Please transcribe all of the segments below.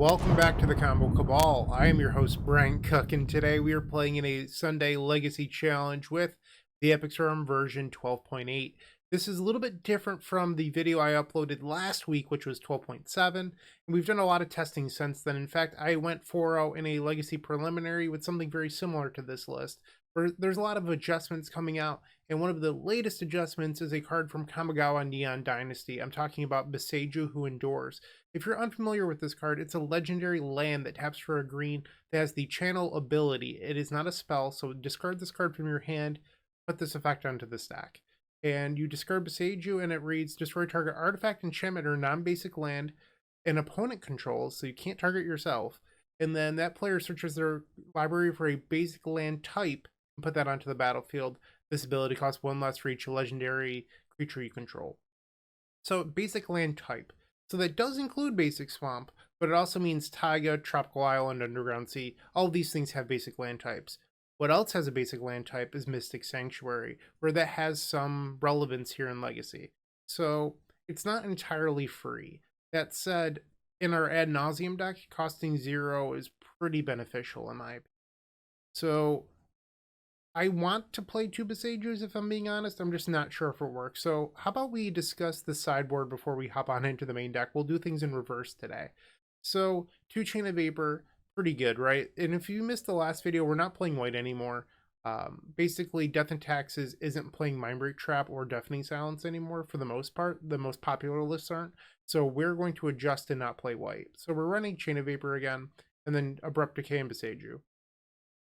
Welcome back to the Combo Cabal. I am your host, Bryant Cook, and today we are playing in a Sunday Legacy Challenge with the Epic Storm version 12.8. This is a little bit different from the video I uploaded last week, which was 12.7, and we've done a lot of testing since then. In fact, I went 4-0 in a Legacy Preliminary with something very similar to this list, where there's a lot of adjustments coming out, and one of the latest adjustments is a card from Kamigawa Neon Dynasty. I'm talking about Boseiju, Who Endures. If you're unfamiliar with this card, it's a legendary land that taps for a green that has the channel ability. It is not a spell, so discard this card from your hand, put this effect onto the stack. And you discard Boseiju, and it reads, destroy target artifact, enchantment, or non-basic land an opponent controls, so you can't target yourself. And then that player searches their library for a basic land type and put that onto the battlefield. This ability costs 1 less for each legendary creature you control. So basic land type. So that does include basic swamp, but it also means taiga, tropical island, underground sea. All of these things have basic land types. What else has a basic land type is Mystic Sanctuary, where that has some relevance here in Legacy. So it's not entirely free. That said, in our Ad Nauseam deck, costing 0 is pretty beneficial in my opinion. So I want to play 2 Boseijus if I'm being honest. I'm just not sure if it works. So how about we discuss the sideboard before we hop on into the main deck? We'll do things in reverse today. So 2 Chain of Vapor, pretty good, right? And if you missed the last video, we're not playing white anymore. Basically, Death and Taxes isn't playing Mindbreak Trap or Deafening Silence anymore for the most part. The most popular lists aren't. So we're going to adjust and not play white. So we're running Chain of Vapor again, and then Abrupt Decay and Boseiju.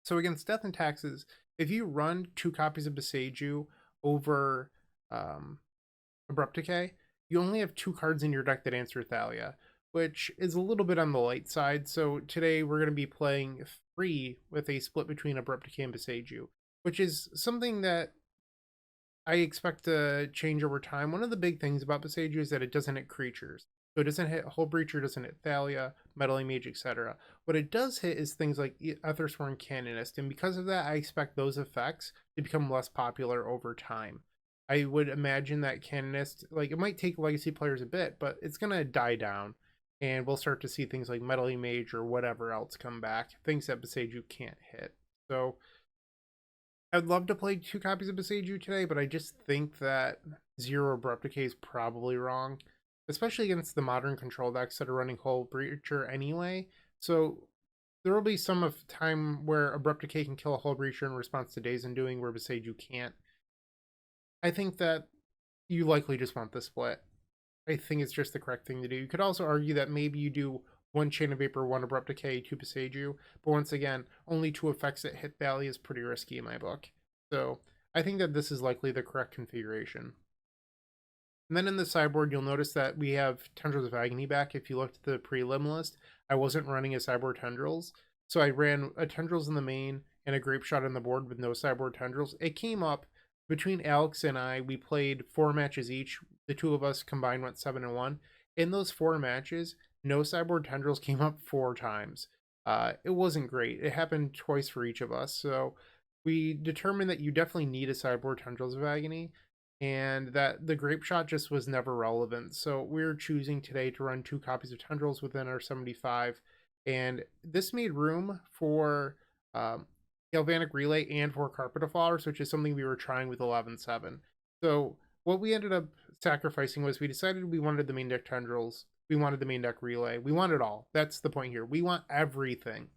So against Death and Taxes, if you run 2 copies of Boseiju over Abrupt Decay, you only have 2 cards in your deck that answer Thalia, which is a little bit on the light side. So today we're going to be playing 3 with a split between Abrupt Decay and Boseiju, which is something that I expect to change over time. One of the big things about Boseiju is that it doesn't hit creatures. So it doesn't hit Hull Breacher, doesn't hit Thalia, Meddling Mage, etc. What it does hit is things like Ethersworn Canonist, and because of that, I expect those effects to become less popular over time. I would imagine that Canonist, like, it might take Legacy players a bit, but it's going to die down, and we'll start to see things like Meddling Mage or whatever else come back, things that Boseiju can't hit. So I'd love to play 2 copies of Boseiju today, but I just think that 0 Abrupt Decay is probably wrong, especially against the modern control decks that are running Hull Breacher anyway. So there will be some of time where Abrupt Decay can kill a Hull Breacher in response to Days Undoing where Boseiju can't. I think that you likely just want the split. I think it's just the correct thing to do. You could also argue that maybe you do 1 Chain of Vapor, 1 Abrupt Decay, 2 Boseiju, but once again, only 2 effects that hit Valley is pretty risky in my book. So I think that this is likely the correct configuration. And then in the sideboard, you'll notice that we have Tendrils of Agony back. If you looked at the prelim list, I wasn't running a sideboard Tendrils. So I ran a Tendrils in the main and a Grapeshot on the board with no sideboard Tendrils. It came up between Alex and I. We played 4 matches each. The 2 of us combined went 7-1. In those 4 matches, no sideboard Tendrils came up 4 times. It wasn't great. It happened twice for each of us. So we determined that you definitely need a sideboard Tendrils of Agony, and that the Grapeshot just was never relevant. So we're choosing today to run 2 copies of Tendrils within our 75, and this made room for Galvanic Relay and for Carpet of Flowers, which is something we were trying with 11-7. So what we ended up sacrificing was we decided we wanted the main deck Tendrils, we wanted the main deck Relay, we want it all. That's the point here. We want everything.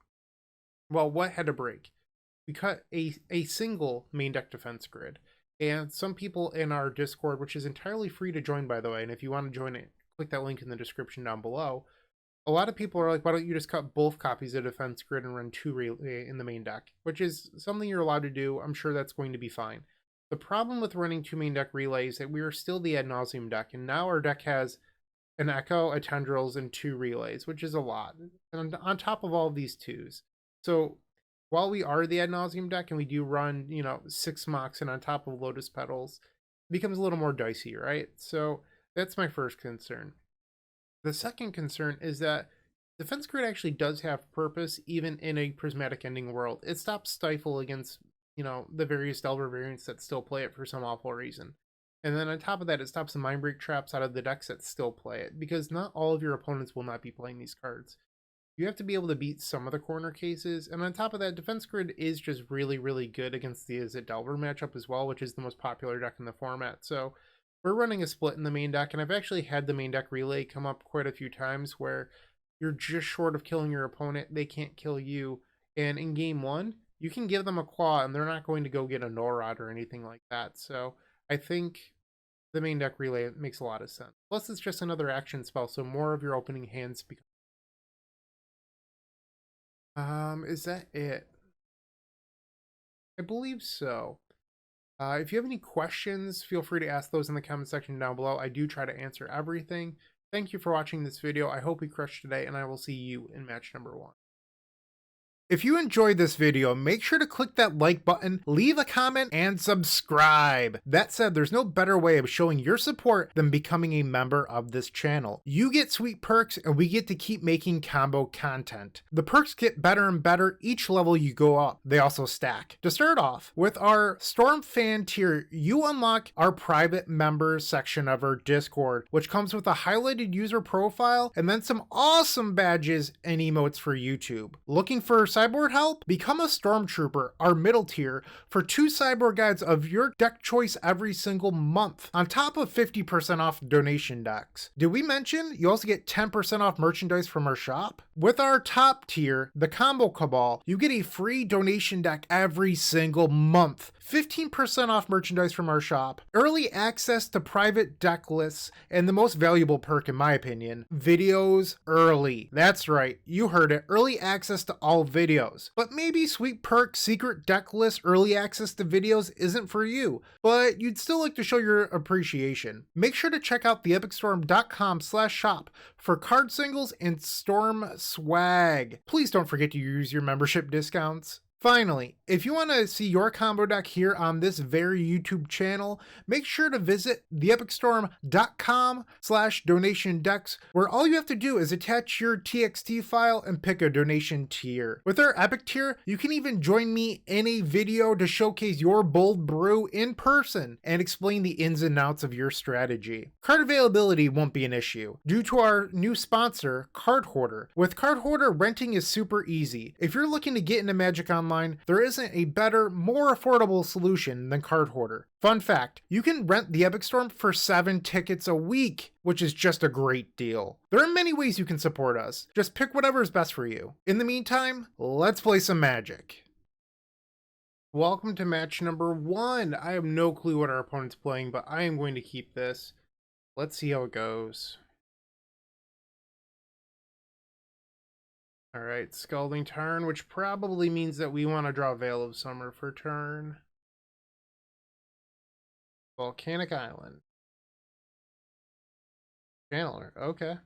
Well, what had to break? We cut a single main deck defense grid. And some people in our Discord, which is entirely free to join, by the way, and if you want to join it, click that link in the description down below. A lot of people are like, why don't you just cut both copies of Defense Grid and run 2 Relay in the main deck? Which is something you're allowed to do. I'm sure that's going to be fine. The problem with running 2 main deck Relays is that we are still the Ad Nauseam deck, and now our deck has an Echo, a Tendrils, and 2 Relays, which is a lot. And on top of all of these 2s. So while we are the Ad Nauseam deck and we do run, 6 Moxen on top of Lotus Petals, it becomes a little more dicey, right? So that's my first concern. The second concern is that Defense Grid actually does have purpose even in a Prismatic Ending world. It stops Stifle against, the various Delver variants that still play it for some awful reason. And then on top of that, it stops the Mindbreak traps out of the decks that still play it, because not all of your opponents will not be playing these cards. you have to be able to beat some of the corner cases. And on top of that, Defense Grid is just really, really good against the Izzet Delver matchup as well, which is the most popular deck in the format. So we're running a split in the main deck, and I've actually had the main deck relay come up quite a few times where you're just short of killing your opponent. They can't kill you. And in game one, you can give them a claw, and they're not going to go get a Norod or anything like that. So I think the main deck relay makes a lot of sense. Plus, it's just another action spell, so more of your opening hands become... is that it? I believe so. If you have any questions, feel free to ask those in the comment section down below. I do try to answer everything. Thank you for watching this video. I hope you crushed today, and I will see you in match number 1. If you enjoyed this video, make sure to click that like button, leave a comment, and subscribe. That said, there's no better way of showing your support than becoming a member of this channel. You get sweet perks, and we get to keep making combo content. The perks get better and better each level you go up. They also stack. To start off, with our Storm Fan tier, you unlock our private members section of our Discord, which comes with a highlighted user profile and then some awesome badges and emotes for YouTube. Looking for Cyborg help? Become a Stormtrooper, our middle tier, for 2 Cyborg guides of your deck choice every single month, on top of 50% off donation decks. Did we mention you also get 10% off merchandise from our shop? With our top tier, the Combo Cabal, you get a free donation deck every single month, 15% off merchandise from our shop, early access to private deck lists, and the most valuable perk in my opinion, videos early. That's right, you heard it, early access to all videos. But maybe sweet perk, secret deck list, early access to videos isn't for you, but you'd still like to show your appreciation. Make sure to check out theepicstorm.com/shop for card singles and Storm swag. Please don't forget to use your membership discounts. Finally, if you want to see your combo deck here on this very YouTube channel, make sure to visit theepicstorm.com/donation decks, where all you have to do is attach your TXT file and pick a donation tier. With our Epic tier, you can even join me in a video to showcase your bold brew in person and explain the ins and outs of your strategy. Card availability won't be an issue due to our new sponsor, Card Hoarder. With Card Hoarder, renting is super easy. If you're looking to get into Magic Online, there isn't a better, more affordable solution than Card Hoarder. Fun fact, you can rent the Epic Storm for 7 tickets a week, which is just a great deal. There are many ways you can support us. Just pick whatever is best for you. In the meantime, let's play some Magic. Welcome to match number 1. I have no clue what our opponent's playing, but I am going to keep this. Let's see how it goes. Alright, Scalding Tarn, which probably means that we want to draw Veil of Summer for turn. Volcanic Island. Channeler, okay.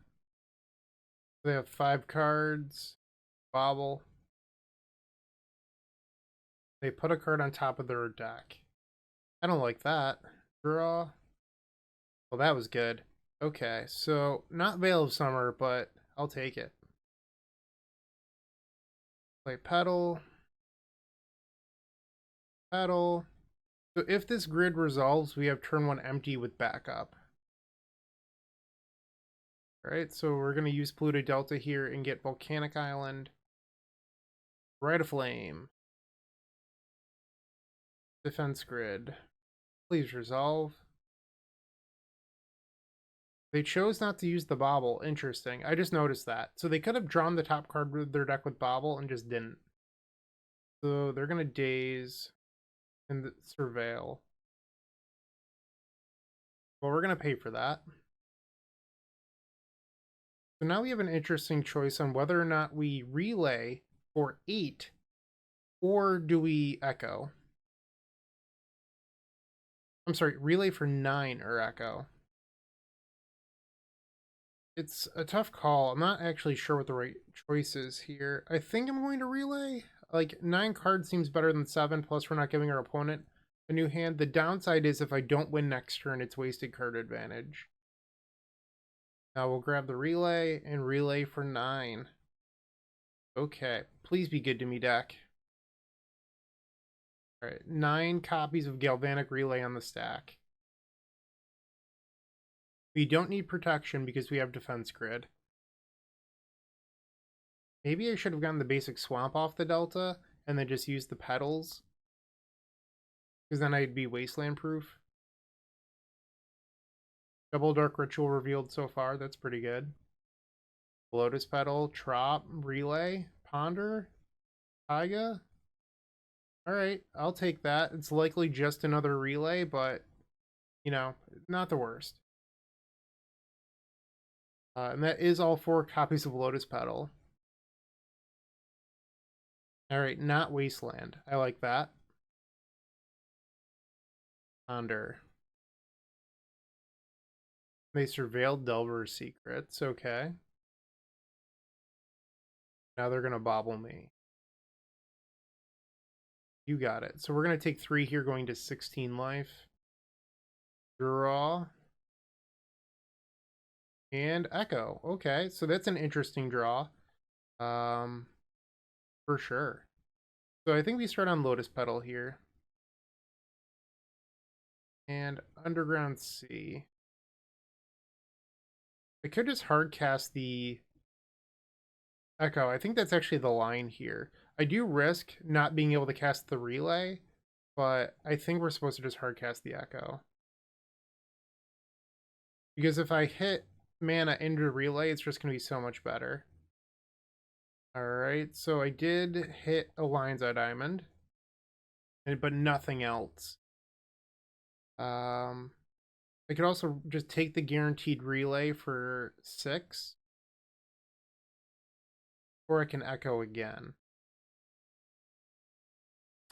They have 5 cards. Bobble. They put a card on top of their deck. I don't like that. Draw. Well, that was good. Okay, so not Veil of Summer, but I'll take it. Play Petal. Petal. So if this grid resolves, we have turn 1 empty with backup. Alright, so we're going to use Pluto Delta here and get Volcanic Island. Rite of Flame. Defense Grid. Please resolve. They chose not to use the Bobble. Interesting. I just noticed that. So they could have drawn the top card of their deck with Bobble and just didn't. So they're going to Daze and Surveil. Well, we're going to pay for that. So now we have an interesting choice on whether or not we relay for 8 or do we echo. I'm sorry, relay for 9 or echo. It's a tough call. I'm not actually sure what the right choice is here. I think I'm going to relay. Like, 9 cards seems better than 7, plus we're not giving our opponent a new hand. The downside is if I don't win next turn, it's wasted card advantage. Now we'll grab the relay and relay for 9. Okay, please be good to me, deck. Alright, 9 copies of Galvanic Relay on the stack. We don't need protection because we have Defense Grid. Maybe I should have gotten the basic swamp off the Delta and then just used the petals. Because then I'd be wasteland proof. Double Dark Ritual revealed so far. That's pretty good. Lotus Petal, Trop, Relay, Ponder, Taiga. Alright, I'll take that. It's likely just another Relay, but, you know, not the worst. And that is all 4 copies of Lotus Petal. Alright, not Wasteland. I like that. Ponder. They surveilled Delver's secrets. Okay. Now they're going to bobble me. You got it. So we're going to take 3 here, going to 16 life. Draw. And Echo. Okay, so that's an interesting draw. For sure. So I think we start on Lotus Petal here. And Underground Sea. I could just hard cast the Echo. I think that's actually the line here. I do risk not being able to cast the Relay, but I think we're supposed to just hard cast the Echo. Because if I hit mana into Relay, it's just going to be so much better. Alright, so I did hit a Lion's Eye Diamond, but nothing else. I could also just take the guaranteed Relay for 6. Or I can Echo again.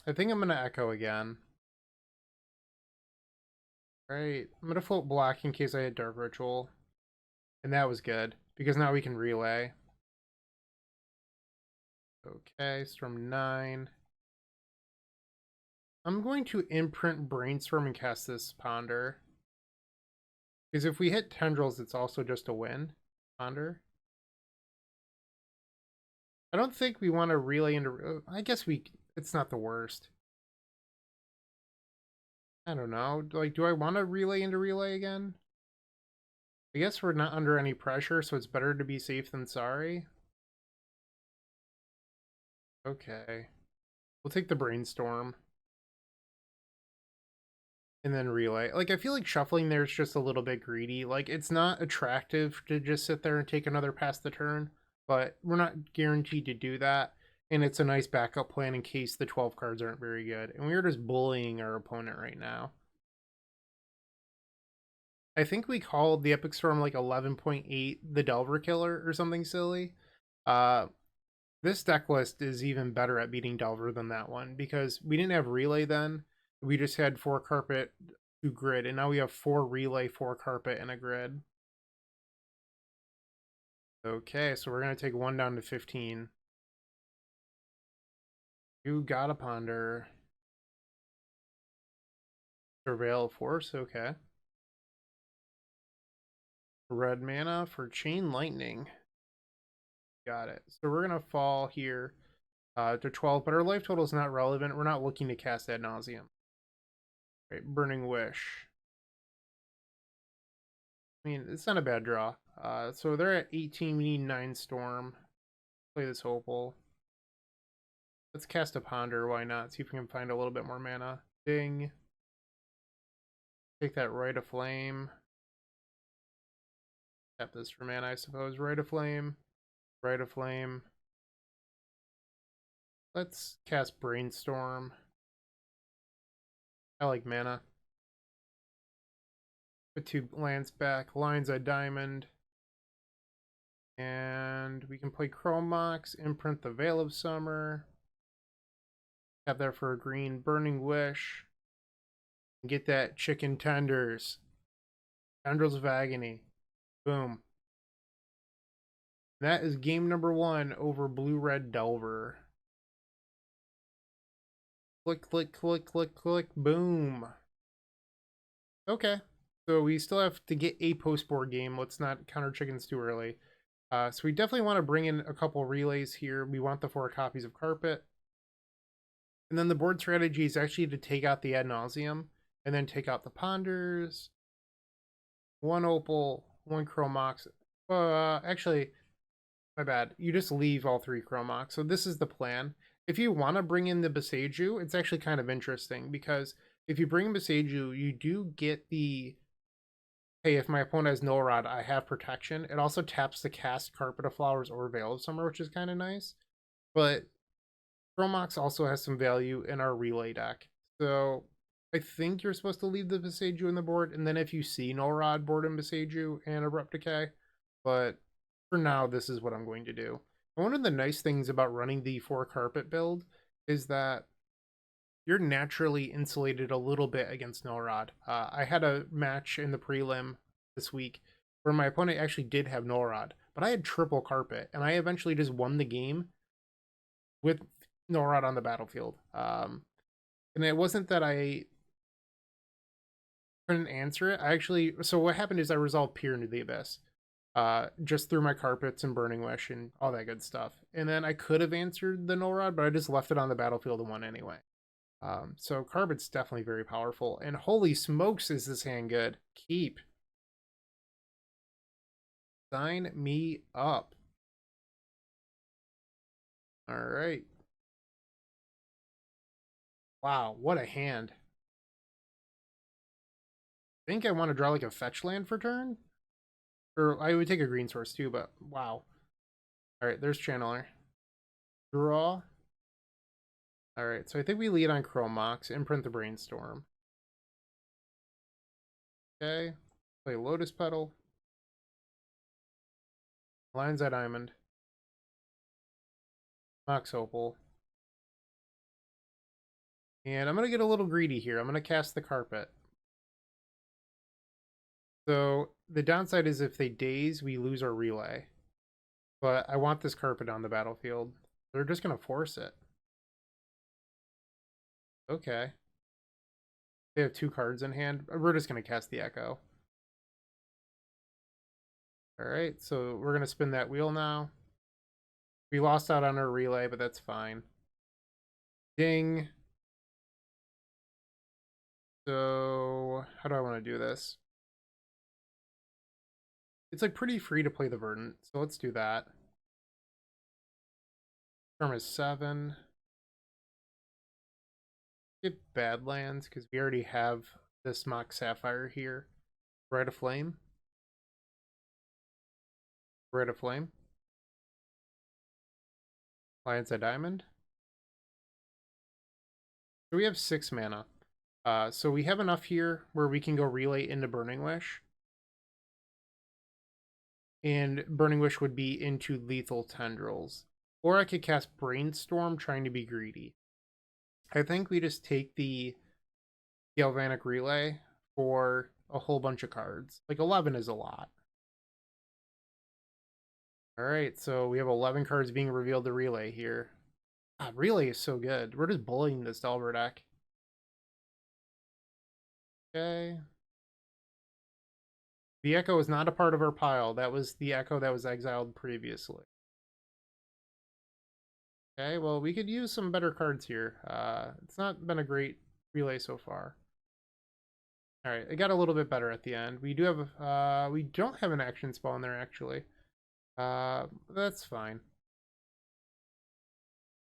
I think I'm going to Echo again. Alright, I'm going to float black in case I had Dark Ritual. And that was good, because now we can Relay. Okay, Storm 9. I'm going to imprint Brainstorm and cast this Ponder. Because if we hit Tendrils, it's also just a win. Ponder. I don't think we want to Relay into... I guess it's not the worst. I don't know. Like, do I want to Relay into Relay again? I guess we're not under any pressure, so it's better to be safe than sorry. Okay. We'll take the Brainstorm. And then Relay. Like, I feel like shuffling there is just a little bit greedy. Like, it's not attractive to just sit there and take another pass the turn, but we're not guaranteed to do that. And it's a nice backup plan in case the 12 cards aren't very good. And we're just bullying our opponent right now. I think we called the Epic Storm like 11.8 the Delver Killer or something silly. This deck list is even better at beating Delver than that one because we didn't have Relay then. We just had 4 Carpet, 2 Grid, and now we have 4 Relay, 4 Carpet, and a Grid. Okay, so we're going to take 1 down to 15. You gotta Ponder. Surveil Force, okay. Red mana for Chain Lightning. Got it. So we're going to fall here to 12, but our life total is not relevant. We're not looking to cast Ad Nauseam. Right, Burning Wish. I mean, it's not a bad draw. So they're at 18. We need 9 Storm. Play this Opal. Let's cast a Ponder. Why not? See if we can find a little bit more mana. Ding. Take that Rite of Flame. Tap this for mana, I suppose. Rite of Flame. Rite of Flame. Let's cast Brainstorm. I like mana. Put 2 lands back. Lion's Eye Diamond. And we can play Chrome Mox. Imprint the Veil of Summer. Have that for a green. Burning Wish. And get that Chicken Tenders. Tendrils of Agony. Boom. That is game number 1 over Blue-Red Delver. Click, click, click, click, click. Boom. Okay. So we still have to get a post-board game. Let's not counter chickens too early. So we definitely want to bring in a couple relays here. We want the 4 copies of Carpet. And then the board strategy is actually to take out the Ad Nauseam and then take out the Ponders. 1 Opal, 1 Chrome Mox. Actually, My bad. You just leave all 3 Chromox. So this is the plan. If you want to bring in the Boseiju, it's actually kind of interesting because if you bring Boseiju, you do get the, hey, if my opponent has no rod, I have protection. It also taps to cast Carpet of Flowers or Veil of Summer, which is kind of nice. But Chromox also has some value in our relay deck. So I think you're supposed to leave the Boseiju in the board, and then if you see no rod, board in Boseiju and Abrupt Decay. But for now, this is what I'm going to do. And one of the nice things about running the 4 carpet build is that you're naturally insulated a little bit against no rod. I had a match in the prelim this week where my opponent actually did have no rod, but I had triple carpet, and I eventually just won the game with no rod on the battlefield. And it wasn't that I couldn't answer it. I actually, so what happened is I resolved Peer into the Abyss. Just through my carpets and Burning Wish and all that good stuff. And then I could have answered the no rod, but I just left it on the battlefield and won anyway. So carpet's definitely very powerful. And holy smokes, is this hand good? Keep. Sign me up. All right. Wow, what a hand. I think I want to draw like a fetch land for turn. Or I would take a green source too, but wow. All right, there's Channeler. Draw. All right, so I think we lead on Chromox, imprint the Brainstorm. Okay, play Lotus Petal. Lion's Eye Diamond. Mox Opal. And I'm going to get a little greedy here. I'm going to cast the Carpet. So the downside is if they daze, we lose our relay. But I want this Carpet on the battlefield. They're just going to force it. Okay. They have 2 cards in hand. We're just going to cast the Echo. Alright, so we're going to spin that wheel now. We lost out on our relay, but that's fine. Ding. So, how do I want to do this? It's like pretty free to play the Verdant, so let's do that. Term is 7. Get Badlands, because we already have this Mock Sapphire here. Rite of Flame. Rite of Flame. Lion's Eye Diamond. So we have 6 mana. So we have enough here where we can go relay into Burning Wish. And Burning Wish would be into lethal Tendrils. Or I could cast Brainstorm trying to be greedy. I think we just take the Galvanic Relay for a whole bunch of cards. Like 11 is a lot. Alright, so we have 11 cards being revealed to Relay here. God, Relay is so good. We're just bullying this Delver deck. Okay. The Echo is not a part of our pile. That was the Echo that was exiled previously. Okay, well, we could use some better cards here. It's not been a great relay so far. Alright, it got a little bit better at the end. We do have, we don't have an action spell in there, actually. That's fine.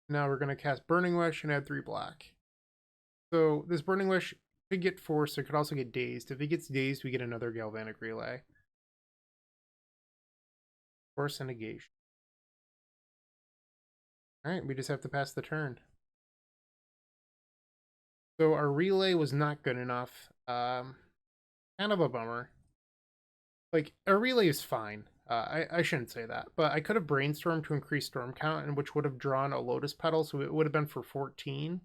Now we're going to cast Burning Wish and add 3 black. So this Burning Wish could get forced, it could also get dazed. If it gets dazed, we get another Galvanic Relay. Force and negation. Alright, we just have to pass the turn. So our relay was not good enough. Kind of a bummer. Like, our relay is fine. I shouldn't say that, but I could have brainstormed to increase storm count, and which would have drawn a Lotus Petal, so it would have been for 14,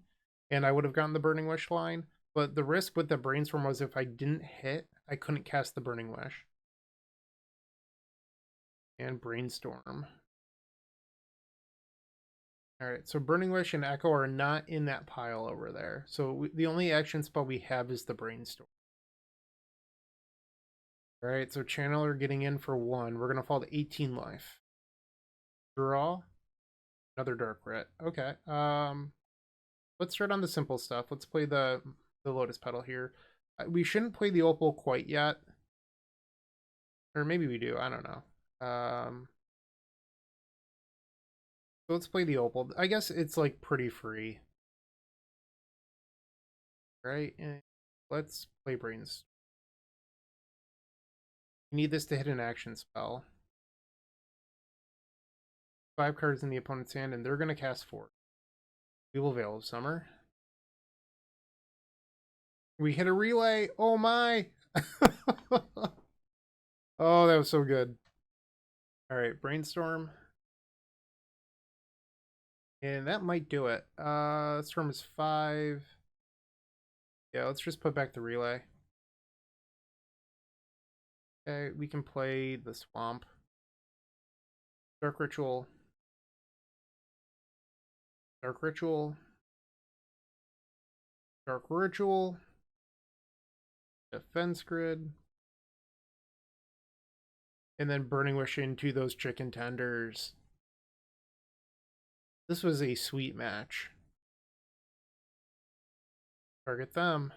and I would have gotten the Burning Wish line. But the risk with the brainstorm was if I didn't hit, I couldn't cast the Burning Wish. And brainstorm. Alright, so Burning Wish and Echo are not in that pile over there. So the only action spell we have is the Brainstorm. Alright, so Channeler getting in for 1. We're going to fall to 18 life. Draw. Another Dark Rit. Okay. Let's start on the simple stuff. Let's play the Lotus Petal here. We shouldn't play the Opal quite yet. Or maybe we do. I don't know. So let's play the Opal. I guess it's like pretty free. Right? And let's play Brains. You need this to hit an action spell. 5 cards in the opponent's hand, and they're going to cast 4. We will Veil of Summer. We hit a relay. Oh my! Oh, that was so good. All right, Brainstorm. And that might do it. Storm is 5. Yeah, let's just put back the relay. Okay, we can play the Swamp. Dark Ritual. Dark Ritual. Dark Ritual. Defense Grid. And then Burning Wish into those chicken tenders. This was a sweet match. Target them.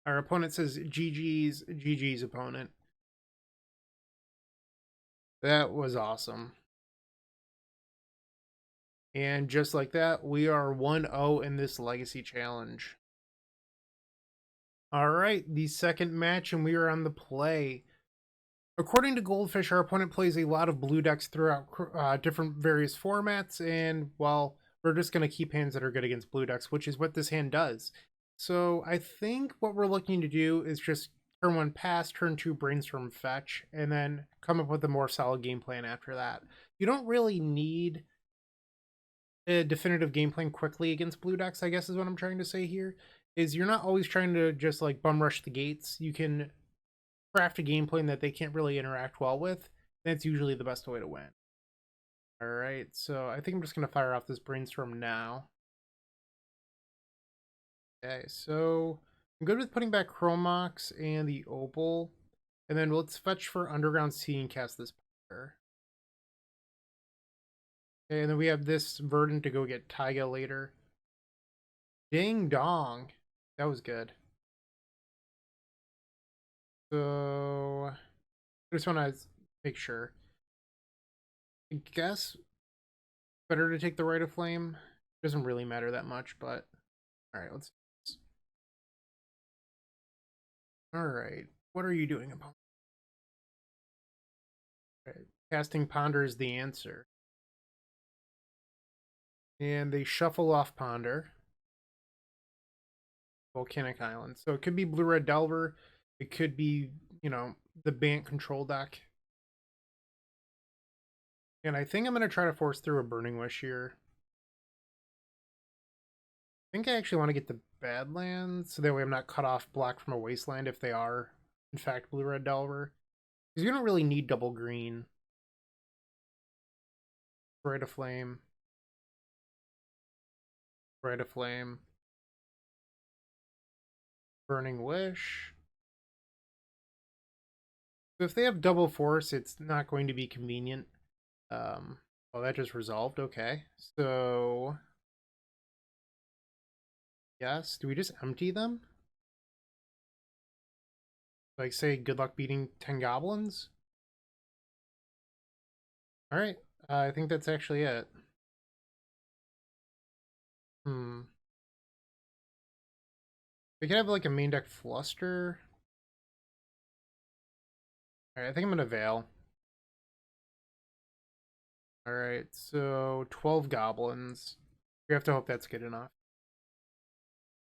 Our opponent says GG's opponent. That was awesome. And just like that, we are 1-0 in this Legacy Challenge. All right, the second match, and we are on the play. According to Goldfish, our opponent plays a lot of blue decks throughout different various formats, and, well, we're just going to keep hands that are good against blue decks, which is what this hand does. So I think what we're looking to do is just turn 1 pass, turn 2 brainstorm fetch, and then come up with a more solid game plan after that. You don't really need a definitive game plan quickly against blue decks, I guess is what I'm trying to say here, is you're not always trying to just like bum rush the gates. You can craft a game plan that they can't really interact well with. That's usually the best way to win. All right, so I think I'm just going to fire off this brainstorm now. Okay, so I'm good with putting back Chromox and the Opal. And then let's fetch for Underground Sea and cast this power. Okay, and then we have this Verdant to go get Taiga later. Ding dong. That was good. So I just want to make sure. I guess better to take the Rite of Flame. Doesn't really matter that much, but all right, let's. All right, what are you doing about? Okay. Casting Ponder is the answer, and they shuffle off Ponder. Volcanic Island. So it could be Blue Red Delver. It could be, you know, the Bant control deck. And I think I'm going to try to force through a Burning Wish here. I think I actually want to get the Badlands, so that way I'm not cut off black from a Wasteland if they are, in fact, Blue Red Delver. Because you don't really need double green. Rite of Flame. Rite of Flame. Burning Wish. So if they have double force, it's not going to be convenient. Oh, that just resolved. Okay. So yes. Do we just empty them? Like, say, good luck beating 10 goblins? Alright. I think that's actually it. We could have, like, a main deck Fluster. Alright, I think I'm gonna Veil. Alright, so 12 goblins. We have to hope that's good enough.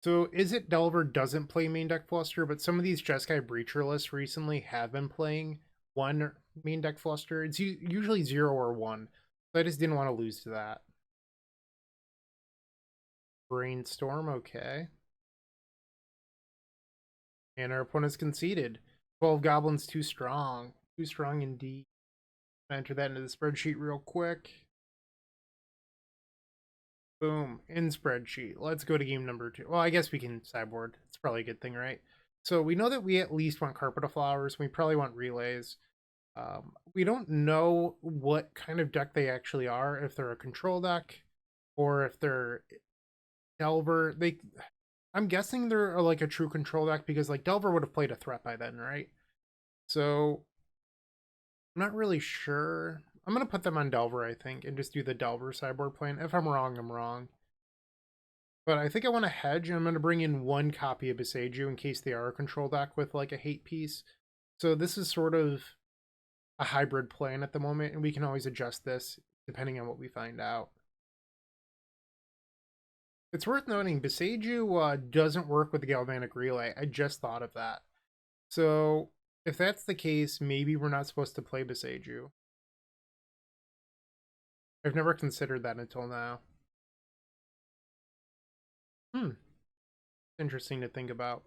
So Izzet Delver doesn't play main deck Fluster, but some of these Jeskai Breacher lists recently have been playing one main deck Fluster. It's usually 0 or 1, so I just didn't want to lose to that. Brainstorm, okay. And our opponent's conceded. 12 goblins too strong. Too strong indeed. Enter that into the spreadsheet real quick. Boom. In spreadsheet. Let's go to game number 2. Well, I guess we can sideboard. It's probably a good thing, right? So we know that we at least want Carpet of Flowers. We probably want Relays. We don't know what kind of deck they actually are. If they're a control deck or if they're Delver. I'm guessing they're like a true control deck because like Delver would have played a threat by then, right? So I'm not really sure. I'm going to put them on Delver, I think, and just do the Delver sideboard plan. If I'm wrong, I'm wrong. But I think I want to hedge, and I'm going to bring in one copy of Boseiju in case they are a control deck with like a hate piece. So this is sort of a hybrid plan at the moment, and we can always adjust this depending on what we find out. It's worth noting, Boseiju doesn't work with the Galvanic Relay. I just thought of that. So if that's the case, maybe we're not supposed to play Boseiju. I've never considered that until now. Interesting to think about.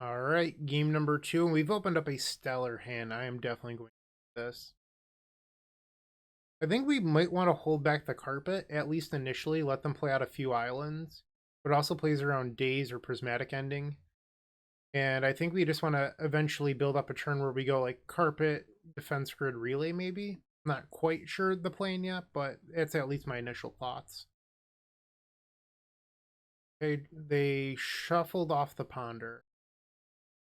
All right, game number 2, and we've opened up a stellar hand. I am definitely going to do this. I think we might want to hold back the carpet, at least initially, let them play out a few islands, but it also plays around days or prismatic ending. And I think we just want to eventually build up a turn where we go like carpet, defense grid, relay, maybe. I'm not quite sure the plan yet, but it's at least my initial thoughts. They shuffled off the ponder.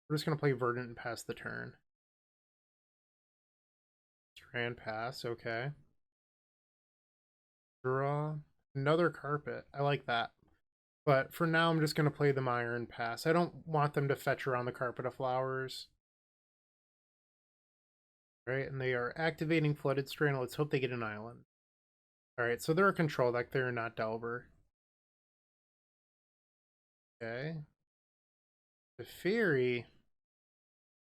We're just going to play Verdant and pass the turn. Strand pass, okay. Draw. Another carpet. I like that. But for now, I'm just going to play them iron pass. I don't want them to fetch around the carpet of flowers. Right, and they are activating Flooded Strand. Let's hope they get an island. Alright, so they're a control deck. They're not Delver. Okay. The Fairy.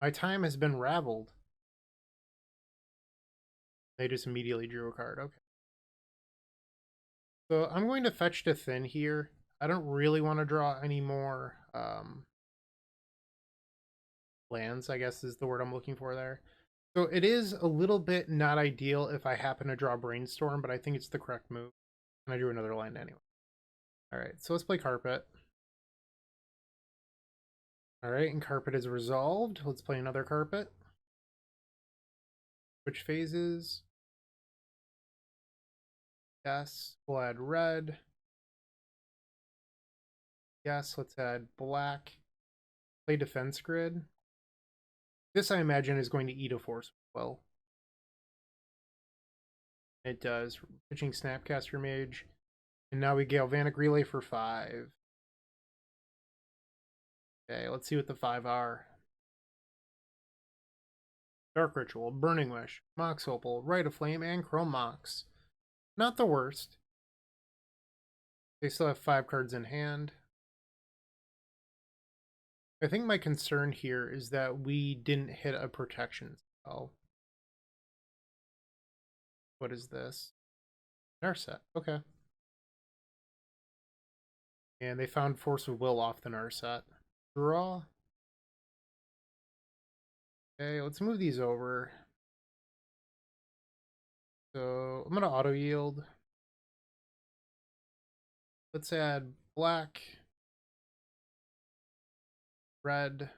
My time has been raveled. They just immediately drew a card. Okay. So I'm going to fetch to thin here. I don't really want to draw any more lands, I guess is the word I'm looking for there. So it is a little bit not ideal if I happen to draw Brainstorm, but I think it's the correct move. And I drew another land anyway. Alright, so let's play Carpet. Alright, and Carpet is resolved. Let's play another Carpet. Switch phases. Yes, we'll add red. Yes, let's add black. Play Defense Grid. This, I imagine, is going to eat a force well. It does. Pitching Snapcaster Mage. And now we Galvanic Relay for 5. Okay, let's see what the 5 are. Dark Ritual, Burning Wish, Mox Opal, Rite of Flame, and Chrome Mox. Not the worst. They still have 5 cards in hand. I think my concern here is that we didn't hit a protection spell. What is this? Narset. Okay. And they found Force of Will off the Narset. Draw. Okay, let's move these over. So I'm going to auto yield. Let's add black, red.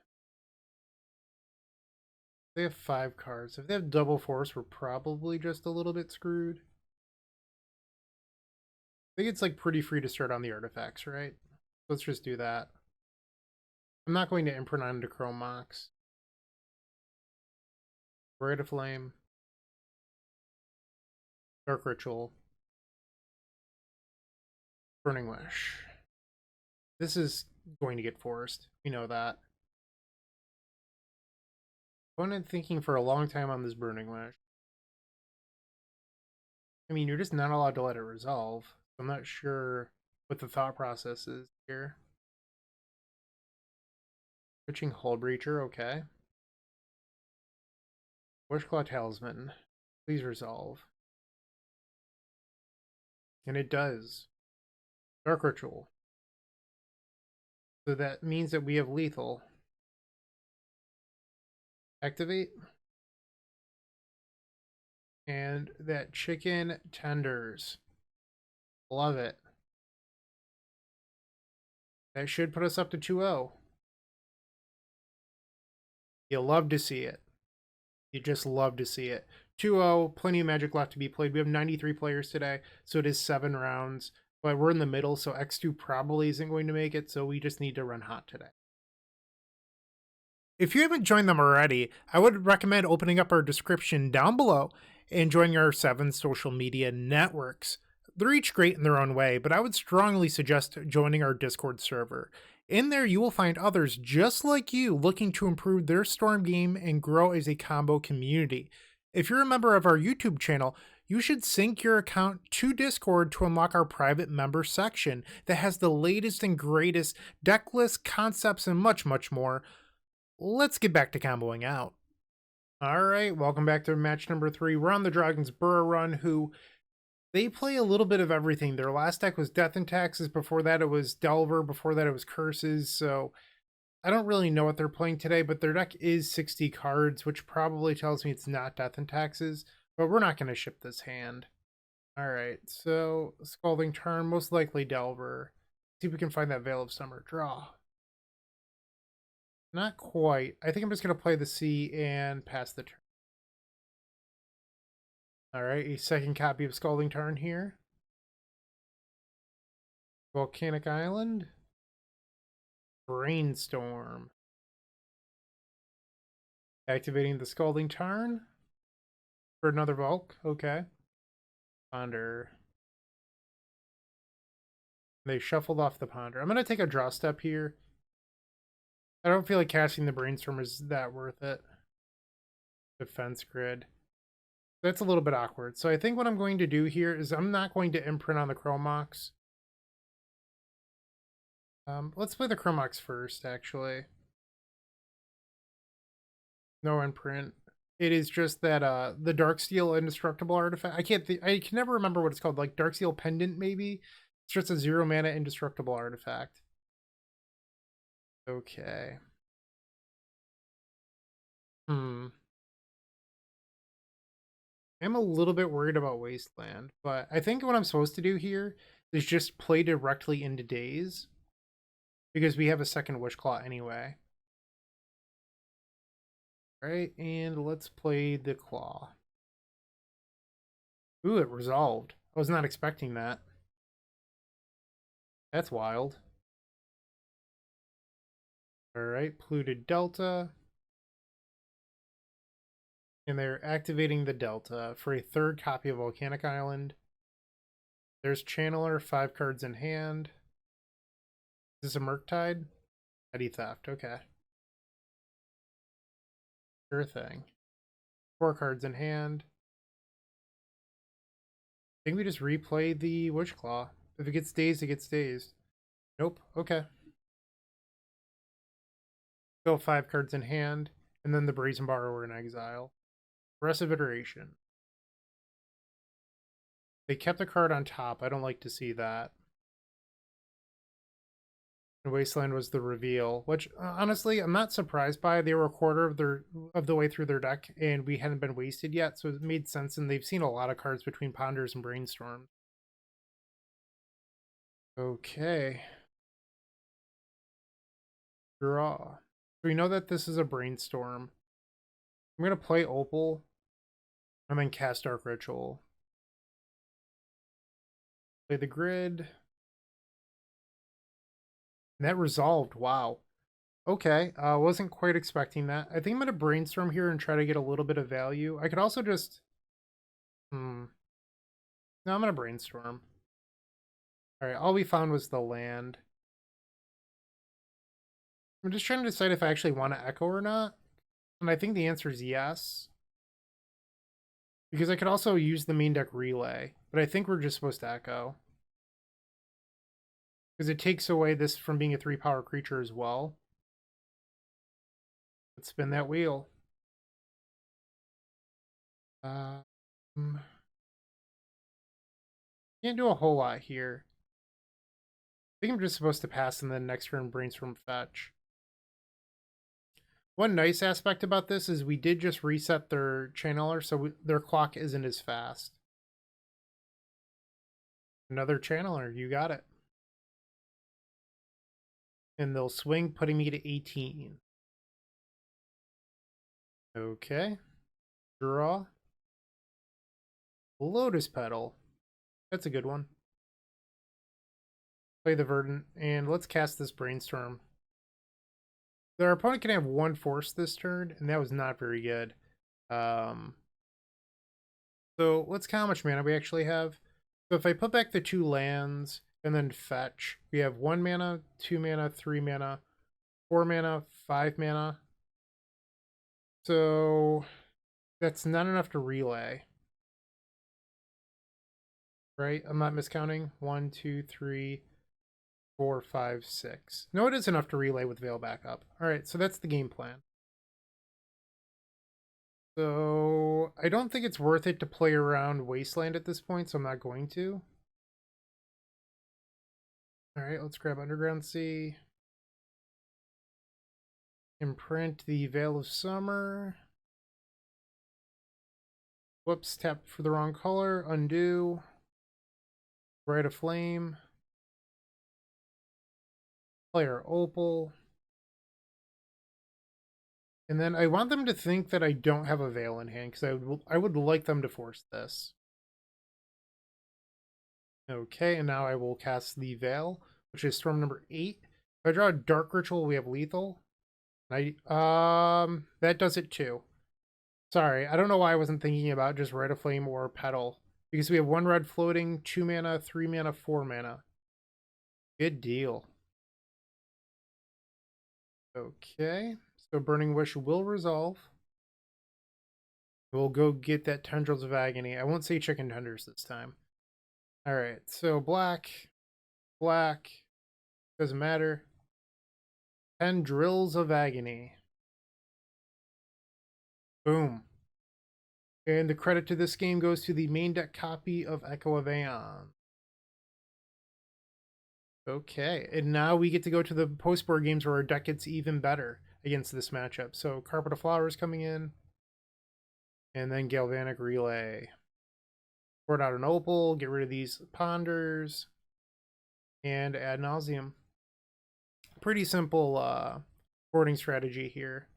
They have 5 cards. If they have double force, we're probably just a little bit screwed. I think it's like pretty free to start on the artifacts, right? Let's just do that. I'm not going to imprint onto Chrome Mox. Rite of Flame. Dark Ritual. Burning Wish. This is going to get forced. We know that. Opponent thinking for a long time on this Burning Wish. I mean, you're just not allowed to let it resolve. I'm not sure what the thought process is here. Switching Hull Breacher, okay. Wishclaw Talisman. Please resolve. And it does. Dark Ritual. So that means that we have lethal. Activate. And that chicken tenders. Love it. That should put us up to 2-0. You love to see it. You just love to see it. 2-0, plenty of Magic left to be played. We have 93 players today, so it is 7 rounds. But we're in the middle, so X2 probably isn't going to make it, so we just need to run hot today. If you haven't joined them already, I would recommend opening up our description down below and joining our 7 social media networks. They're each great in their own way, but I would strongly suggest joining our Discord server. In there, you will find others just like you looking to improve their Storm game and grow as a combo community. If you're a member of our YouTube channel, you should sync your account to Discord to unlock our private member section that has the latest and greatest deck lists, concepts, and much, much more. Let's get back to comboing out. Alright, welcome back to match number 3. We're on the Dragon's Burrow run, who they play a little bit of everything. Their last deck was Death and Taxes, before that it was Delver, before that it was Curses, so I don't really know what they're playing today, but their deck is 60 cards, which probably tells me it's not Death and Taxes, but we're not going to ship this hand. Alright, so Scalding Tarn, most likely Delver. See if we can find that Veil of Summer. Draw. Not quite. I think I'm just going to play the sea and pass the turn. Alright, a second copy of Scalding Tarn here. Volcanic Island. Brainstorm. Activating the Scalding Tarn. For another Volk. Okay. Ponder. They shuffled off the Ponder. I'm going to take a draw step here. I don't feel like casting the Brainstorm is that worth it. Defense Grid. That's a little bit awkward. So I think what I'm going to do here is I'm not going to imprint on the Chromox. Let's play the Chromox first, actually. No imprint. It is just that the Darksteel Indestructible artifact. I can never remember what it's called. Like Darksteel Pendant, maybe. It's just a 0 mana indestructible artifact. Okay. I'm a little bit worried about Wasteland, but I think what I'm supposed to do here is just play directly into Daze, because we have a second Wishclaw anyway. Right, and let's play the Claw. Ooh, it resolved. I was not expecting that. That's wild. Alright, Polluted Delta. And they're activating the Delta for a third copy of Volcanic Island. There's Channeler, 5 cards in hand. Is this a Murktide? Petty Theft, okay. Sure thing. 4 cards in hand. I think we just replay the Wishclaw. If it gets dazed, it gets dazed. Nope, okay. Still 5 cards in hand, and then the Brazen Borrower in exile. Progressive Iteration. They kept the card on top. I don't like to see that. And Wasteland was the reveal, which honestly I'm not surprised by. They were a quarter of the way through their deck, and we hadn't been wasted yet, so it made sense. And they've seen a lot of cards between Ponders and Brainstorm. Okay. Draw. So we know that this is a Brainstorm. I'm gonna play Opal, and then cast Dark Ritual. Play the Grid. And that resolved. Wow. Okay. Wasn't quite expecting that. I think I'm gonna Brainstorm here and try to get a little bit of value. I could also just no, I'm gonna Brainstorm. Alright, all we found was the land. I'm just trying to decide if I actually want to Echo or not. And I think the answer is yes. Because I could also use the main deck Relay. But I think we're just supposed to Echo. Because it takes away this from being a 3-power creature as well. Let's spin that wheel. Can't do a whole lot here. I think I'm just supposed to pass and then next turn Brainstorm Fetch. One nice aspect about this is we did just reset their channeler, so their clock isn't as fast. Another channeler, you got it. And they'll swing, putting me to 18. Okay. Draw. Lotus Petal. That's a good one. Play the Verdant, and let's cast this Brainstorm. Our opponent can have 1 force this turn, and that was not very good. So let's count how much mana we actually have. So if I put back the 2 lands and then fetch, we have 1 mana, 2 mana, 3 mana, 4 mana, 5 mana. So that's not enough to relay. Right? I'm not miscounting. 1, 2, 3, 4, 5, 6. No, it is enough to relay with Veil back up. Alright, so that's the game plan. So I don't think it's worth it to play around Wasteland at this point, so I'm not going to. Alright, let's grab Underground Sea. Imprint the Veil of Summer. Whoops, tap for the wrong color. Undo. Rite of Flame. Player Opal. And then I want them to think that I don't have a Veil in hand, because I would like them to force this. Okay, and now I will cast the Veil, which is Storm number 8. If I draw a Dark Ritual, we have Lethal. That does it too. Sorry, I don't know why I wasn't thinking about just Rite of Flame or Petal. Because we have 1 red floating, 2 mana, 3 mana, 4 mana. Good deal. Okay, so Burning Wish will resolve. We'll go get that Tendrils of Agony. I won't say Chicken Tenders this time. Alright, so black, doesn't matter. Tendrils of Agony. Boom. And the credit to this game goes to the main deck copy of Echo of Aeon. Okay, and now we get to go to the post-board games where our deck gets even better against this matchup. So Carpet of Flowers coming in, and then Galvanic Relay. Board out an Opal, get rid of these Ponders, and Ad Nauseam. Pretty simple boarding strategy here.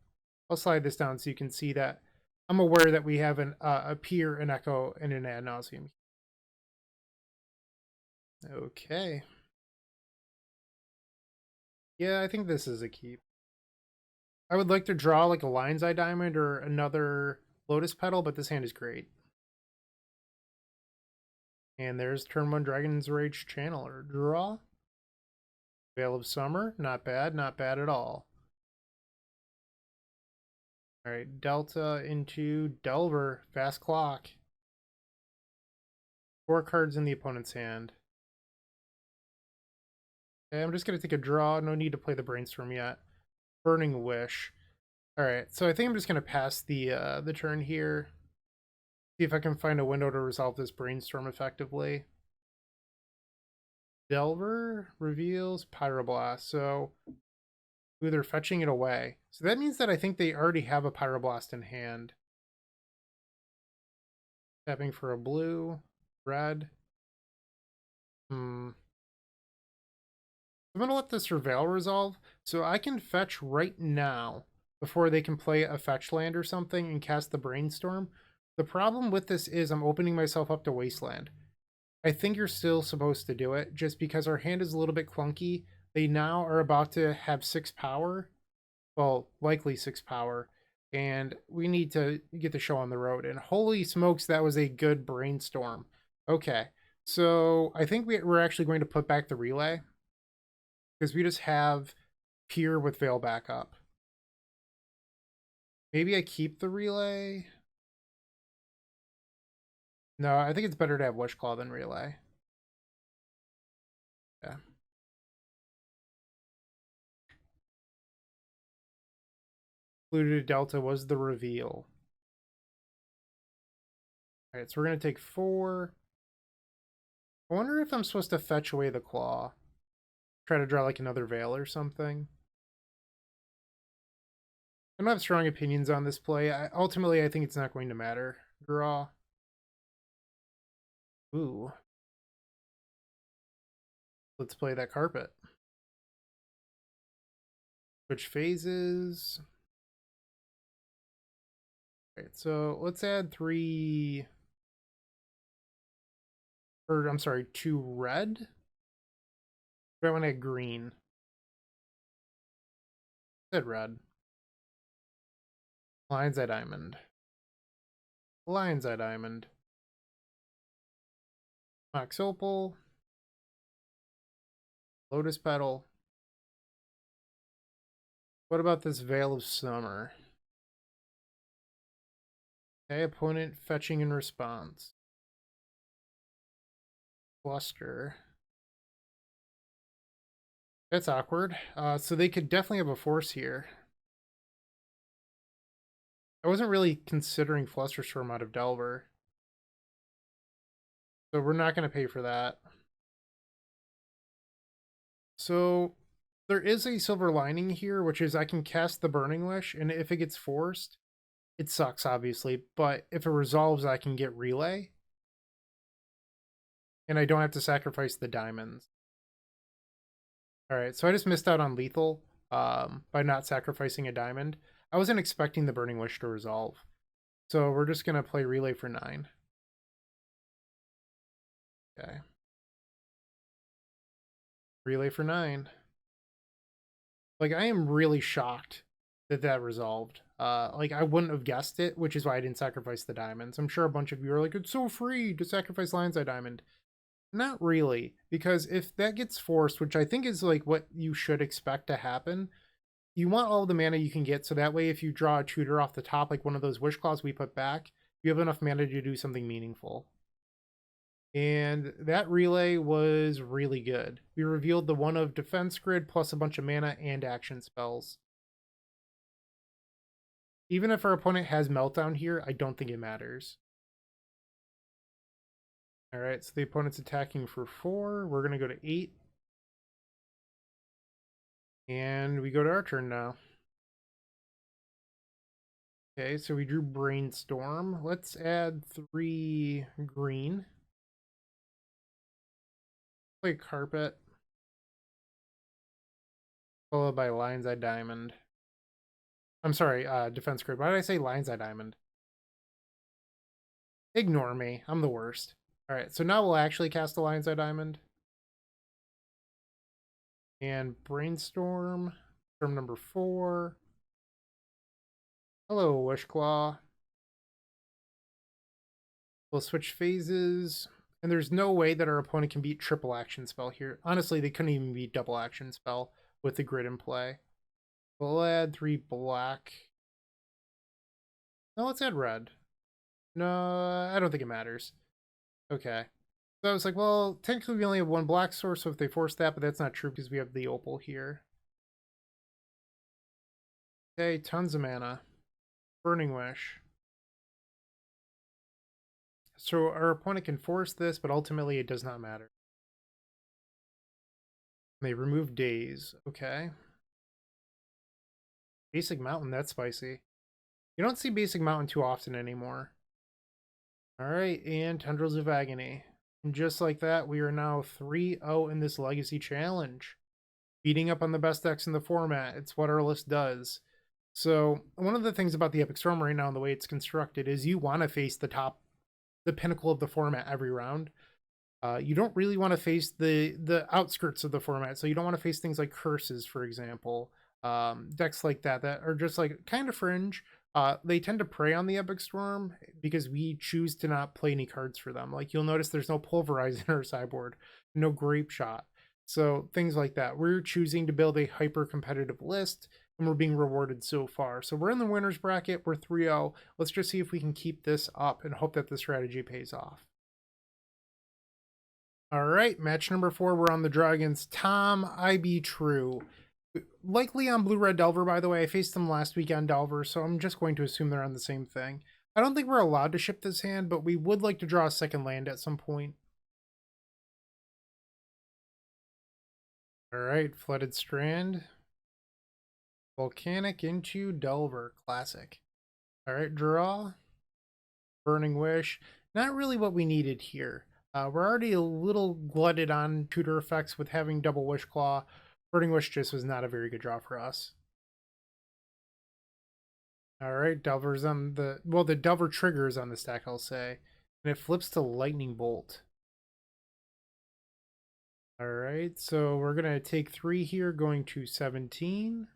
I'll slide this down so you can see that I'm aware that we have a Peer, an Echo, and an Ad Nauseam. Okay. Yeah, I think this is a keep. I would like to draw like a Lion's Eye Diamond or another Lotus Petal, but this hand is great. And there's turn 1 Dragon's Rage Channeler. Draw. Veil of Summer. Not bad, not bad at all. Alright, Delta into Delver. Fast clock. 4 cards in the opponent's hand. Okay, I'm just going to take a draw. No need to play the Brainstorm yet. Burning Wish. Alright, so I think I'm just going to pass the turn here. See if I can find a window to resolve this Brainstorm effectively. Delver reveals Pyroblast. So, ooh, they're fetching it away. So that means that I think they already have a Pyroblast in hand. Tapping for a blue, red. I'm going to let the Surveil resolve, so I can fetch right now before they can play a fetch land or something and cast the Brainstorm. The problem with this is I'm opening myself up to Wasteland. I think you're still supposed to do it, just because our hand is a little bit clunky. They now are about to have 6 power. Well, likely 6 power. And we need to get the show on the road. And holy smokes, that was a good Brainstorm. Okay, so I think we're actually going to put back the Relay, because we just have Peer with Veil back up. Maybe I keep the Relay. No, I think it's better to have Wishclaw than Relay. Yeah. Included Delta was the reveal. Alright, so we're going to take 4. I wonder if I'm supposed to fetch away the Claw. Try to draw like another Veil or something. I don't have strong opinions on this play. Ultimately, I think it's not going to matter. Draw. Ooh. Let's play that Carpet. Switch phases. Alright, so let's add 3... Or, I'm sorry, 2 red? I want to add green. Said red. Lion's Eye Diamond. Lion's Eye Diamond. Mox Opal. Lotus Petal. What about this Veil of Summer? Okay, opponent fetching in response. Cluster. That's awkward. So they could definitely have a force here. I wasn't really considering Flusterstorm out of Delver. So we're not going to pay for that. So there is a silver lining here, which is I can cast the Burning Wish, and if it gets forced, it sucks, obviously. But if it resolves, I can get Relay. And I don't have to sacrifice the diamonds. Alright, so I just missed out on lethal by not sacrificing a diamond. I wasn't expecting the Burning Wish to resolve. So we're just going to play Relay for 9. Okay. Relay for 9. Like, I am really shocked that that resolved. Like, I wouldn't have guessed it, which is why I didn't sacrifice the diamonds. I'm sure a bunch of you are like, it's so free to sacrifice Lion's Eye Diamond. Not really, because if that gets forced, which I think is like what you should expect to happen, you want all the mana you can get, so that way if you draw a tutor off the top, like one of those Wish Claws we put back, you have enough mana to do something meaningful. And that Relay was really good. We revealed the one of Defense Grid plus a bunch of mana and action spells. Even if our opponent has Meltdown here, I don't think it matters. Alright, so the opponent's attacking for 4. We're going to go to 8. And we go to our turn now. Okay, so we drew Brainstorm. Let's add 3 green. Play Carpet. Followed by Lion's Eye Diamond. I'm sorry, Defense Grid. Why did I say Lion's Eye Diamond? Ignore me. I'm the worst. Alright, so now we'll actually cast a Lion's Eye Diamond. And Brainstorm. Storm number 4. Hello, Wishclaw. We'll switch phases. And there's no way that our opponent can beat triple action spell here. Honestly, they couldn't even beat double action spell with the grid in play. We'll add 3 black. No, let's add red. No, I don't think it matters. Okay. So I was like, well, technically we only have 1 black source, so if they force that, but that's not true because we have the opal here. Okay, tons of mana. Burning Wish. So our opponent can force this, but ultimately it does not matter. They remove Daze. Okay. Basic Mountain, that's spicy. You don't see Basic Mountain too often anymore. Alright, and Tendrils of Agony. And just like that, we are now 3-0 in this Legacy Challenge. Beating up on the best decks in the format. It's what our list does. So, one of the things about the Epic Storm right now and the way it's constructed is you want to face the pinnacle of the format every round. You don't really want to face the outskirts of the format. So you don't want to face things like Curses, for example. Decks like that are just like kind of fringe. They tend to prey on the Epic Storm because we choose to not play any cards for them. Like you'll notice there's no Pulverize in our sideboard, no Grapeshot. So things like that. We're choosing to build a hyper competitive list and we're being rewarded so far. So we're in the winner's bracket. We're 3-0. Let's just see if we can keep this up and hope that the strategy pays off. All right, match number 4. We're on the draw against Tom IB True. Likely on Blue-Red Delver, by the way. I faced them last week on Delver, so I'm just going to assume they're on the same thing. I don't think we're allowed to ship this hand, but we would like to draw a second land at some point. All right, Flooded Strand. Volcanic into Delver. Classic. All right, draw. Burning Wish. Not really what we needed here. We're already a little glutted on tutor effects with having double Wish Claw. Burning Wish just was not a very good draw for us. Alright, Delver's on the... Well, the Delver trigger is on the stack, I'll say. And it flips to Lightning Bolt. Alright, so we're going to take 3 here, going to 17.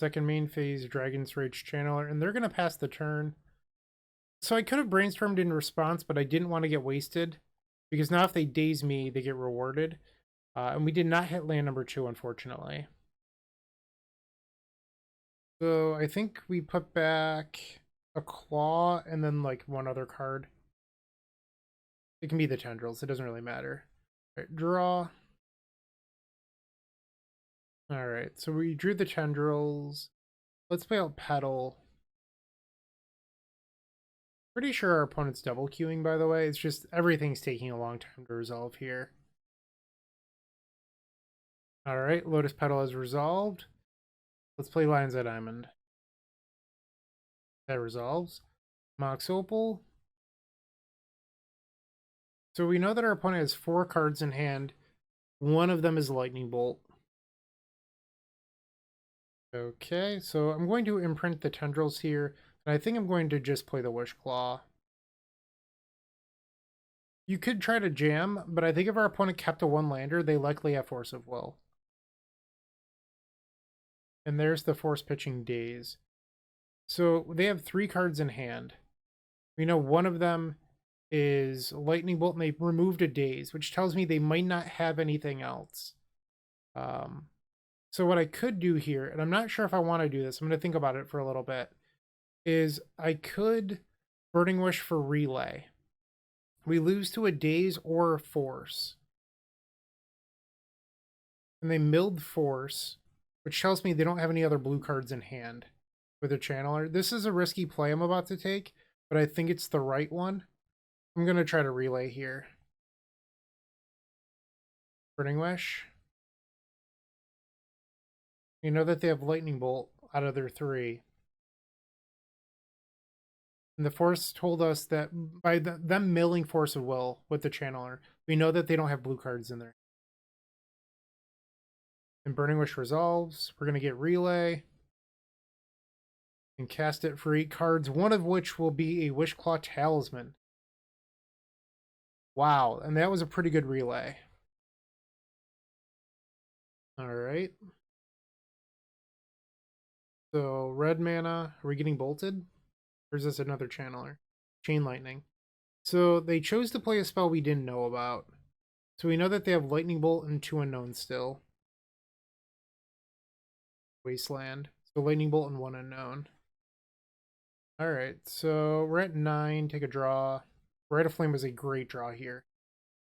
Second main phase, Dragon's Rage Channeler, and they're going to pass the turn. So I could have brainstormed in response, but I didn't want to get wasted, because now if they daze me, they get rewarded. And we did not hit land number 2, unfortunately. So I think we put back a claw and then like one other card. It can be the Tendrils. It doesn't really matter. All right, draw. All right, so we drew the Tendrils. Let's play out Petal. Pretty sure our opponent's double queuing, by the way. It's just everything's taking a long time to resolve here. All right, Lotus Petal is resolved. Let's play Lion's Eye Diamond. That resolves. Mox Opal. So we know that our opponent has 4 cards in hand. One of them is Lightning Bolt. Okay, so I'm going to imprint the Tendrils here, and I think I'm going to just play the Wish Claw. You could try to jam, but I think if our opponent kept a 1-lander, they likely have Force of Will. And there's the Force Pitching Daze. So they have 3 cards in hand. We know one of them is Lightning Bolt, and they removed a Daze, which tells me they might not have anything else. So what I could do here, and I'm not sure if I want to do this, I'm going to think about it for a little bit, is I could Burning Wish for Relay. We lose to a Daze or a Force. And they milled Force, which tells me they don't have any other blue cards in hand with a Channeler. This is a risky play I'm about to take, but I think it's the right one. I'm going to try to Relay here. Burning Wish. You know that they have Lightning Bolt out of their 3. And the Force told us that by them milling Force of Will with the Channeler, we know that they don't have blue cards in there. And Burning Wish resolves. We're going to get Relay. And cast it for 8 cards, one of which will be a Wishclaw Talisman. Wow, and that was a pretty good Relay. Alright. So, red mana, are we getting bolted? Or is this another Channeler? Chain Lightning. So, they chose to play a spell we didn't know about. So we know that they have Lightning Bolt and 2 unknowns still. Wasteland. So Lightning Bolt and 1 unknown. Alright, so we're at 9, take a draw. Rite of Flame was a great draw here.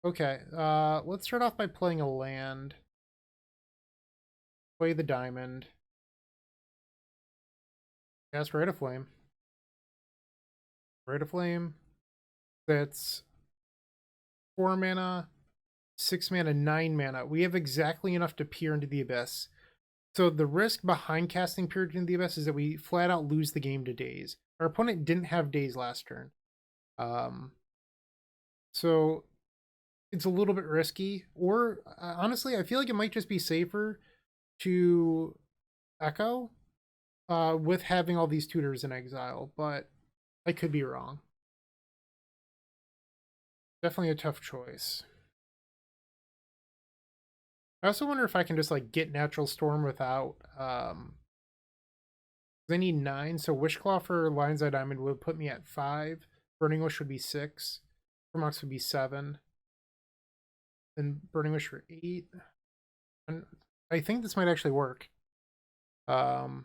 Okay, let's start off by playing a land. Play the diamond. Cast Rite of Flame. Rite of Flame. That's 4 mana, 6 mana, 9 mana. We have exactly enough to peer into the Abyss. So the risk behind casting Peer into the Abyss is that we flat out lose the game to Daze. Our opponent didn't have Daze last turn. So it's a little bit risky. Or honestly, I feel like it might just be safer to Echo with having all these tutors in exile. But I could be wrong. Definitely a tough choice. I also wonder if I can just like get Natural Storm without I need 9, so Wishclaw for Lion's Eye Diamond would put me at 5. Burning Wish would be 6. Mox would be 7. Then Burning Wish for 8. And I think this might actually work. So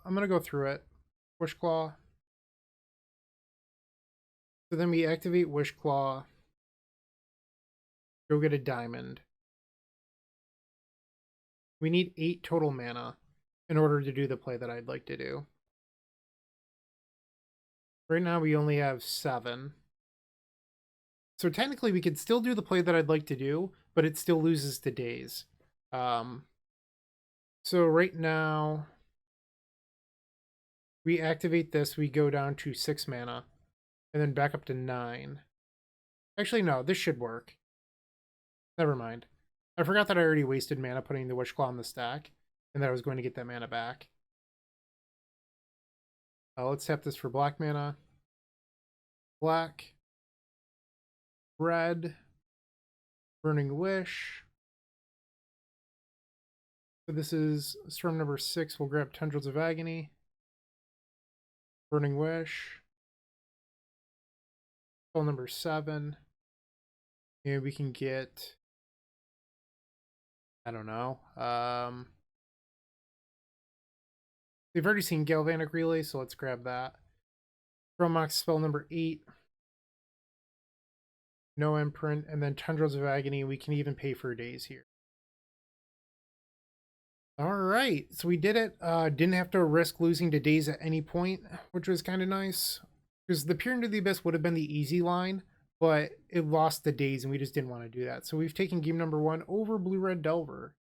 I'm gonna go through it. Wishclaw. So then we activate Wishclaw. Go get a diamond. We need 8 total mana in order to do the play that I'd like to do. Right now we only have 7. So technically we could still do the play that I'd like to do, but it still loses to Daze. So right now we activate this, we go down to 6 mana, and then back up to 9. Actually, no, this should work. Never mind. I forgot that I already wasted mana putting the Wishclaw on the stack, and that I was going to get that mana back. Let's tap this for black mana. Black. Red. Burning Wish. So this is storm number 6. We'll grab Tendrils of Agony, Burning Wish, spell number 7. And we can get, I don't know. We've already seen Galvanic Relay, so let's grab that. Chromox spell number 8. No imprint, and then Tendrils of Agony. We can even pay for days here. All right, so we did it. Didn't have to risk losing to days at any point, which was kind of nice. Because the Peer into the Abyss would have been the easy line, but it lost the days, and we just didn't want to do that. So we've taken game number 1 over Blue-Red Delver.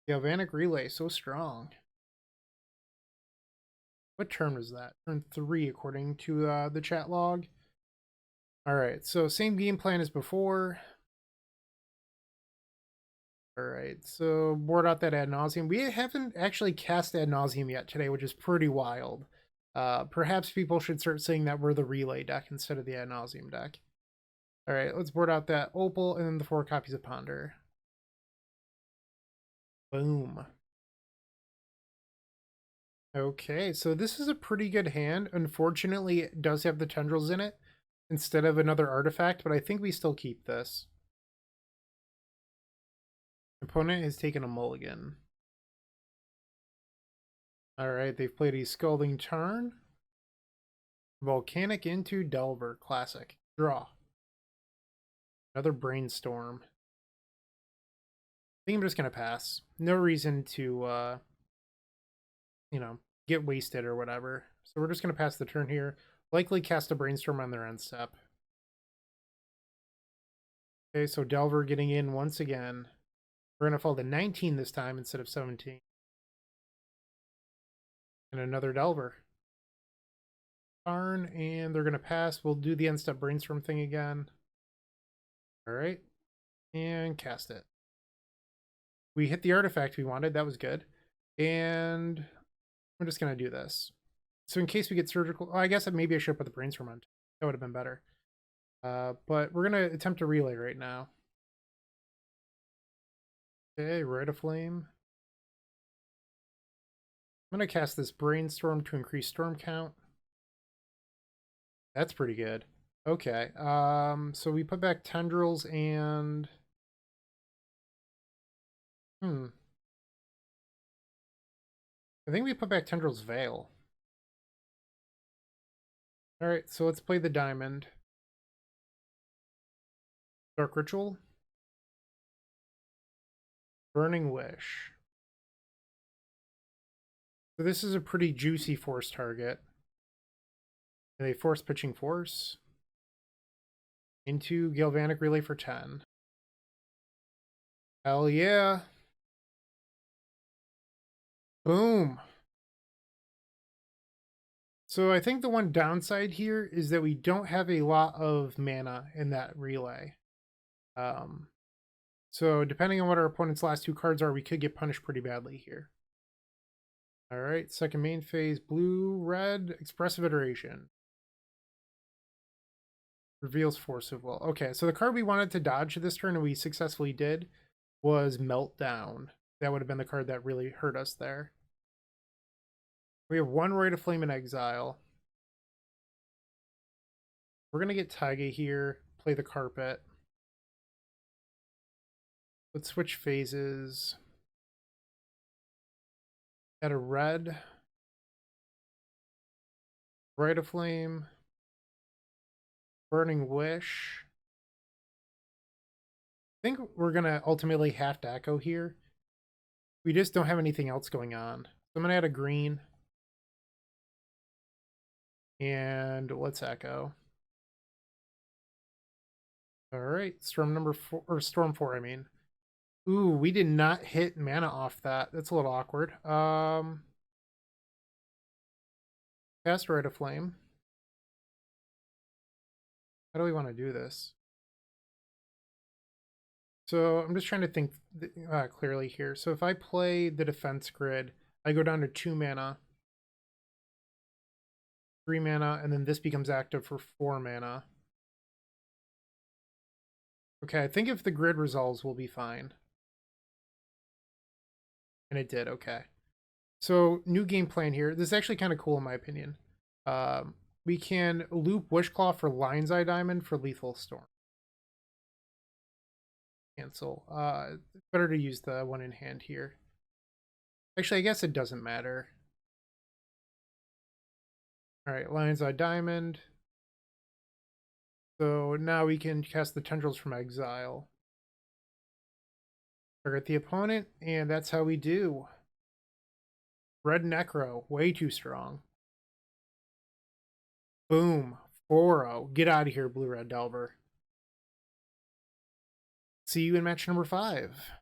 Galvanic Relay, so strong. What turn was that? Turn 3, according to the chat log. All right, so same game plan as before. All right, so board out that Ad Nauseam. We haven't actually cast Ad Nauseam yet today, which is pretty wild. Perhaps people should start saying that we're the Relay deck instead of the Ad Nauseam deck. All right, let's board out that Opal and then the 4 copies of Ponder. Boom. Okay, so this is a pretty good hand. Unfortunately, it does have the Tendrils in it instead of another artifact, but I think we still keep this. Opponent has taken a mulligan. Alright, they've played a Scalding Tarn. Volcanic into Delver. Classic. Draw. Another Brainstorm. I think I'm just going to pass. No reason to, you know, get wasted or whatever. So we're just going to pass the turn here. Likely cast a Brainstorm on their end step. Okay, so Delver getting in once again. We're going to fall to 19 this time instead of 17. And another Delver. Tarn, and they're going to pass. We'll do the end step Brainstorm thing again. Alright. And cast it. We hit the artifact we wanted. That was good. And I'm just going to do this. So in case we get surgical... Oh, I guess maybe I should put the Brainstorm on. That would have been better. But we're going to attempt to relay right now. Okay, Rite of Flame. I'm going to cast this Brainstorm to increase storm count. That's pretty good. Okay, so we put back Tendrils and... I think we put back Tendrils Veil. Alright, so let's play the Diamond. Dark Ritual. Burning Wish. So this is a pretty juicy force target. And they force pitching force into Galvanic Relay for 10. Hell yeah. Boom. So I think the one downside here is that we don't have a lot of mana in that relay. So depending on what our opponent's last 2 cards are, we could get punished pretty badly here. All right, second main phase, blue-red, Expressive Iteration. Reveals Force of Will. Okay, so the card we wanted to dodge this turn, and we successfully did, was Meltdown. That would have been the card that really hurt us there. We have 1 Rite of Flame in exile. We're going to get Taiga here, play the Carpet. Let's switch phases. Add a red. Rite of Flame. Burning Wish. I think we're going to ultimately have to echo here. We just don't have anything else going on. So I'm going to add a green. And let's echo. All right, storm number 4, or storm 4, I mean. Ooh, we did not hit mana off that. That's a little awkward. Cast Rite of Flame. How do we want to do this? So I'm just trying to think clearly here. So if I play the defense grid, I go down to 2 mana, 3 mana, and then this becomes active for 4 mana. Okay, I think if the grid resolves, we'll be fine. And it did, okay. So, new game plan here. This is actually kind of cool in my opinion. Um, we can loop Wishclaw for Lion's Eye Diamond for Lethal Storm. Cancel. It's better to use the one in hand here. Actually, I guess it doesn't matter. Alright, Lion's Eye Diamond. So now we can cast the Tendrils from Exile. Target the opponent, and that's how we do. Red Necro, way too strong. Boom. 4-0. Get out of here, Blue-Red Delver. See you in match number 5.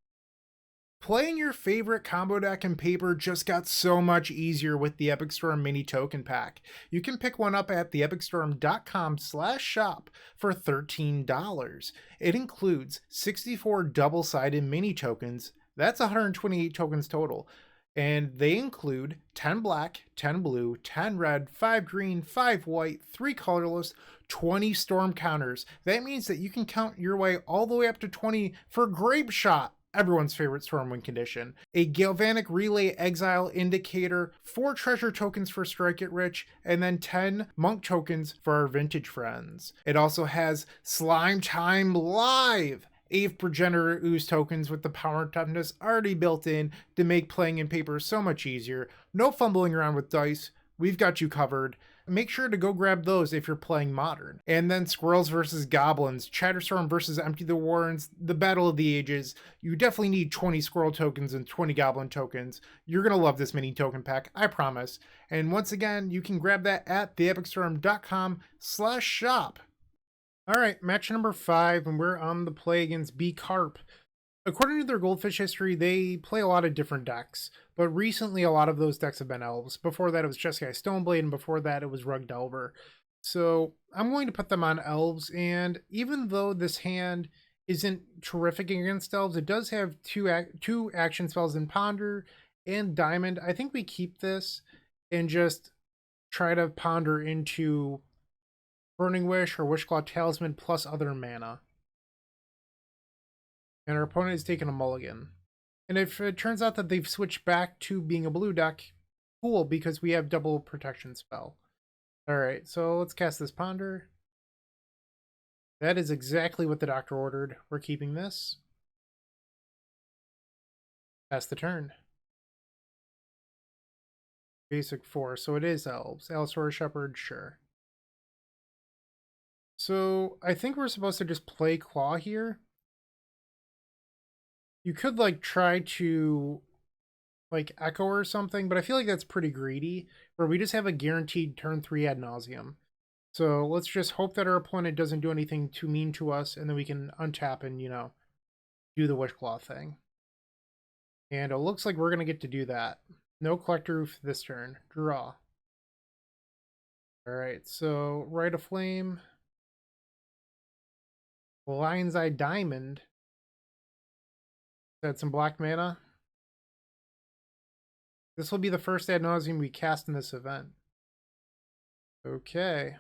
Playing your favorite combo deck in Paper just got so much easier with the Epic Storm Mini Token Pack. You can pick one up at theepicstorm.com/shop for $13. It includes 64 double-sided mini tokens. That's 128 tokens total. And they include 10 black, 10 blue, 10 red, 5 green, 5 white, 3 colorless, 20 storm counters. That means that you can count your way all the way up to 20 for Grapeshot, everyone's favorite Stormwind condition, a Galvanic Relay Exile Indicator, 4 treasure tokens for Strike It Rich, and then 10 monk tokens for our vintage friends. It also has Slime Time Live, 8th Progenitor Ooze tokens with the power and toughness already built in to make playing in Paper so much easier. No fumbling around with dice. We've got you covered. Make sure to go grab those if you're playing Modern. And then Squirrels versus Goblins, Chatterstorm versus Empty the Warrens, the Battle of the Ages. You definitely need 20 Squirrel tokens and 20 Goblin tokens. You're going to love this mini token pack, I promise. And once again, you can grab that at theepicstorm.com/shop. All right, match number 5, and we're on the play against B Carp. According to their Goldfish history, they play a lot of different decks, but recently a lot of those decks have been Elves. Before that, it was Jeskai Stoneblade, and before that, it was Rug Delver. So I'm going to put them on Elves, and even though this hand isn't terrific against Elves, it does have two action spells in Ponder and Diamond. I think we keep this and just try to ponder into Burning Wish or Wishclaw Talisman plus other mana. And our opponent is taking a mulligan. And if it turns out that they've switched back to being a blue deck, cool, because we have double protection spell. Alright, so let's cast this Ponder. That is exactly what the doctor ordered. We're keeping this. Pass the turn. Basic 4, so it is Elves. Allosaurus Shepherd, sure. So I think we're supposed to just play Claw here. You could like try to like Echo or something, but I feel like that's pretty greedy, where we just have a guaranteed turn 3 Ad Nauseam. So let's just hope that our opponent doesn't do anything too mean to us, and then we can untap and, you know, do the Wishclaw thing. And it looks like we're going to get to do that. No Collector Roof this turn. Draw. Alright, so Rite of Flame. Lion's Eye Diamond. Had some black mana. This will be the first Ad Nauseam we cast in this event. Okay.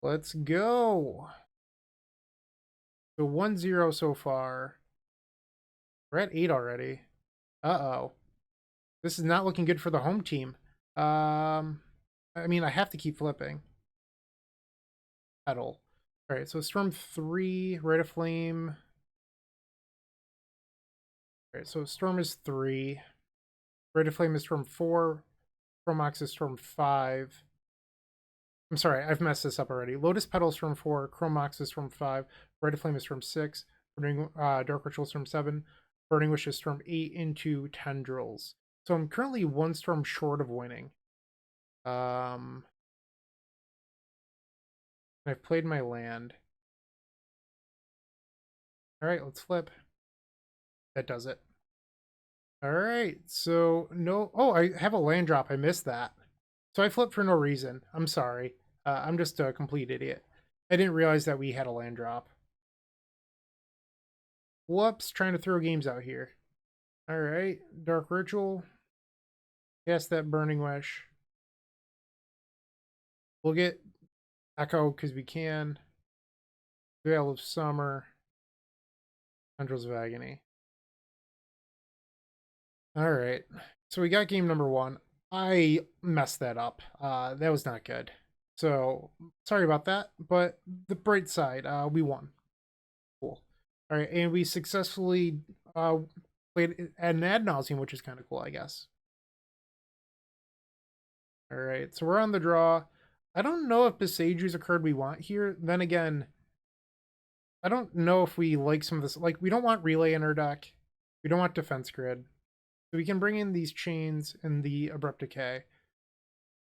Let's go. So 1-0 so far. We're at 8 already. Uh-oh. This is not looking good for the home team. I mean, I have to keep flipping. Petal. Alright, so Storm 3, Rite of Flame. Alright, so Storm is 3. Rite of Flame is Storm 4. Chromox is Storm 5. I'm sorry, I've messed this up already. Lotus Petal is Storm 4. Chromox is Storm 5. Rite of Flame is Storm 6. Dark Ritual Storm 7. Burning Wish is Storm 8 into Tendrils. So I'm currently 1 Storm short of winning. I've played my land. Alright, let's flip. That does it. Alright, so no... Oh, I have a land drop. I missed that. So I flipped for no reason. I'm sorry. I'm just a complete idiot. I didn't realize that we had a land drop. Whoops, trying to throw games out here. Alright, Dark Ritual. Cast that Burning Wish. We'll get Echo because we can. Veil of Summer. Tendrils of Agony. All right. So we got game number one. I messed that up. That was not good. So sorry about that. But the bright side, we won. Cool. All right, and we successfully played an Ad Nauseam, which is kind of cool, I guess. All right, so we're on the draw. I don't know if Boseiju is a card we want here. Then again, I don't know if we like some of this. Like, we don't want Relay in our deck. We don't want Defense Grid. So we can bring in these chains and the Abrupt Decay.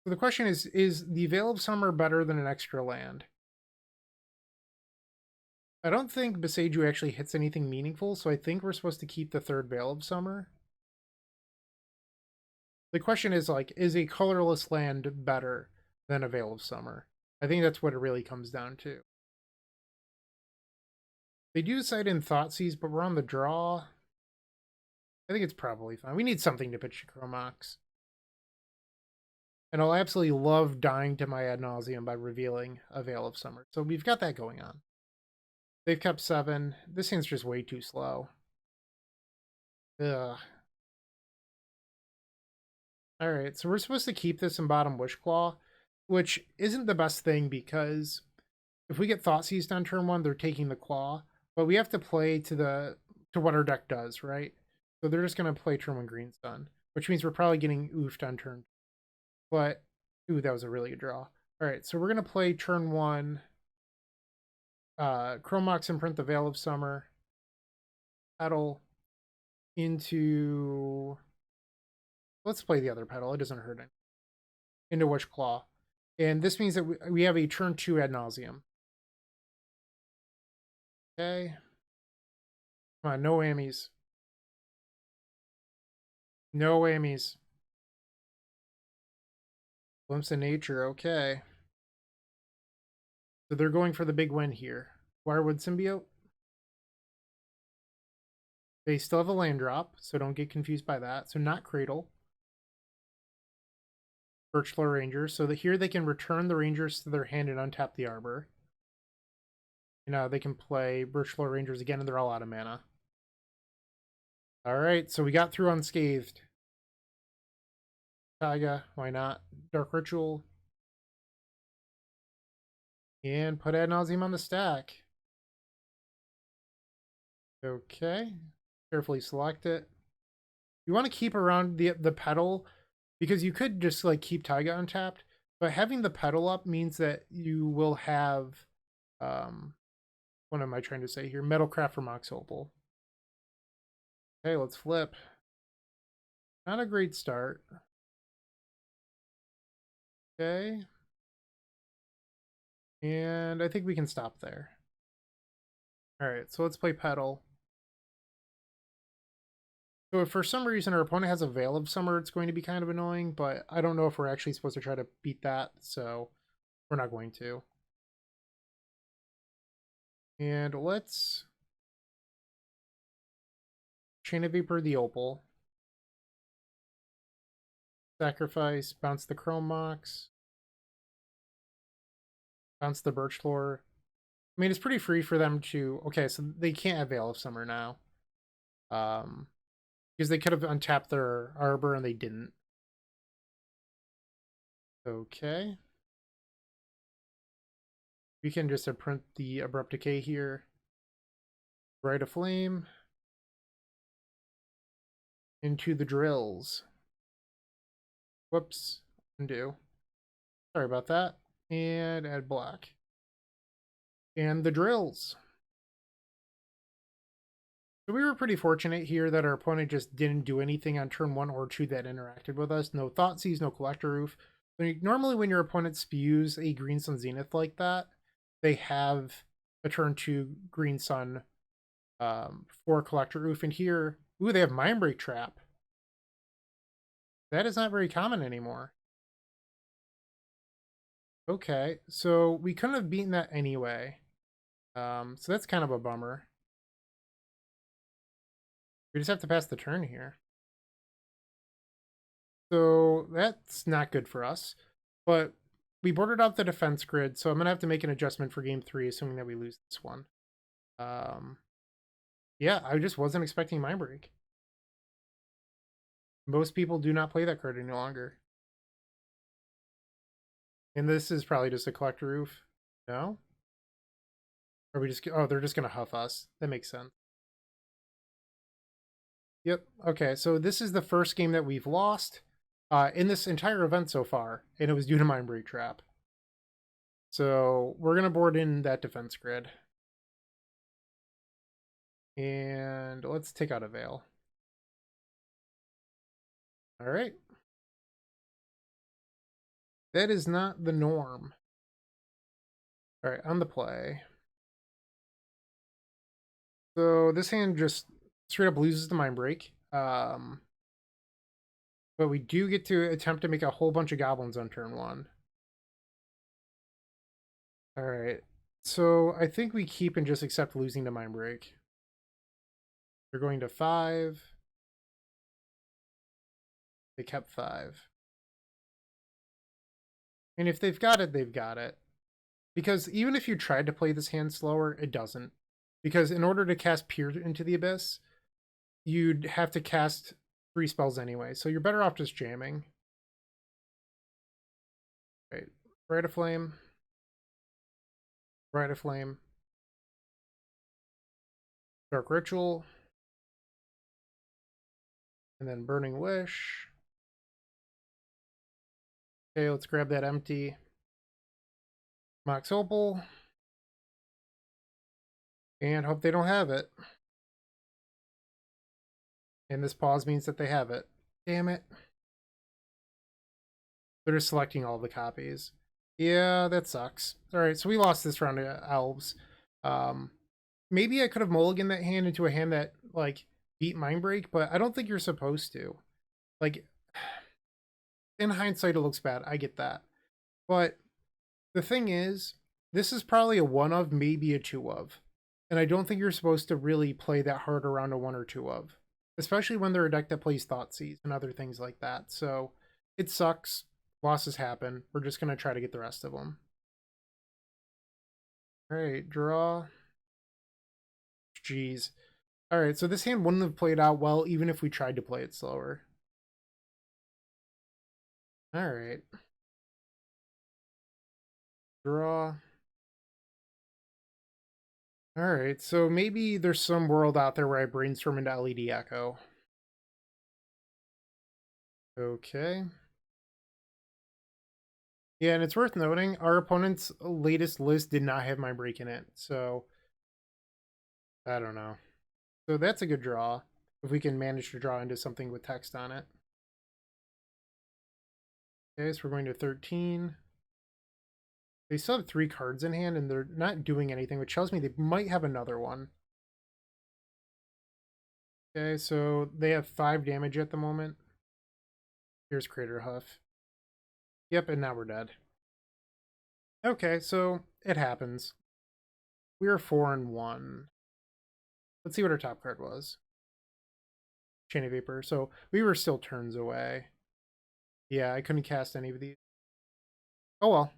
So the question is the Veil of Summer better than an extra land? I don't think Boseiju actually hits anything meaningful, so I think we're supposed to keep the third Veil of Summer. The question is, like, is a colorless land better than a Veil of Summer? I think that's what it really comes down to. They do cite in Thoughtseize, but we're on the draw. I think it's probably fine. We need something to pitch to Chromox. And I'll absolutely love dying to my Ad Nauseam by revealing a Veil of Summer. So we've got that going on. They've kept 7. This hand's just way too slow. Ugh. Alright, so we're supposed to keep this in bottom Wishclaw, which isn't the best thing because if we get Thoughtseized on turn 1, they're taking the Claw. But we have to play to what our deck does, right? So they're just going to play turn 1 Green Sun, which means we're probably getting oofed on turn 2. But, ooh, that was a really good draw. Alright, so we're going to play turn 1 Chromox imprint the Veil of Summer, Petal into, let's play the other Petal, it doesn't hurt any, into Wishclaw. And this means that we have a turn 2 Ad Nauseam. Okay. Come on, no whammies. No whammies. Glimpse of Nature, okay. So they're going for the big win here. Wirewood Symbiote. They still have a land drop, so don't get confused by that. So not Cradle. Birchfloor Rangers. So that here they can return the Rangers to their hand and untap the Arbor. You know, they can play Birchfloor Rangers again, and they're all out of mana. Alright, so we got through unscathed. Taiga, why not? Dark Ritual. And put Ad Nauseam on the stack. Okay. Carefully select it. You want to keep around the Petal because you could just like keep Taiga untapped, but having the Petal up means that you will have what am I trying to say here? Metalcraft for Mox Opal. Okay, let's flip. Not a great start. Okay. And I think we can stop there. Alright, so let's play Petal. So if for some reason our opponent has a Veil of Summer, it's going to be kind of annoying, but I don't know if we're actually supposed to try to beat that, so we're not going to. And let's Chain of Vapor the Opal. Sacrifice, bounce the Chrome Mox. Bounce the Birchfloor. I mean, it's pretty free for them to... Okay, so they can't have Veil of Summer now. Because they could have untapped their Arbor and they didn't. Okay. We can just imprint the Abrupt Decay here. Rite of Flame. Into the Drills. Whoops. Undo. Sorry about that. And add black. And the Drills. So we were pretty fortunate here that our opponent just didn't do anything on turn 1 or 2 that interacted with us. No Thoughtseize, no Collector Roof. Normally when your opponent spews a Green Sun Zenith like that, they have a turn 2 Green Sun for Collector Roof. And here, ooh, they have Mindbreak Trap. That is not very common anymore. Okay, so we couldn't have beaten that anyway. So that's kind of a bummer. We just have to pass the turn here. So that's not good for us. But we boarded out the defense grid, so I'm going to have to make an adjustment for game 3, assuming that we lose this one. Yeah, I just wasn't expecting Mindbreak. Most people do not play that card any longer. And this is probably just a collector roof. No? Or we just, oh, they're just going to huff us. That makes sense. Yep. Okay, so this is the first game that we've lost in this entire event so far, and it was due to Mindbreak Trap. So we're going to board in that defense grid. And let's take out a Veil. All right. That is not the norm. All right, on the play. So this hand just straight up loses the Mindbreak. But we do get to attempt to make a whole bunch of goblins on turn 1. All right. So I think we keep and just accept losing to Mindbreak. They're going to 5. They kept 5. And if they've got it, they've got it. Because even if you tried to play this hand slower, it doesn't. Because in order to cast Peer into the Abyss, you'd have to cast 3 spells anyway. So you're better off just jamming. Right. Rite of Flame. Rite of Flame. Dark Ritual. And then Burning Wish. Okay, let's grab that empty. Mox Opal. And hope they don't have it. And this pause means that they have it. Damn it. They're just selecting all the copies. Yeah, that sucks. Alright, so we lost this round to Elves. Maybe I could have mulliganed that hand into a hand that, like, beat Mindbreak, but I don't think you're supposed to. Like, in hindsight, it looks bad. I get that. But the thing is, this is probably a 1 of, maybe a 2 of. And I don't think you're supposed to really play that hard around a 1 or 2 of. Especially when they're a deck that plays Thoughtseize and other things like that. So, it sucks. Losses happen. We're just going to try to get the rest of them. Alright, draw. Jeez. Alright, so this hand wouldn't have played out well even if we tried to play it slower. Alright. Draw. Alright, so maybe there's some world out there where I brainstorm into LED Echo. Okay. Yeah, and it's worth noting, our opponent's latest list did not have Mindbreak in it, so I don't know. So that's a good draw, if we can manage to draw into something with text on it. Okay, so we're going to 13. They still have 3 cards in hand, and they're not doing anything, which tells me they might have another one. Okay, so they have 5 damage at the moment. Here's Crater Huff. Yep, and now we're dead. Okay, so it happens. We are 4-1. Let's see what our top card was. Chain of Vapor. So we were still turns away. Yeah, I couldn't cast any of these. Oh well.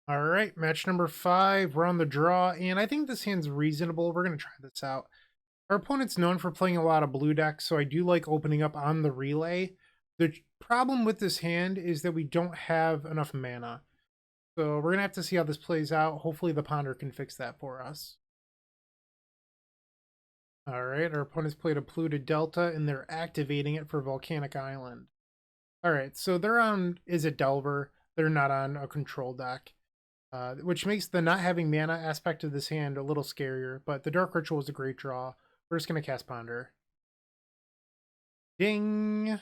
All right, match number 5. We're on the draw, and I think this hand's reasonable. We're going to try this out. Our opponent's known for playing a lot of blue decks, so I do like opening up on the relay. The problem with this hand is that we don't have enough mana. So we're going to have to see how this plays out. Hopefully the Ponder can fix that for us. All right, our opponent's played a Polluted Delta, and they're activating it for Volcanic Island. All right, so they're on Izzet Delver. They're not on a control deck. Which makes the not having mana aspect of this hand a little scarier, but the Dark Ritual is a great draw. We're just going to cast Ponder. Ding!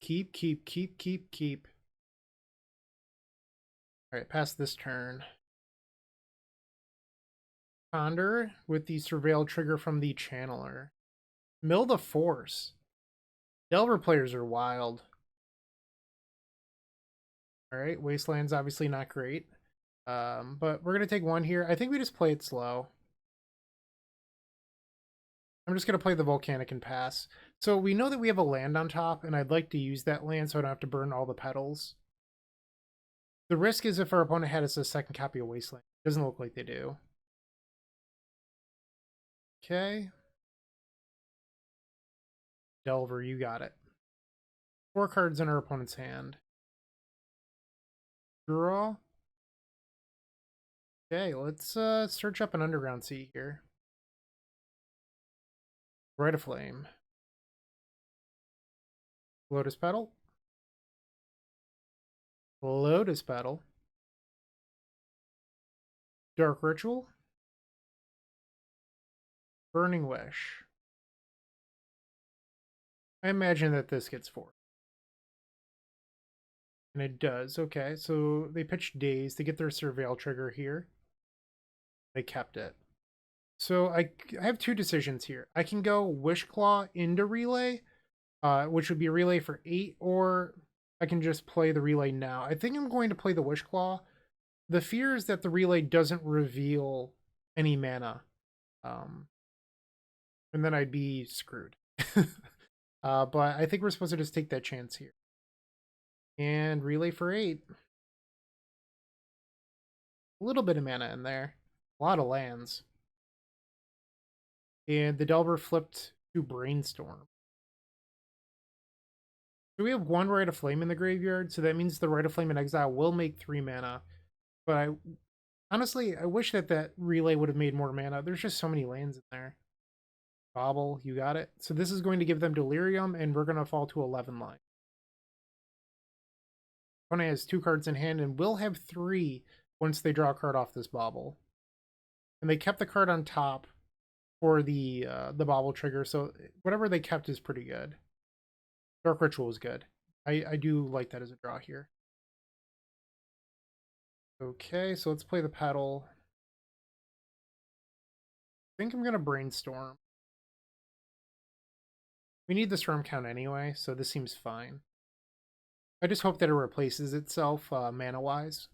Keep, keep, keep, keep, keep. Alright, pass this turn. Ponder with the Surveil trigger from the Channeler. Mill the Force. Delver players are wild. Alright, Wasteland's obviously not great. But we're going to take 1 here. I think we just play it slow. I'm just going to play the Volcanic and pass. So we know that we have a land on top, and I'd like to use that land so I don't have to burn all the petals. The risk is if our opponent had us a second copy of Wasteland. It doesn't look like they do. Okay. Delver, you got it. 4 cards in our opponent's hand. Draw. Okay, let's search up an underground sea here. Rite of Flame. Lotus Petal. Lotus Petal. Dark Ritual. Burning Wish. I imagine that this gets 4. And it does. Okay, so they pitched Daze to get their Surveil trigger here. They kept it. So I have 2 decisions here. I can go Wish Claw into Relay, which would be a Relay for 8, or I can just play the Relay now. I think I'm going to play the Wish Claw. The fear is that the Relay doesn't reveal any mana. And then I'd be screwed. But I think we're supposed to just take that chance here. And Relay for 8. A little bit of mana in there. A lot of lands. And the Delver flipped to Brainstorm. So we have 1 Rite of Flame in the graveyard, so that means the Rite of Flame in exile will make 3 mana. But honestly, I wish that that Relay would have made more mana. There's just so many lands in there. Bobble, you got it. So this is going to give them Delirium, and we're going to fall to 11 line. Opponent has 2 cards in hand, and will have 3 once they draw a card off this Bobble. And they kept the card on top for the Bobble trigger, so whatever they kept is pretty good. Dark Ritual is good. I do like that as a draw here. Okay, so let's play the Petal. I think I'm going to Brainstorm. We need the Storm count anyway, so this seems fine. I just hope that it replaces itself mana-wise.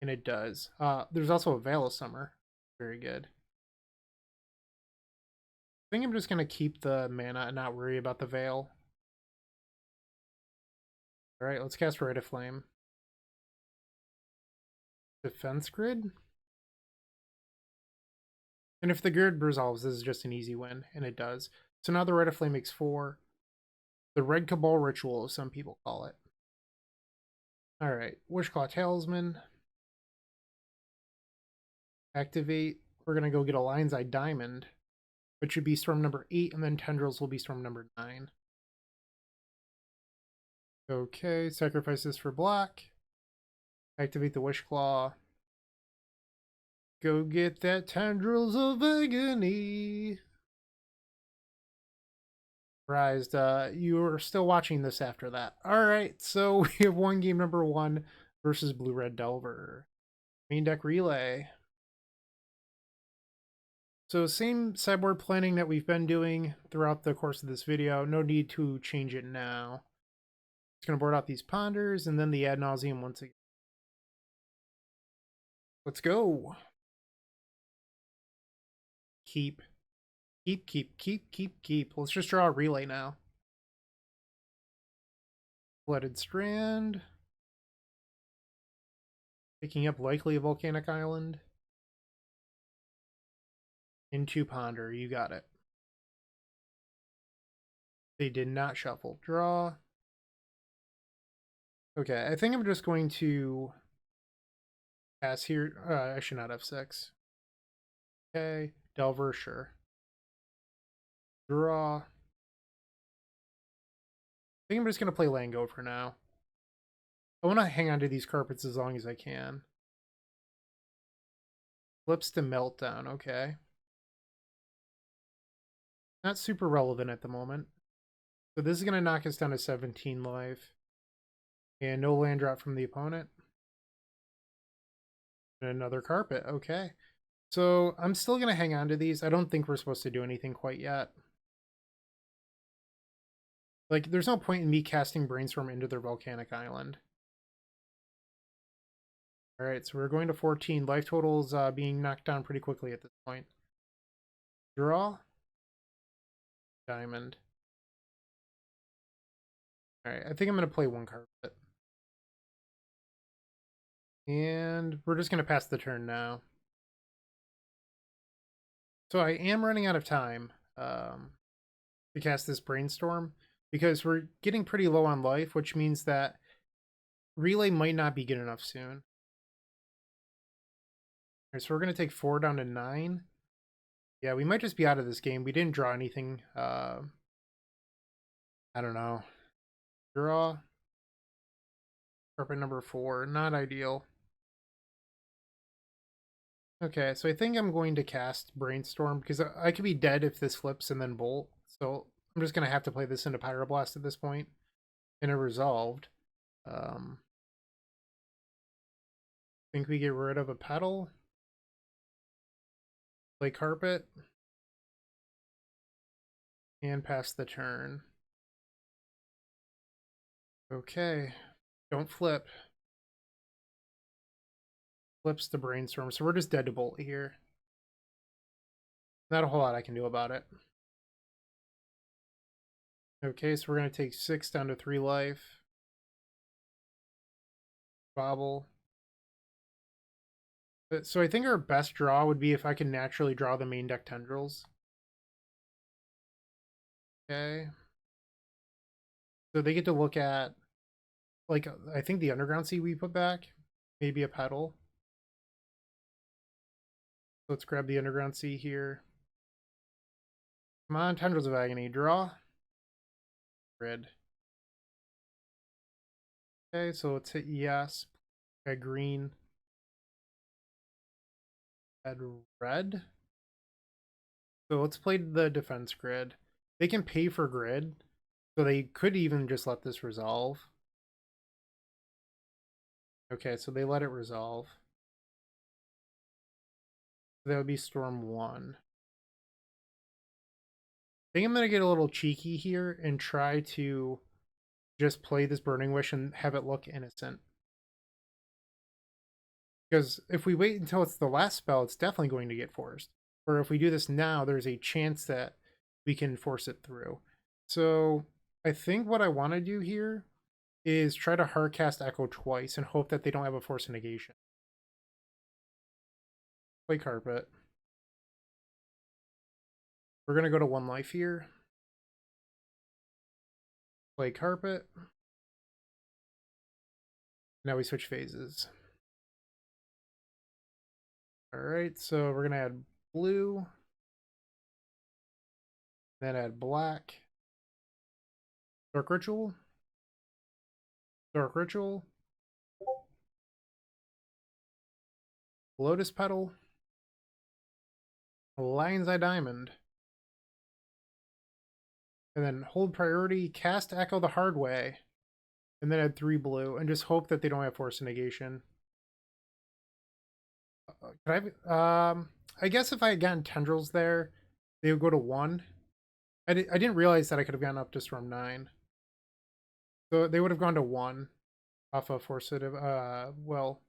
And it does. There's also a Veil of Summer. Very good. I think I'm just going to keep the mana and not worry about the Veil. Alright, let's cast Rite of Flame. Defense Grid? And if the grid resolves, this is just an easy win, and it does. So now the Rite of Flame makes 4. The Red Cabal Ritual, as some people call it. Alright, Wishclaw Talisman. Activate. We're going to go get a Lion's Eye Diamond, which should be storm number 8, and then Tendrils will be storm number 9. Okay, sacrifice this for black. Activate the Wishclaw. Go get that Tendrils of Agony. Surprised, you are still watching this after that. Alright, so we have one game number 1 versus Blue-Red Delver. Main deck Relay. So same sideboard planning that we've been doing throughout the course of this video. No need to change it now. Just going to board out these Ponders and then the Ad Nauseam once again. Let's go. Keep. Let's just draw a Relay now. Flooded Strand. Picking up likely a Volcanic Island. Into Ponder, you got it. They did not shuffle. Draw. Okay, I think I'm just going to pass here. I should not have 6. Okay, Delver, sure. Draw. I think I'm just going to play Lango for now. I want to hang on to these carpets as long as I can. Flips to Meltdown, okay. Not super relevant at the moment. So this is going to knock us down to 17 life. And no land drop from the opponent. And another carpet, okay. So I'm still going to hang on to these. I don't think we're supposed to do anything quite yet. Like, there's no point in me casting Brainstorm into their Volcanic Island. Alright, so we're going to 14. Life totals being knocked down pretty quickly at this point. Draw. Diamond. Alright, I think I'm going to play 1 carpet. And we're just going to pass the turn now. So I am running out of time. to cast this Brainstorm, because we're getting pretty low on life, which means that Relay might not be good enough soon. All right, so we're going to take 4 down to 9. Yeah, we might just be out of this game. We didn't draw anything. I don't know. Draw. Carpet number 4. Not ideal. Okay, so I think I'm going to cast Brainstorm, because I could be dead if this flips and then Bolt. So I'm just going to have to play this into Pyroblast at this point. And it resolved. I think we get rid of a Petal. Play Carpet. And pass the turn. Okay. Don't flip. Flips the Brainstorm. So we're just dead to Bolt here. Not a whole lot I can do about it. Okay, so we're going to take 6 down to 3 life. Bobble. So I think our best draw would be if I can naturally draw the main deck Tendrils. Okay. So they get to look at, like, I think the Underground Sea we put back. Maybe a Petal. Let's grab the Underground Sea here. Come on, Tendrils of Agony. Draw. Grid. Okay, so let's hit yes. Okay, green. Add red. So let's play the defense grid. They can pay for grid, so they could even just let this resolve. Okay, so they let it resolve. That would be Storm 1. I think I'm going to get a little cheeky here and try to just play this Burning Wish and have it look innocent. Because if we wait until it's the last spell, it's definitely going to get forced. Or if we do this now, there's a chance that we can force it through. So I think what I want to do here is try to hardcast Echo twice and hope that they don't have a Force of Negation. Play Carpet. We're going to go to 1 life here. Play Carpet. Now we switch phases. Alright, so we're going to add blue. Then add black. Dark Ritual. Dark Ritual. Lotus Petal. Lion's Eye Diamond. And then hold priority, cast Echo the hard way. And then add 3 blue, and just hope that they don't have Force of Negation. I guess if I had gotten Tendrils there, they would go to 1. I didn't realize that I could have gotten up to Storm 9. So they would have gone to 1 off of Force of, well,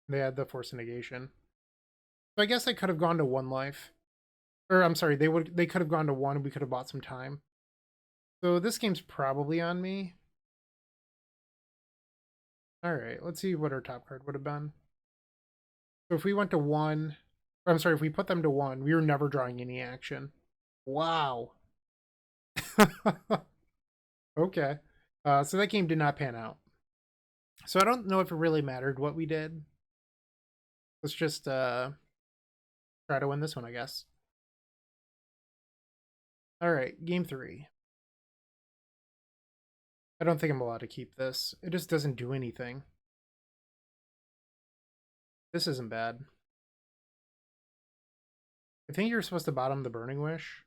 they had the Force of Negation. So I guess I could have gone to 1 life. Or I'm sorry, they could have gone to 1 and we could have bought some time. So this game's probably on me. Alright, let's see what our top card would have been. So if we went to 1, or I'm sorry, if we put them to 1, we were never drawing any action. Wow. Okay. So that game did not pan out. So I don't know if it really mattered what we did. Let's just try to win this one, I guess. Alright, game 3. I don't think I'm allowed to keep this. It just doesn't do anything. This isn't bad. I think you're supposed to bottom the Burning Wish.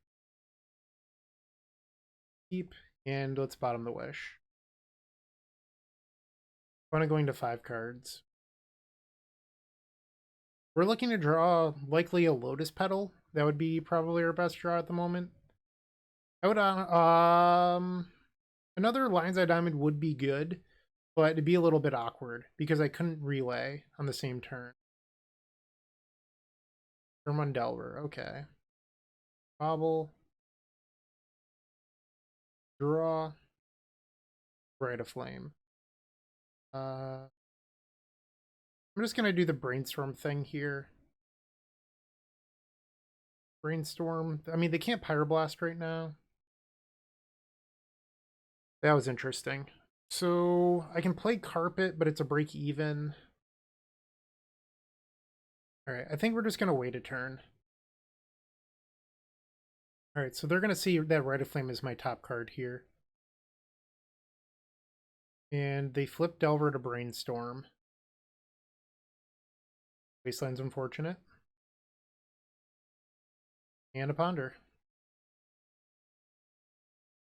Keep, and let's bottom the Wish. I'm going to 5 cards. We're looking to draw likely a Lotus Petal. That would be probably our best draw at the moment. I would another Lion's Eye Diamond would be good, but it'd be a little bit awkward because I couldn't relay on the same turn. Izzet Delver, okay. Bobble. Draw. Rite of Flame. I'm just gonna do the Brainstorm thing here. Brainstorm. I mean, they can't Pyroblast right now. That was interesting. So I can play Carpet, but it's a break even. All right, I think we're just going to wait a turn. All right, so they're going to see that Rite of Flame is my top card here. And they flip Delver to Brainstorm. Wasteland's unfortunate. And a Ponder.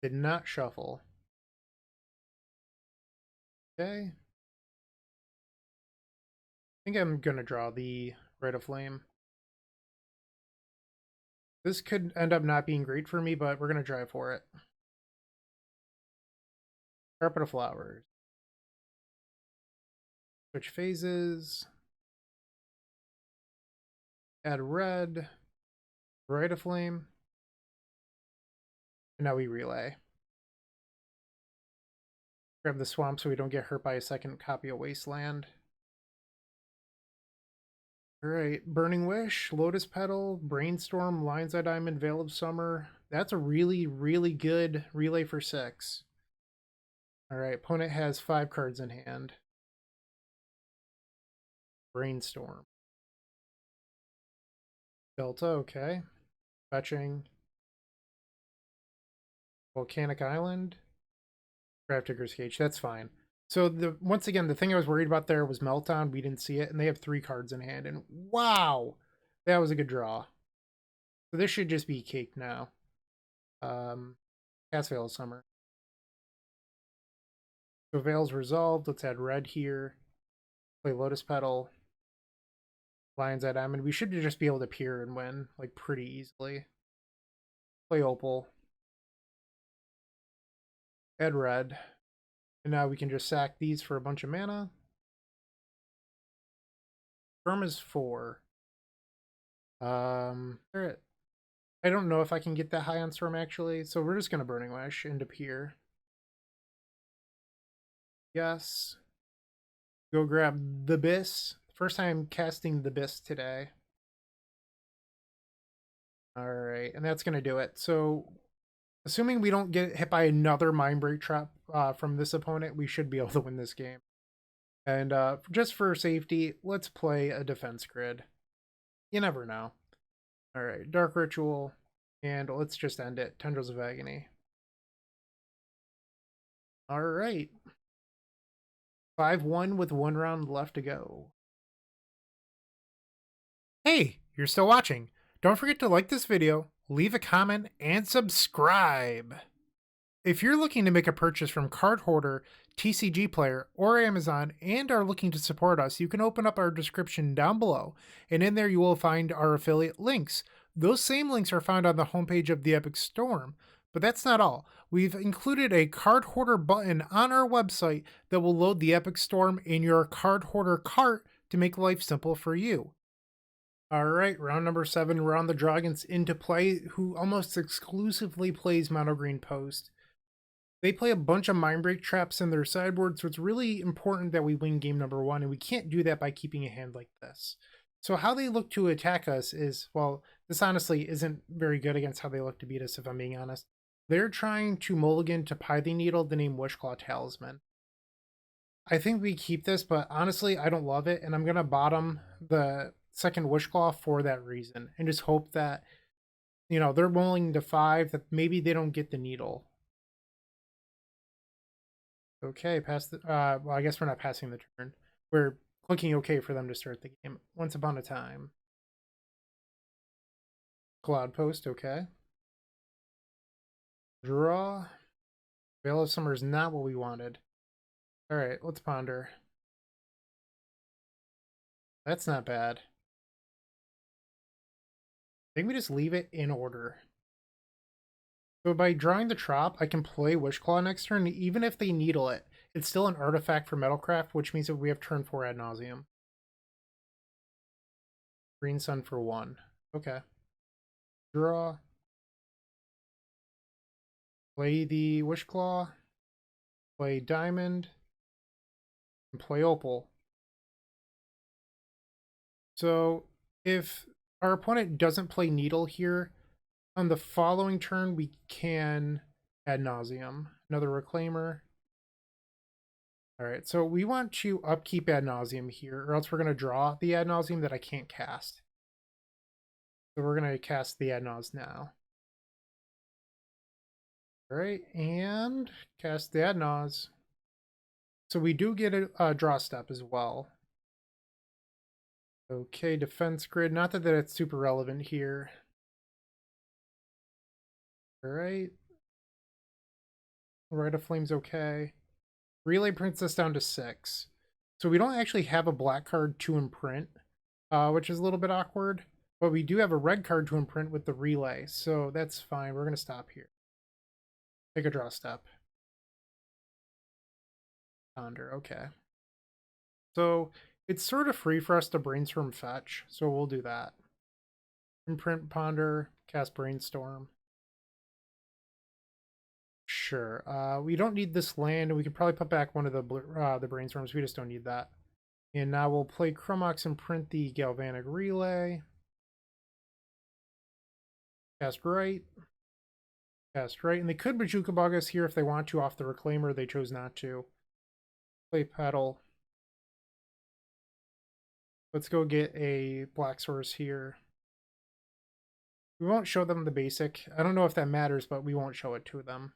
Did not shuffle. Okay. I think I'm going to draw the Rite of Flame. This could end up not being great for me, but we're going to try for it. Carpet of Flowers. Switch phases. Add red. Rite of Flame. And now we relay. Grab the swamp so we don't get hurt by a second copy of Wasteland. Alright, Burning Wish, Lotus Petal, Brainstorm, Lion's Eye Diamond, Veil of Summer. That's a really, really good relay for 6. Alright, opponent has 5 cards in hand. Brainstorm. Delta, okay. Fetching. Volcanic Island. Grafdigger's Cage, that's fine. So once again, the thing I was worried about there was Meltdown. We didn't see it, and they have 3 cards in hand. And wow, that was a good draw. So this should just be cake now. Cast Veil of Summer. So Veil's resolved. Let's add red here. Play Lotus Petal. Lion's Eye Diamond. We should just be able to peer and win, like, pretty easily. Play Opal. Add red. And now we can just sack these for a bunch of mana. Firm is 4. I don't know if I can get that high on Storm, actually. So we're just going to Burning Wish into Pier. Yes. Go grab the Abyss. First time casting the Abyss today. Alright, and that's going to do it. So, assuming we don't get hit by another Mindbreak Trap from this opponent, we should be able to win this game. And just for safety, let's play a Defense Grid. You never know. Alright, Dark Ritual. And let's just end it. Tendrils of Agony. Alright. 5-1 with 1 round left to go. Hey, you're still watching. Don't forget to like this video, leave a comment, and subscribe. If you're looking to make a purchase from Card Hoarder, TCG Player, or Amazon and are looking to support us, you can open up our description down below, and in there you will find our affiliate links. Those same links are found on the homepage of the Epic Storm. But that's not all. We've included a Card Hoarder button on our website that will load the Epic Storm in your Card Hoarder cart to make life simple for you. Alright, round number 7, we're on the draw against Into Play, who almost exclusively plays Mono-Green Post. They play a bunch of Mindbreak traps in their sideboard, so it's really important that we win game number 1, and we can't do that by keeping a hand like this. So how they look to attack us is, well, this honestly isn't very good against how they look to beat us, if I'm being honest. They're trying to mulligan to Pithing Needle the name Wishclaw Talisman. I think we keep this, but honestly, I don't love it, and I'm going to bottom the second Wishclaw for that reason, and just hope that, you know, they're willing to 5, that maybe they don't get the needle. Okay, pass the, well, I guess we're not passing the turn. We're clicking okay for them to start the game. Once Upon a Time. Cloudpost, okay. Draw. Veil of Summer is not what we wanted. Alright, let's ponder. That's not bad. I think we just leave it in order. So by drawing the Trop, I can play Wishclaw next turn, even if they needle it. It's still an artifact for Metalcraft, which means that we have turn 4 Ad Nauseam. Green Sun for 1. Okay. Draw. Play the Wishclaw. Play Diamond. And play Opal. So if our opponent doesn't play Needle here. On the following turn, we can Ad Nauseam, another Reclaimer. All right, so we want to upkeep Ad Nauseam here, or else we're going to draw the Ad Nauseam that I can't cast. So we're going to cast the Ad Naus now. All right, and cast the Ad Naus. So we do get a draw step as well. Okay, defense grid. Not that it's super relevant here. All right. Rite of Flame's okay. Relay prints us down to 6. So we don't actually have a black card to imprint, which is a little bit awkward. But we do have a red card to imprint with the Relay, so that's fine. We're going to stop here. Take a draw step. Ponder, okay. So it's sort of free for us to brainstorm fetch, so we'll do that. Imprint, ponder, cast brainstorm. Sure. We don't need this land, and we could probably put back one of the brainstorms. We just don't need that. And now we'll play Chromox and print the Galvanic Relay. Cast right. Cast right. And they could Bajuka Bug us here if they want to off the Reclaimer. They chose not to. Play Petal. Let's go get a Black Source here. We won't show them the basic. I don't know if that matters, but we won't show it to them.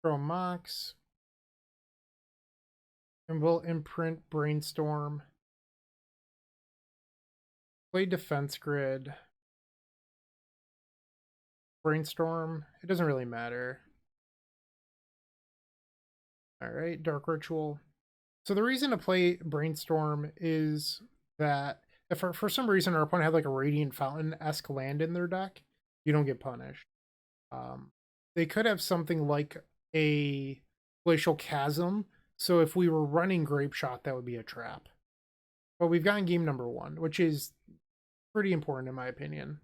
Throw Mox. And we'll imprint Brainstorm. Play Defense Grid. Brainstorm. It doesn't really matter. Alright, Dark Ritual. So the reason to play Brainstorm is that if for some reason our opponent had like a Radiant Fountain-esque land in their deck, you don't get punished. They could have something like a Glacial Chasm, so if we were running Grapeshot, that would be a trap. But we've gotten game number 1, which is pretty important in my opinion.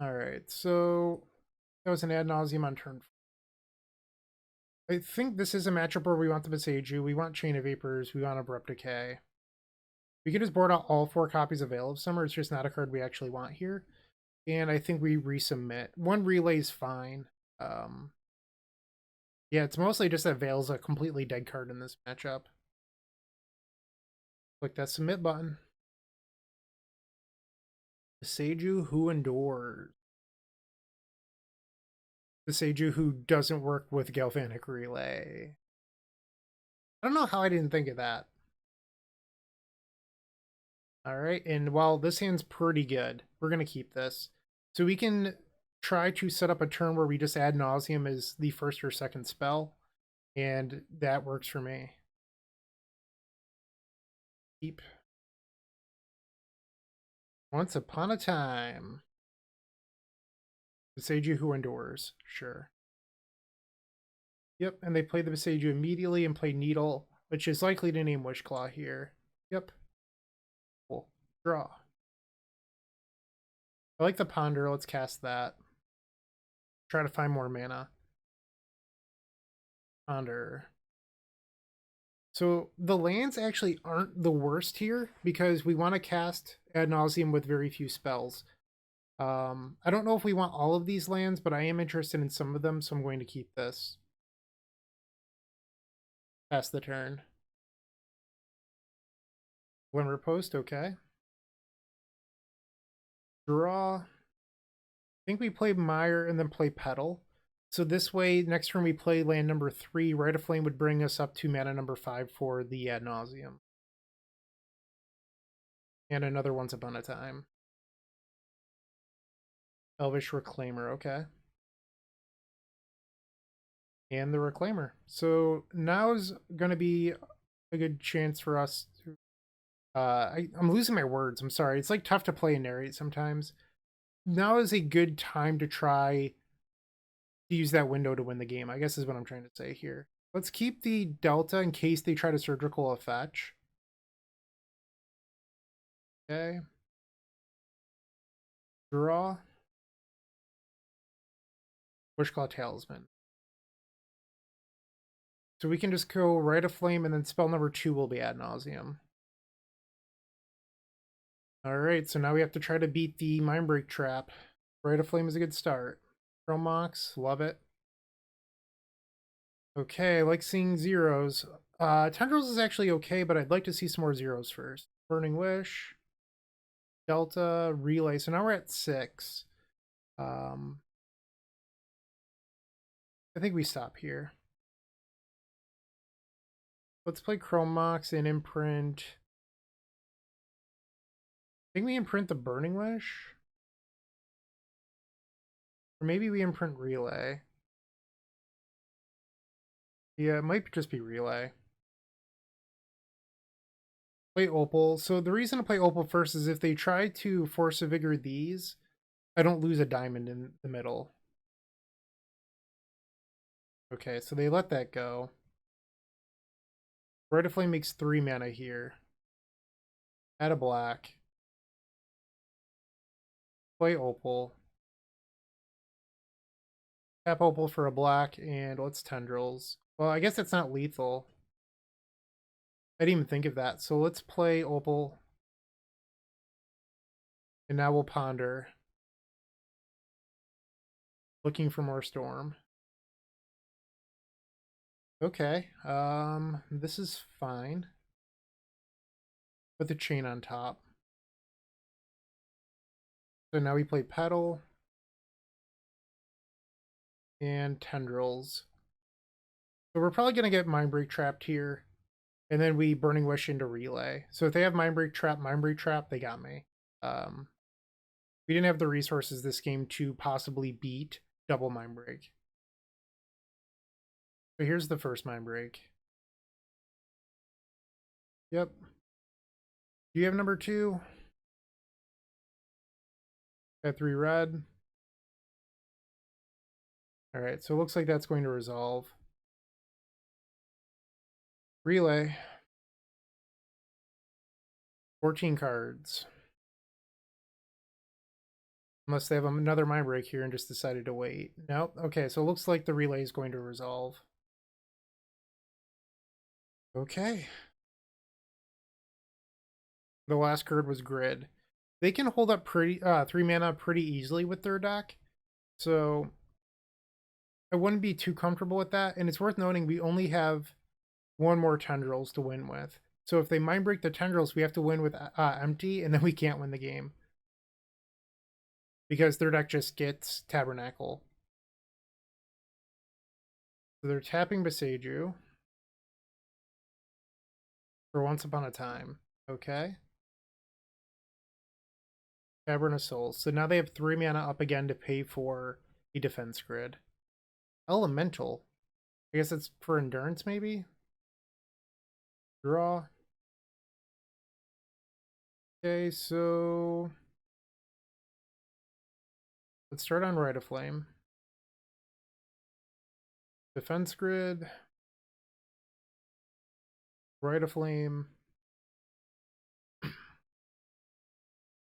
Alright, so that was an Ad Nauseam on turn 4. I think this is a matchup where we want the Boseiju, we want Chain of Vapors, we want Abrupt Decay. We can just board out all 4 copies of Veil of Summer, it's just not a card we actually want here. And I think we resubmit. 1 Relay is fine. Yeah, it's mostly just that Veil's a completely dead card in this matchup. Click that submit button. Boseiju who endures. Boseiju who doesn't work with Galvanic Relay. I don't know how I didn't think of that. Alright, and while this hand's pretty good, we're going to keep this. So we can try to set up a turn where we just Ad Nauseam as the first or second spell, and that works for me. Keep. Once upon a time. Boseiju who endures, sure. Yep, and they play the Boseiju immediately and play Needle, which is likely to name Wishclaw here. Yep. Cool. Draw. I like the Ponder, let's cast that. Try to find more mana. Ponder. So the lands actually aren't the worst here because we want to cast Ad Nauseam with very few spells. I don't know if we want all of these lands, but I am interested in some of them, so I'm going to keep this. Pass the turn. wonderPreaux, okay. Draw. I think we play Mire and then play Petal. So this way, next turn we play land number 3. Rite of Flame would bring us up to mana number 5 for the Ad Nauseam. And another Once Upon a Time. Elvish Reclaimer, okay. And the Reclaimer. So now's going to be a good chance for us to... I'm losing my words, I'm sorry. It's like tough to play and narrate sometimes. Now is a good time to try to use that window to win the game, I guess is what I'm trying to say here. Let's keep the Delta in case they try to surgical a fetch. Okay. Draw. Wishclaw Talisman. So we can just go Rite of Flame and then spell number 2 will be Ad Nauseam. Alright, so now we have to try to beat the Mindbreak trap. Rite of Flame is a good start. Chromox, love it. Okay, I like seeing zeros. Tendrils is actually okay, but I'd like to see some more zeros first. Burning Wish, Delta, Relay. So now we're at 6. I think we stop here. Let's play Chromox and imprint. I think we imprint the Burning Wish. Or maybe we imprint Relay. Yeah, it might just be Relay. Play Opal. So the reason to play Opal first is if they try to Force of Vigor these, I don't lose a diamond in the middle. Okay, so they let that go. Rite of Flame makes 3 mana here. Add a black. Play Opal. Tap Opal for a black, and let's Tendrils. Well, I guess that's not lethal. I didn't even think of that. So let's play Opal. And now we'll Ponder. Looking for more Storm. Okay, this is fine. Put the chain on top. So now we play Petal. And Tendrils. So we're probably going to get Mindbreak trapped here. And then we Burning Wish into Relay. So if they have Mindbreak trap, they got me. We didn't have the resources this game to possibly beat double Mindbreak. So here's the first Mindbreak. Yep. Do you have number 2? Got 3 red. Alright, so it looks like that's going to resolve. Relay. 14 cards. Unless they have another Mindbreak here and just decided to wait. Nope. Okay, so it looks like the Relay is going to resolve. Okay. The last card was Grid. They can hold up 3 mana pretty easily with their deck. So I wouldn't be too comfortable with that. And it's worth noting we only have 1 more Tendrils to win with. So if they Mindbreak the Tendrils, we have to win with empty, and then we can't win the game. Because their deck just gets Tabernacle. So they're tapping Boseiju. For Once Upon a Time. Okay. Cavern of Souls. So now they have 3 mana up again to pay for a defense grid. Elemental. I guess it's for endurance, maybe? Draw. Okay, so let's start on Rite of Flame. Defense grid. Rite of Flame.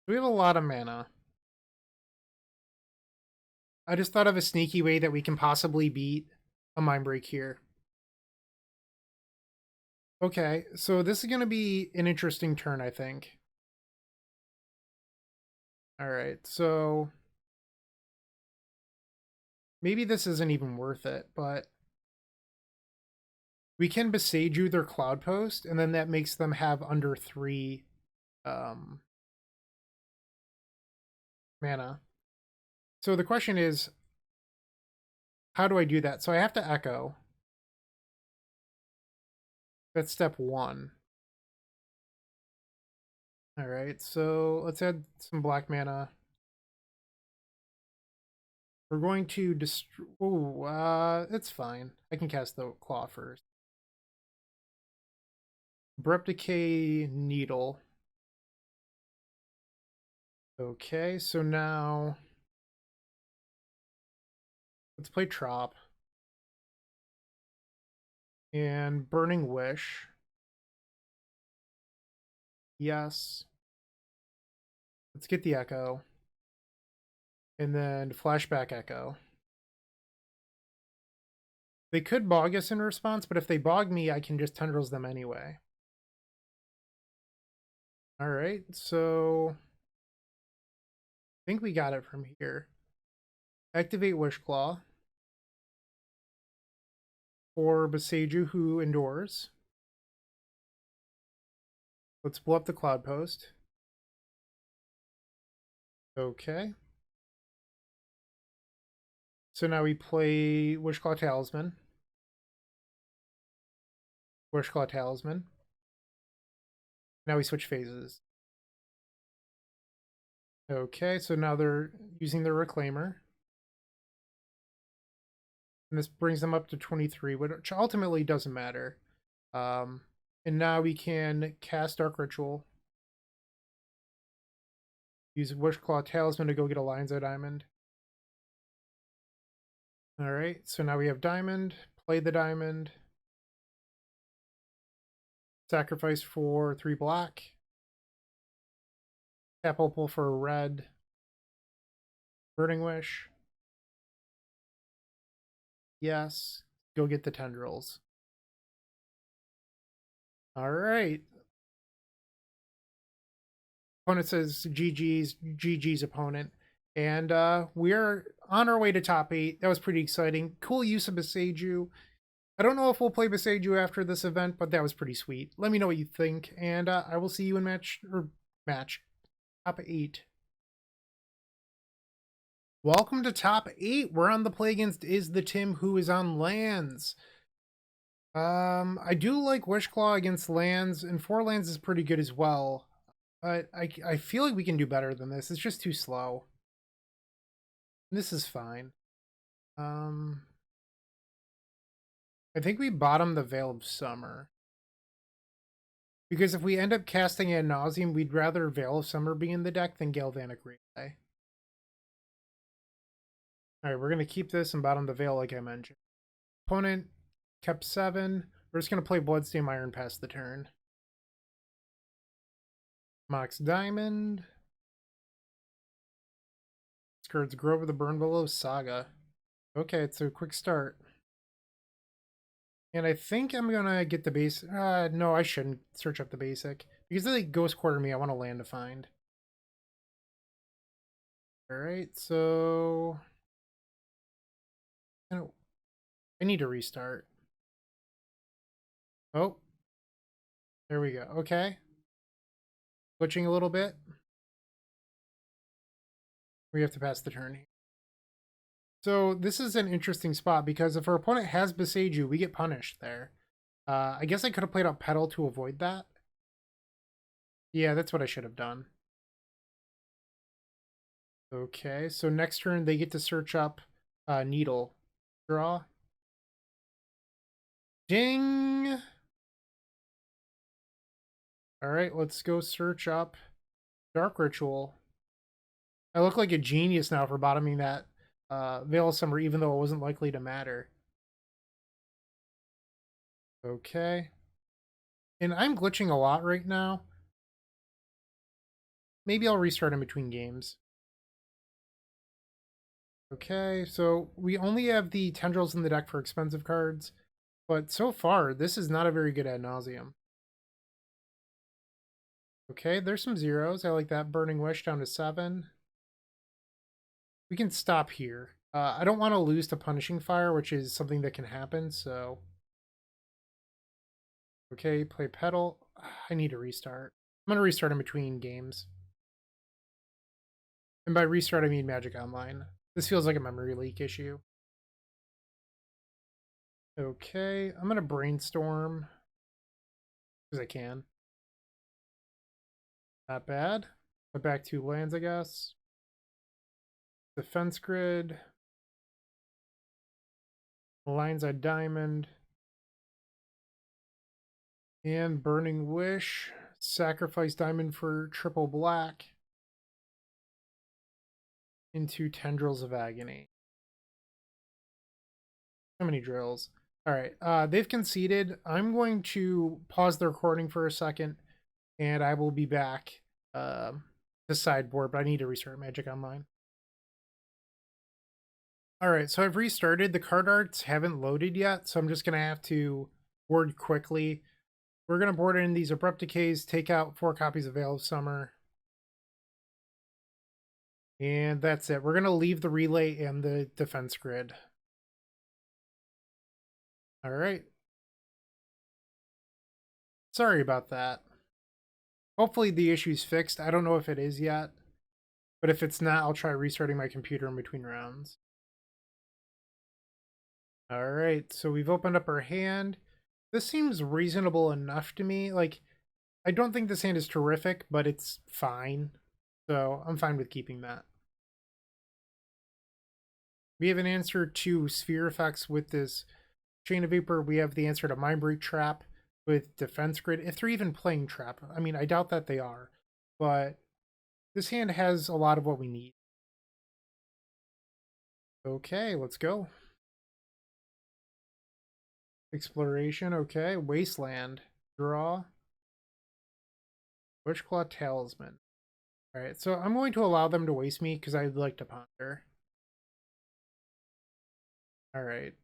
We have a lot of mana. I just thought of a sneaky way that we can possibly beat a Mindbreak here. Okay, so this is going to be an interesting turn, I think. Alright, so maybe this isn't even worth it, but we can Boseiju their Cloudpost, and then that makes them have under 3 mana. So the question is, how do I do that? So I have to Echo. That's step 1. Alright, so let's add some black mana. We're going to destroy... Ooh, it's fine. I can cast the Claw first. Abrupt Decay, Needle. Okay, so now... let's play Trop. And Burning Wish. Yes. Let's get the Echo. And then Flashback Echo. They could bog us in response, but if they bog me, I can just Tendrils them anyway. Alright, so think we got it from here. Activate Wish Claw. For Boseiju, who endures. Let's blow up the Cloudpost. Okay. So now we play Wishclaw Talisman. Wishclaw Talisman. Now we switch phases. Okay, so now they're using their Reclaimer. And this brings them up to 23, which ultimately doesn't matter. And now we can cast Dark Ritual. Use Wishclaw Talisman to go get a Lion's Eye Diamond. Alright, so now we have Diamond. Play the Diamond. Sacrifice for 3 black. Tap Opal for a red. Burning Wish. Yes. Go get the Tendrils. Alright. Opponent says GG's opponent. And we're on our way to top 8. That was pretty exciting. Cool use of Boseiju. I don't know if we'll play Boseiju after this event, but that was pretty sweet. Let me know what you think, and I will see you in top 8. Welcome to top 8. We're on the play against isthetim, who is on lands. I do like Wishclaw against lands, and 4 lands is pretty good as well. But I feel like we can do better than this. It's just too slow. This is fine. I think we bottom the Veil of Summer. Because if we end up casting Ad Nauseam, we'd rather Veil of Summer be in the deck than Galvanic Relay. Alright, we're going to keep this and bottom the Veil like I mentioned. Opponent kept 7. We're just going to play Bloodstained Iron past the turn. Mox Diamond. Skirts Grove of the Burnbelow Saga. Okay, it's a quick start. And I think I'm gonna get the base. No, I shouldn't search up the basic. Because they Ghost Quarter me, I want a land to find. Alright, so... I need to restart. Oh. There we go. Okay. Glitching a little bit. We have to pass the turn. So this is an interesting spot because if our opponent has Boseiju, we get punished there. I guess I could have played out Petal to avoid that. Yeah, that's what I should have done. Okay, so next turn they get to search up Needle. Draw. Ding! Alright, let's go search up Dark Ritual. I look like a genius now for bottoming that Veil of Summer, even though it wasn't likely to matter. Okay. And I'm glitching a lot right now. Maybe I'll restart in between games. Okay, so we only have the Tendrils in the deck for expensive cards, but so far, this is not a very good Ad Nauseam. Okay, there's some zeros. I like that. Burning Wish down to 7. We can stop here. I don't want to lose to Punishing Fire, which is something that can happen, so... Okay, play Petal. I need to restart. I'm going to restart in between games. And by restart, I mean Magic Online. This feels like a memory leak issue. Okay, I'm going to Brainstorm. Because I can. Not bad. But back to lands, I guess. Defense Grid. Lion's Eye Diamond. And Burning Wish. Sacrifice Diamond for triple black. Into Tendrils of Agony. So many drills. Alright, they've conceded. I'm going to pause the recording for a second, and I will be back to sideboard, but I need to restart Magic Online. Alright, so I've restarted. The card arts haven't loaded yet, so I'm just going to have to board quickly. We're going to board in these Abrupt Decays, take out 4 copies of Veil of Summer. And that's it. We're going to leave the relay and the defense grid. All right. Sorry about that. Hopefully the issue's fixed. I don't know if it is yet, but if it's not, I'll try restarting my computer in between rounds. All right, so we've opened up our hand. This seems reasonable enough to me. Like, I don't think this hand is terrific, but it's fine. So I'm fine with keeping that. We have an answer to sphere effects with this Chain of Vapor. We have the answer to Mind Break Trap with Defense Grid. If they're even playing Trap. I mean, I doubt that they are. But this hand has a lot of what we need. Okay, let's go. Exploration, okay. Wasteland. Draw. Witchclaw Talisman. Alright, so I'm going to allow them to waste me because I'd like to ponder. Alright.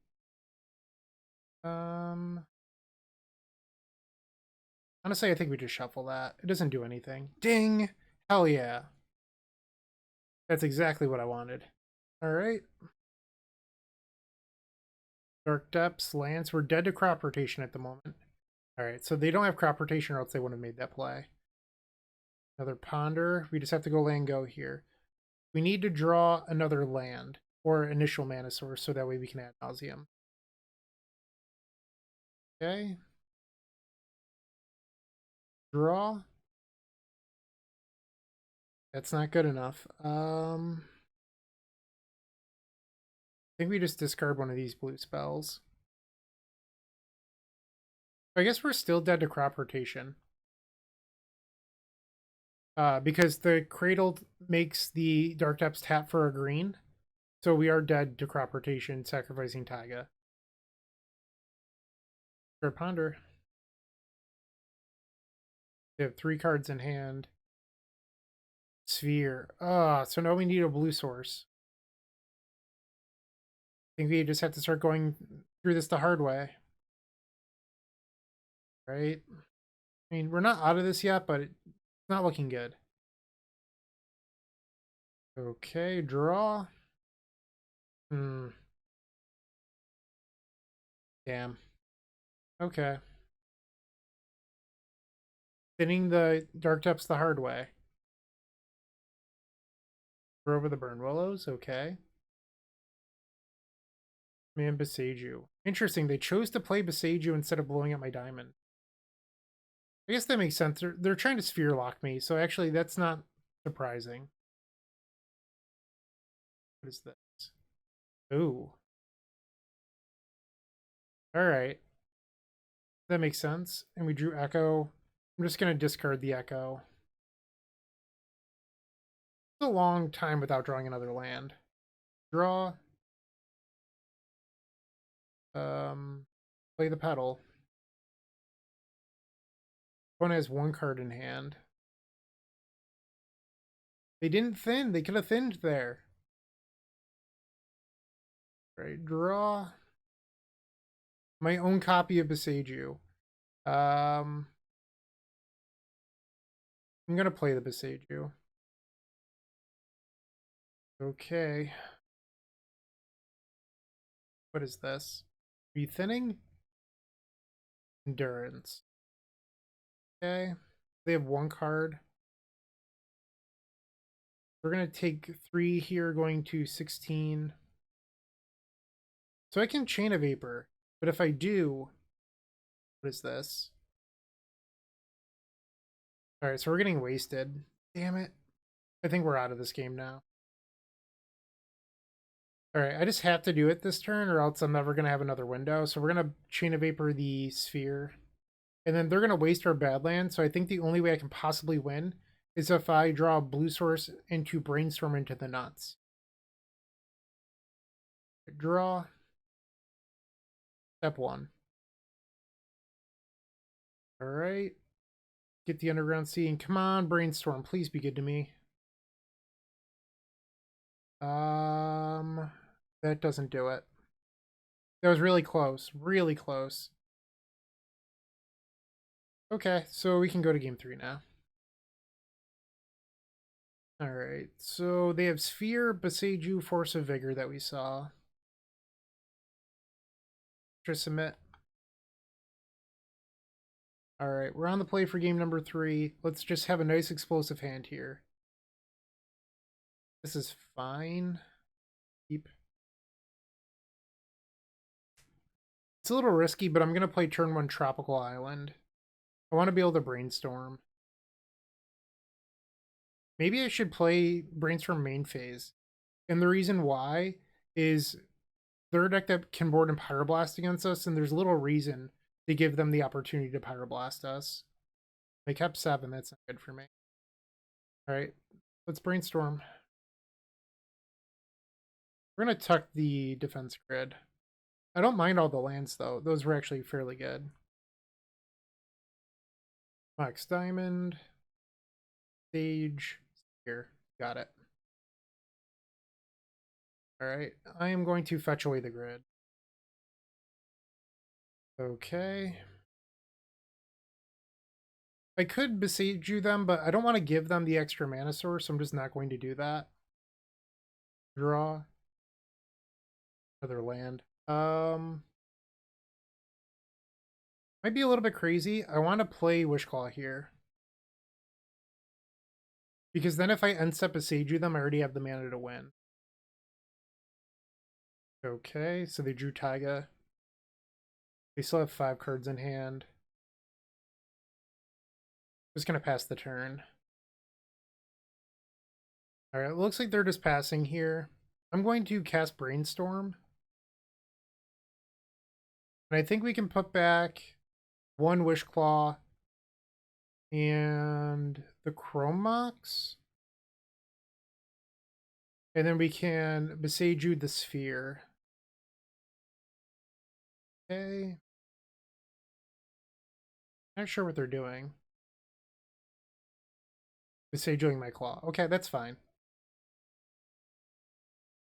Honestly, I think we just shuffle that. It doesn't do anything. Ding! Hell yeah. That's exactly what I wanted. Alright. Dark Depths, Lance. We're dead to crop rotation at the moment. Alright, so they don't have crop rotation or else they wouldn't have made that play. Another Ponder. We just have to go land go here. We need to draw another land or initial mana source so that way we can Ad Nauseam. Okay. Draw. That's not good enough. I think we just discard one of these blue spells. I guess we're still dead to crop rotation. Because the Cradle makes the Dark Depths tap for a green. So we are dead to crop rotation, sacrificing Taiga. Or Ponder. They have 3 cards in hand. Sphere. So now we need a blue source. I think we just have to start going through this the hard way. Right? I mean, we're not out of this yet, but it's not looking good. Okay, draw. Damn. Okay. Thinning the Dark Depths the hard way. We're over the Burn Willows, okay. Man, Boseiju. Interesting, they chose to play Boseiju instead of blowing up my diamond. I guess that makes sense. They're trying to sphere lock me, so actually that's not surprising. What is this? Ooh. Alright. That makes sense. And we drew Echo. I'm just going to discard the Echo. It's a long time without drawing another land. Draw. Play the Petal. One has 1 card in hand. They didn't thin. They could have thinned there. Right, draw. My own copy of Boseiju. I'm gonna play the Boseiju. Okay. What is this? Rethinning? Endurance. Okay. They have 1 card. We're gonna take 3 here, going to 16. So I can Chain a Vapor, but if I do, what is this? Alright, so we're getting wasted. Damn it. I think we're out of this game now. Alright, I just have to do it this turn or else I'm never going to have another window. So we're going to Chain a Vapor the Sphere. And then they're going to waste our Badland. So I think the only way I can possibly win is if I draw a blue source into Brainstorm into the nuts. Draw. Step 1. Alright. Get the Underground Sea. And come on, Brainstorm. Please be good to me. That doesn't do it. That was really close. Really close. Okay, so we can go to game 3 now. Alright, so they have Sphere, Boseiju, Force of Vigor that we saw. Just submit. Alright, we're on the play for game number 3. Let's just have a nice explosive hand here. This is fine. Keep. It's a little risky, but I'm going to play turn 1 Tropical Island. I want to be able to brainstorm. Maybe I should play Brainstorm main phase. And the reason why is they're a deck that can board and Pyroblast against us, and there's little reason to give them the opportunity to Pyroblast us. They kept 7, that's not good for me. Alright, let's brainstorm. We're going to tuck the defense grid. I don't mind all the lands, though. Those were actually fairly good. Max Diamond. Stage. Here. Got it. Alright, I am going to fetch away the grid. Okay. I could Boseiju them, but I don't want to give them the extra mana source, so I'm just not going to do that. Draw. Another land. Might be a little bit crazy. I want to play Wishclaw here. Because then if I end step Boseiju them, I already have the mana to win. Okay, so they drew Taiga. They still have 5 cards in hand. Just gonna pass the turn. Alright, it looks like they're just passing here. I'm going to cast Brainstorm. And I think we can put back 1 Wishclaw and the Chrome Mox. And then we can Boseiju the Sphere. Okay. Not sure what they're doing. Boseijuing my claw. Okay, that's fine.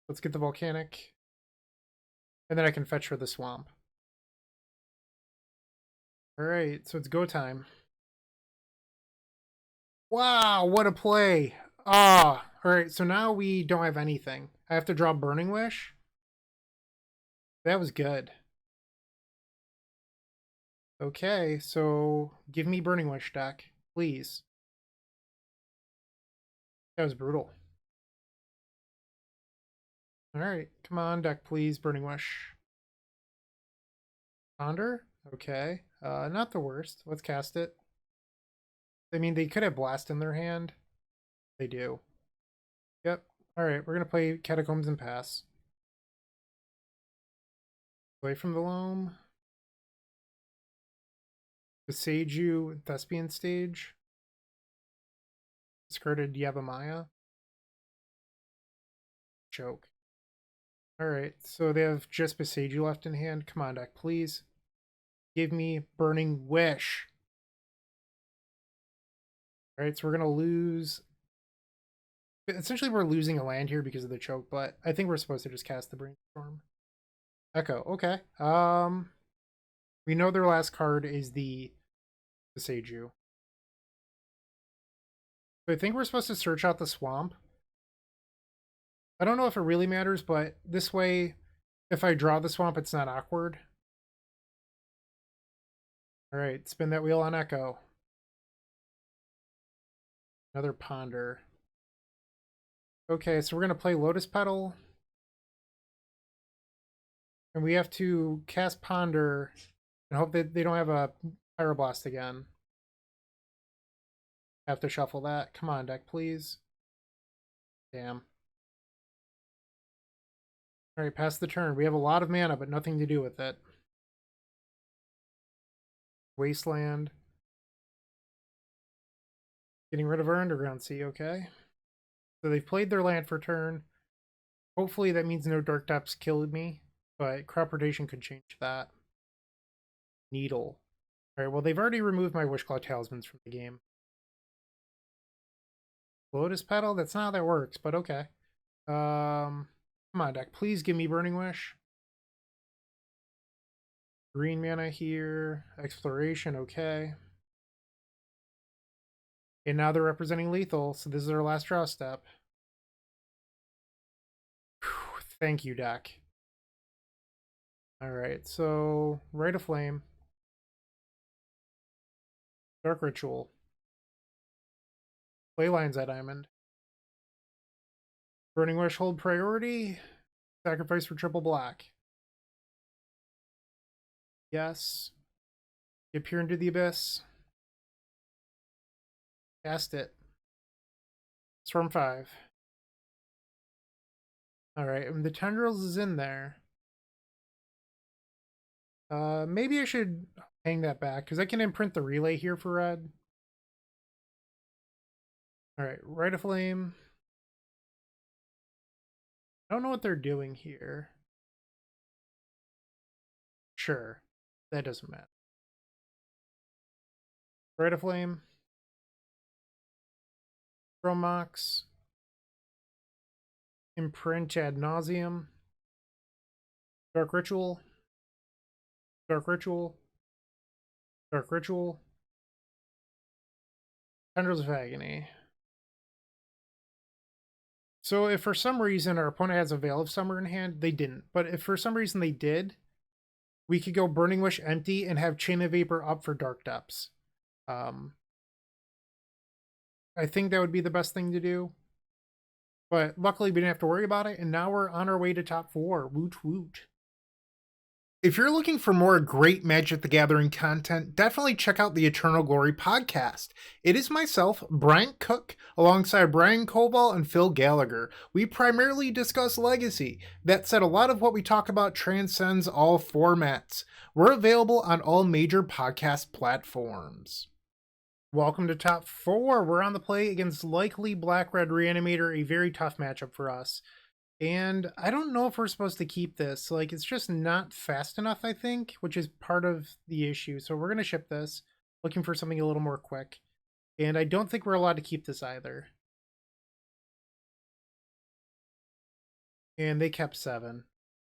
Let's get the Volcanic. And then I can fetch for the Swamp. Alright, so it's go time. Wow, what a play! Ah, alright, so now we don't have anything. I have to draw Burning Wish. That was good. Okay, so give me Burning Wish deck, please. That was brutal. Alright, come on, deck, please, Burning Wish. Ponder? Okay. Not the worst. Let's cast it. I mean, they could have Blast in their hand. They do. Yep. Alright, we're going to play Catacombs and pass. Away from the Loam. Boseiju, Thespian Stage. Discarded Yavimaya. Choke. Alright, so they have just Boseiju left in hand. Come on, deck, please. Give me Burning Wish. Alright, so we're going to lose. Essentially, we're losing a land here because of the choke, but I think we're supposed to just cast the Brainstorm. Echo, okay. We know their last card is the Boseiju. So I think we're supposed to search out the Swamp. I don't know if it really matters, but this way, if I draw the Swamp, it's not awkward. Alright, spin that wheel on Echo. Another Ponder. Okay, so we're going to play Lotus Petal. And we have to cast Ponder and hope that they don't have a Pyroblast again. Have to shuffle that. Come on, deck, please. Damn. Alright, pass the turn. We have a lot of mana, but nothing to do with it. Wasteland. Getting rid of our Underground Sea, okay. So they've played their land for turn. Hopefully that means no Dark Depths killed me, but Crop Rotation could change that. Needle. Alright, well they've already removed my Wishclaw Talismans from the game. Lotus Petal? That's not how that works, but okay. Come on, deck. Please give me Burning Wish. Green mana here. Exploration, okay. And now they're representing lethal, so this is our last draw step. Whew, thank you, deck. Alright, so Rite of Flame. Dark Ritual. Play Lion's Eye Diamond. Burning Wish, hold priority. Sacrifice for triple black. Yes. You peer into the abyss. Cast it. Storm 5. Alright, and the Tendrils is in there. Maybe I should hang that back, because I can imprint the relay here for red. Alright, Rite of Flame. I don't know what they're doing here. Sure. That doesn't matter. Rite of Flame. Chromox. Imprint Ad Nauseam. Dark Ritual. Dark Ritual. Dark Ritual. Tendrils of Agony. So if for some reason our opponent has a Veil of Summer in hand, they didn't. But if for some reason they did, we could go Burning Wish empty and have Chain of Vapor up for Dark Depths. I think that would be the best thing to do. But luckily we didn't have to worry about it, and now we're on our way to top 4. Woot woot. If you're looking for more great Magic the Gathering content, definitely check out the Eternal Glory podcast. It is myself, Bryant Cook, alongside Brian Koval and Phil Gallagher. We primarily discuss Legacy. That said, a lot of what we talk about transcends all formats. We're available on all major podcast platforms. Welcome to top 4. We're on the play against likely Black-Red Reanimator, a very tough matchup for us. And I don't know if we're supposed to keep this. Like, it's just not fast enough, I think, which is part of the issue. So we're going to ship this, looking for something a little more quick. And I don't think we're allowed to keep this either. And they kept 7.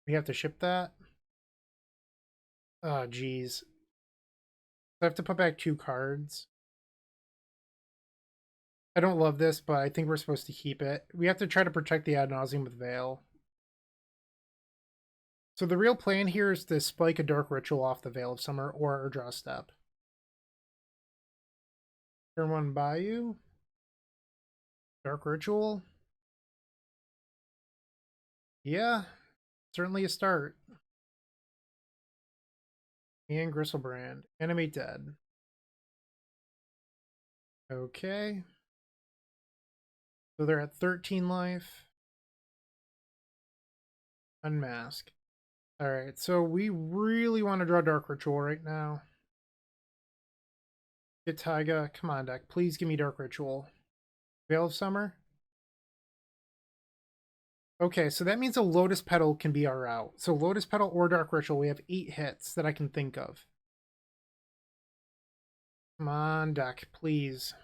We have to ship that. Oh, geez. I have to put back 2 cards. I don't love this, but I think we're supposed to keep it. We have to try to protect the Ad Nauseam with Veil. So the real plan here is to spike a Dark Ritual off the Veil of Summer or draw a step. Turn 1 Bayou. Dark Ritual. Yeah, certainly a start. And Gristlebrand. Enemy dead. Okay. So they're at 13 life. Unmask. Alright, so we really want to draw Dark Ritual right now. Get Taiga. Come on, deck. Please give me Dark Ritual. Veil of Summer. Okay, so that means a Lotus Petal can be our out. So Lotus Petal or Dark Ritual, we have 8 hits that I can think of. Come on, deck, please.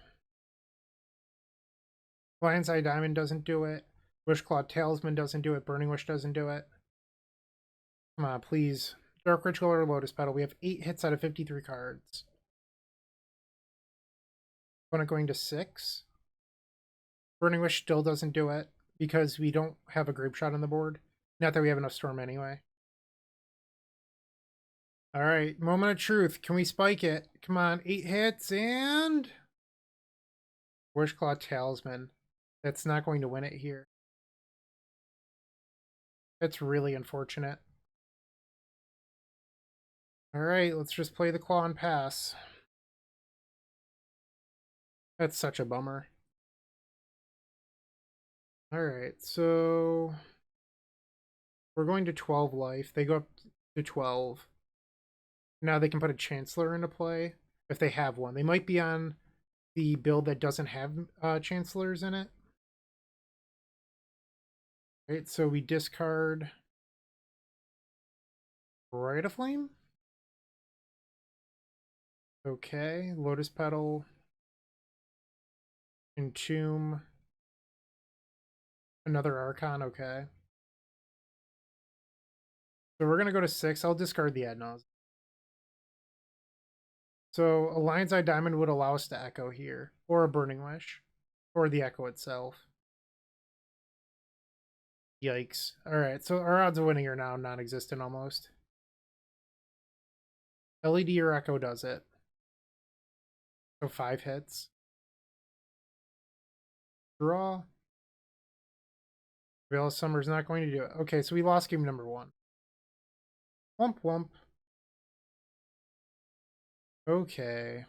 Lion's Eye Diamond doesn't do it. Wishclaw Talisman doesn't do it. Burning Wish doesn't do it. Come on, please. Dark Ritual or Lotus Petal. We have 8 hits out of 53 cards. Opponent going to 6. Burning Wish still doesn't do it because we don't have a Grapeshot on the board. Not that we have enough Storm anyway. Alright, Moment of Truth. Can we spike it? Come on, 8 hits and... Wishclaw Talisman. That's not going to win it here. That's really unfortunate. Alright, let's just play the Claw and pass. That's such a bummer. Alright, so... we're going to 12 life. They go up to 12. Now they can put a Chancellor into play if they have one. They might be on the build that doesn't have Chancellors in it. Right, so we discard Rite of Flame. Okay, Lotus Petal. Entomb. Another Archon, okay. So we're going to go to 6. I'll discard the Ad Nauseam. So a Lion's Eye Diamond would allow us to echo here, or a Burning Wish, or the echo itself. Yikes. Alright, so our odds of winning are now non-existent almost. LED or echo does it. So 5 hits. Draw. Veil of Summer's not going to do it. Okay, so we lost game number 1. Wump wump. Okay.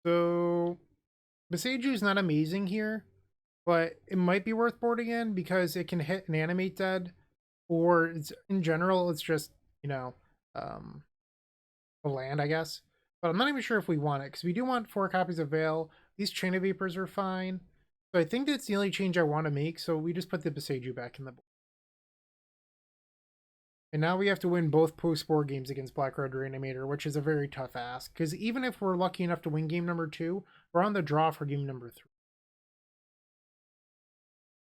So Boseiju is not amazing here, but it might be worth boarding in because it can hit and animate dead, or it's in general it's just, you know, a land, I guess. But I'm not even sure if we want it, because we do want 4 copies of Veil. These Chain of Vapors are fine. So I think that's the only change I want to make, so we just put the Boseiju back in the board. And now we have to win both post-board games against BR Reanimator, which is a very tough ask, because even if we're lucky enough to win game number 2, we're on the draw for game number 3.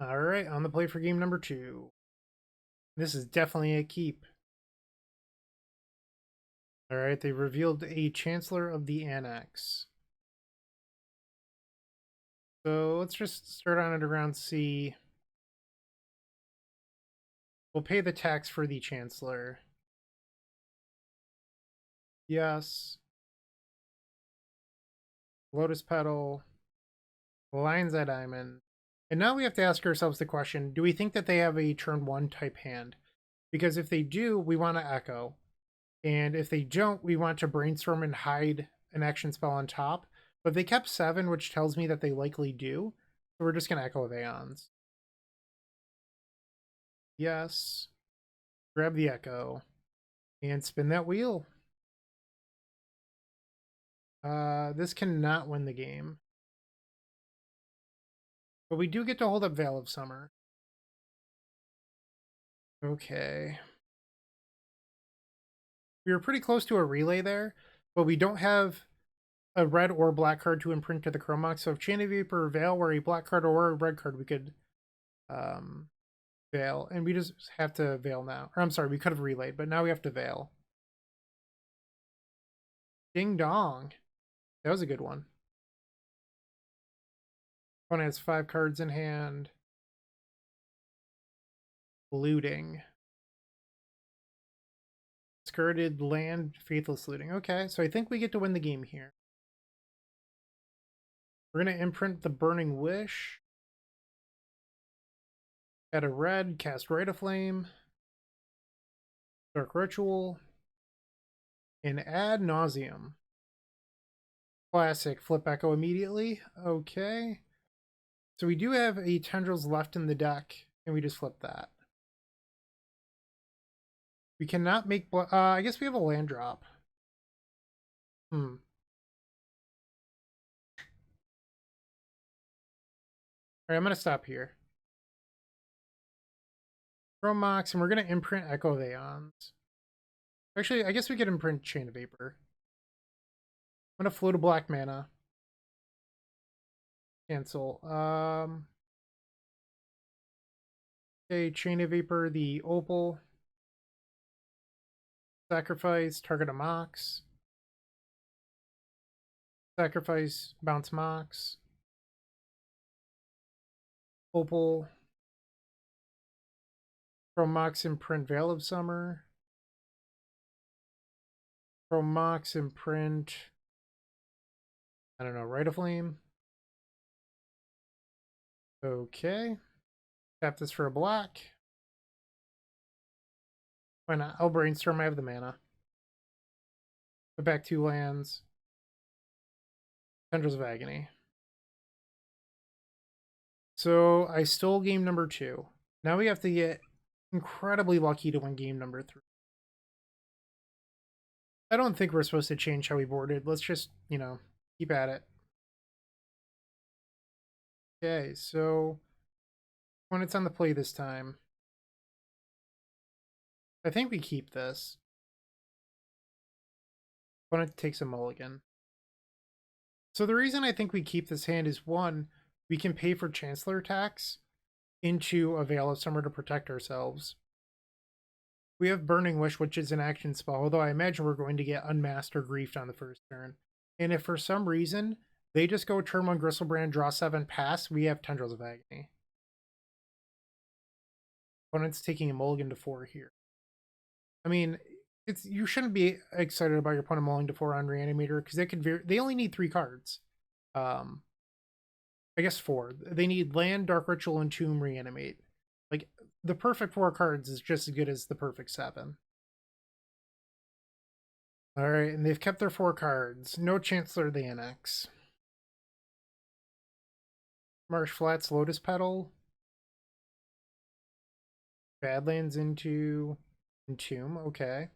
Alright, on the play for game number 2. This is definitely a keep. Alright, they revealed a Chancellor of the Annex. So let's just start on Underground C. We'll pay the tax for the Chancellor. Yes. Lotus Petal. Lion's Eye Diamond. And now we have to ask ourselves the question, do we think that they have a turn 1 type hand? Because if they do, we want to echo. And if they don't, we want to brainstorm and hide an action spell on top. But they kept 7, which tells me that they likely do. So we're just going to echo with Aeons. Yes. Grab the echo. And spin that wheel. This cannot win the game. But we do get to hold up Veil of Summer. Okay. We were pretty close to a relay there, but we don't have a red or black card to imprint to the Chromox. So if Chain of Vapor or Veil were a black card or a red card, we could Veil. And we just have to Veil now. Or I'm sorry, we could have relayed, but now we have to Veil. Ding dong. That was a good one. One has 5 cards in hand. Looting. Skirted land, faithless looting. Okay, so I think we get to win the game here. We're going to imprint the Burning Wish. Add a red, cast Rite of Flame. Dark Ritual. And Ad Nauseam. Classic. Flip Echo immediately. Okay. So we do have a Tendrils left in the deck, and we just flip that. We cannot make... I guess we have a land drop. Alright, I'm going to stop here. Chromox, and we're going to imprint Echo of Aeons. Actually, I guess we could imprint Chain of Vapor. I'm going to float a black mana. Cancel. Okay, Chain of Vapor, the Opal. Sacrifice, target a Mox. Sacrifice, bounce Mox. Opal. From Mox imprint Veil of Summer. From Mox imprint, I don't know, Rite of Flame. Okay. Tap this for a black. Why not? I'll brainstorm. I have the mana. Put back 2 lands. Tendrils of Agony. So I stole game number 2. Now we have to get incredibly lucky to win game number 3. I don't think we're supposed to change how we boarded. Let's just, you know, keep at it. Okay, so when it's on the play this time, I think we keep this. Opponent takes a mulligan. So the reason I think we keep this hand is, 1, we can pay for Chancellor tax into a Veil of Summer to protect ourselves. We have Burning Wish, which is an action spell, although I imagine we're going to get Unmasked or Griefed on the first turn. And if for some reason they just go turn 1 Gristlebrand, draw 7, pass, we have Tendrils of Agony. Opponent's taking a mulligan to 4 here. I mean, you shouldn't be excited about your opponent mulling to 4 on Reanimator because they only need 3 cards. I guess 4. They need Land, Dark Ritual, and Tomb Reanimate. Like, the perfect 4 cards is just as good as the perfect 7. Alright, and they've kept their 4 cards. No Chancellor of the Annex. Marsh Flats, Lotus Petal. Badlands into Entomb, okay.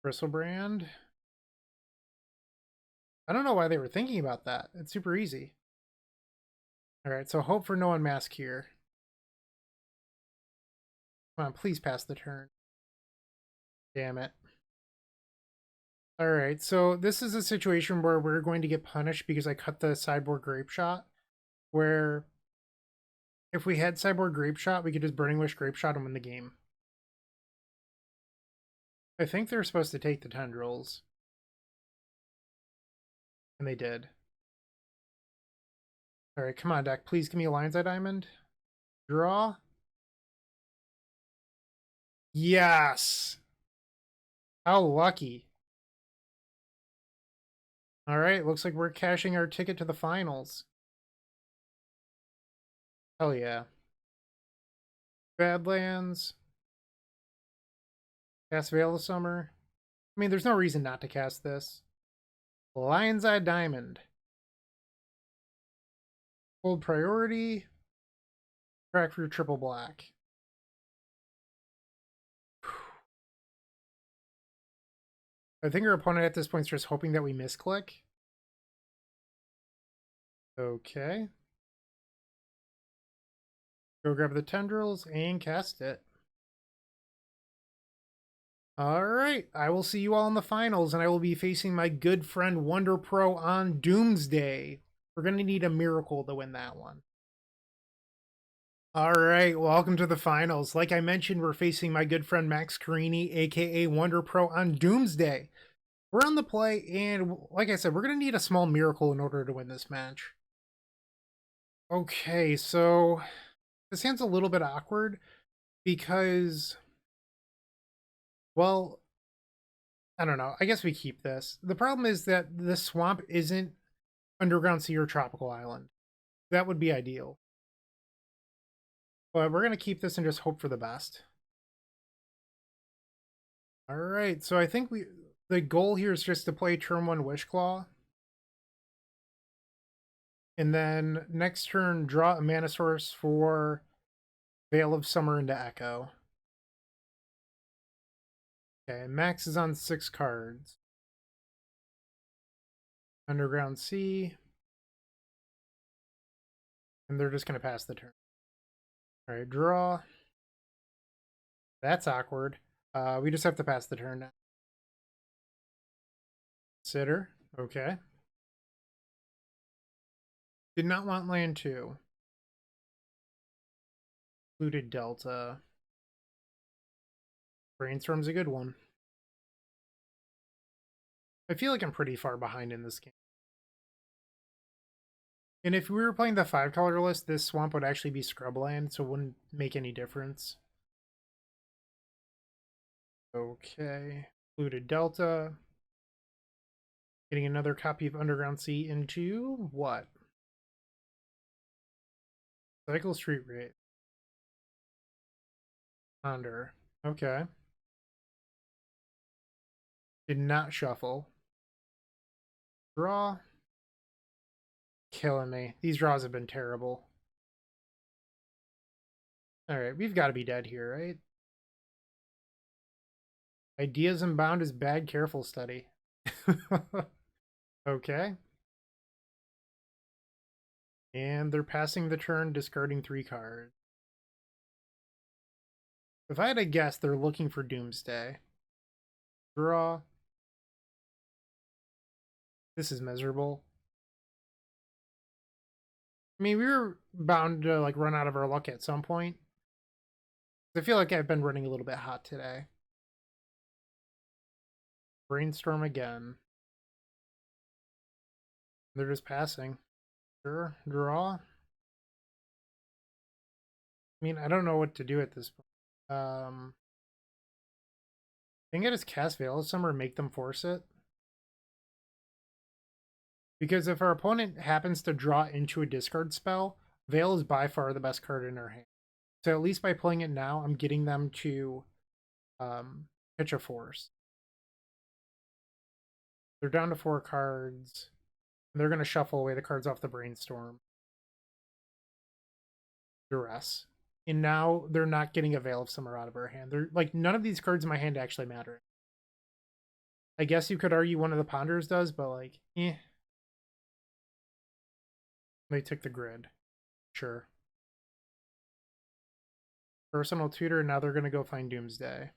Gristlebrand. I don't know why they were thinking about that. It's super easy. Alright, so hope for no Unmask here. Come on, please pass the turn. Damn it. Alright, so this is a situation where we're going to get punished because I cut the sideboard Grapeshot, where if we had sideboard Grapeshot, we could just Burning Wish Grapeshot and win the game. I think they're supposed to take the Tendrils. And they did. Alright, come on, deck. Please give me a Lion's Eye Diamond. Draw. Yes! How lucky. Alright, looks like we're cashing our ticket to the finals. Hell yeah. Badlands. Cast Veil of Summer. I mean, there's no reason not to cast this. Lion's Eye Diamond. Hold priority. Crack through triple black. I think our opponent at this point is just hoping that we misclick. Okay. Go grab the Tendrils and cast it. Alright, I will see you all in the finals, and I will be facing my good friend wonderPreaux on Doomsday. We're going to need a miracle to win that one. Alright, welcome to the finals. Like I mentioned, we're facing my good friend Max Carini, aka wonderPreaux, on Doomsday. We're on the play, and like I said, we're going to need a small miracle in order to win this match. Okay, so this hand's a little bit awkward because, well, I don't know. I guess we keep this. The problem is that the swamp isn't Underground Sea or Tropical Island. That would be ideal. But we're going to keep this and just hope for the best. Alright, so I think the goal here is just to play turn 1 Wishclaw. And then next turn, draw a mana source for Veil of Summer into Echo. Okay, Max is on 6 cards. Underground Sea. And they're just going to pass the turn. Alright, draw. That's awkward. We just have to pass the turn now. Consider. Okay. Did not want land 2. Looted Delta. Brainstorm's a good one. I feel like I'm pretty far behind in this game. And if we were playing the 5-color list, this swamp would actually be scrubland, so it wouldn't make any difference. Okay. Looted Delta. Getting another copy of Underground Sea into what? Cycle Street Rate. Ponder. Okay. Did not shuffle. Draw. Killing me. These draws have been terrible. Alright, we've got to be dead here, right? Ideas Unbound is bad, careful study. Okay. And they're passing the turn, discarding 3 cards. If I had to guess, they're looking for Doomsday. Draw. This is miserable. I mean, we were bound to like run out of our luck at some point. I feel like I've been running a little bit hot today. Brainstorm again. They're just passing. Sure, draw. I mean, I don't know what to do at this point. I think I just cast Veil of Summer, make them force it. Because if our opponent happens to draw into a discard spell, Veil is by far the best card in our hand. So at least by playing it now, I'm getting them to pitch a force. They're down to 4 cards. They're going to shuffle away the cards off the Brainstorm. Duress. And now they're not getting a Veil of Summer out of our hand. They're like, none of these cards in my hand actually matter. I guess you could argue one of the Ponders does, but like, eh. They took the grid. Sure. Personal tutor, now they're going to go find Doomsday.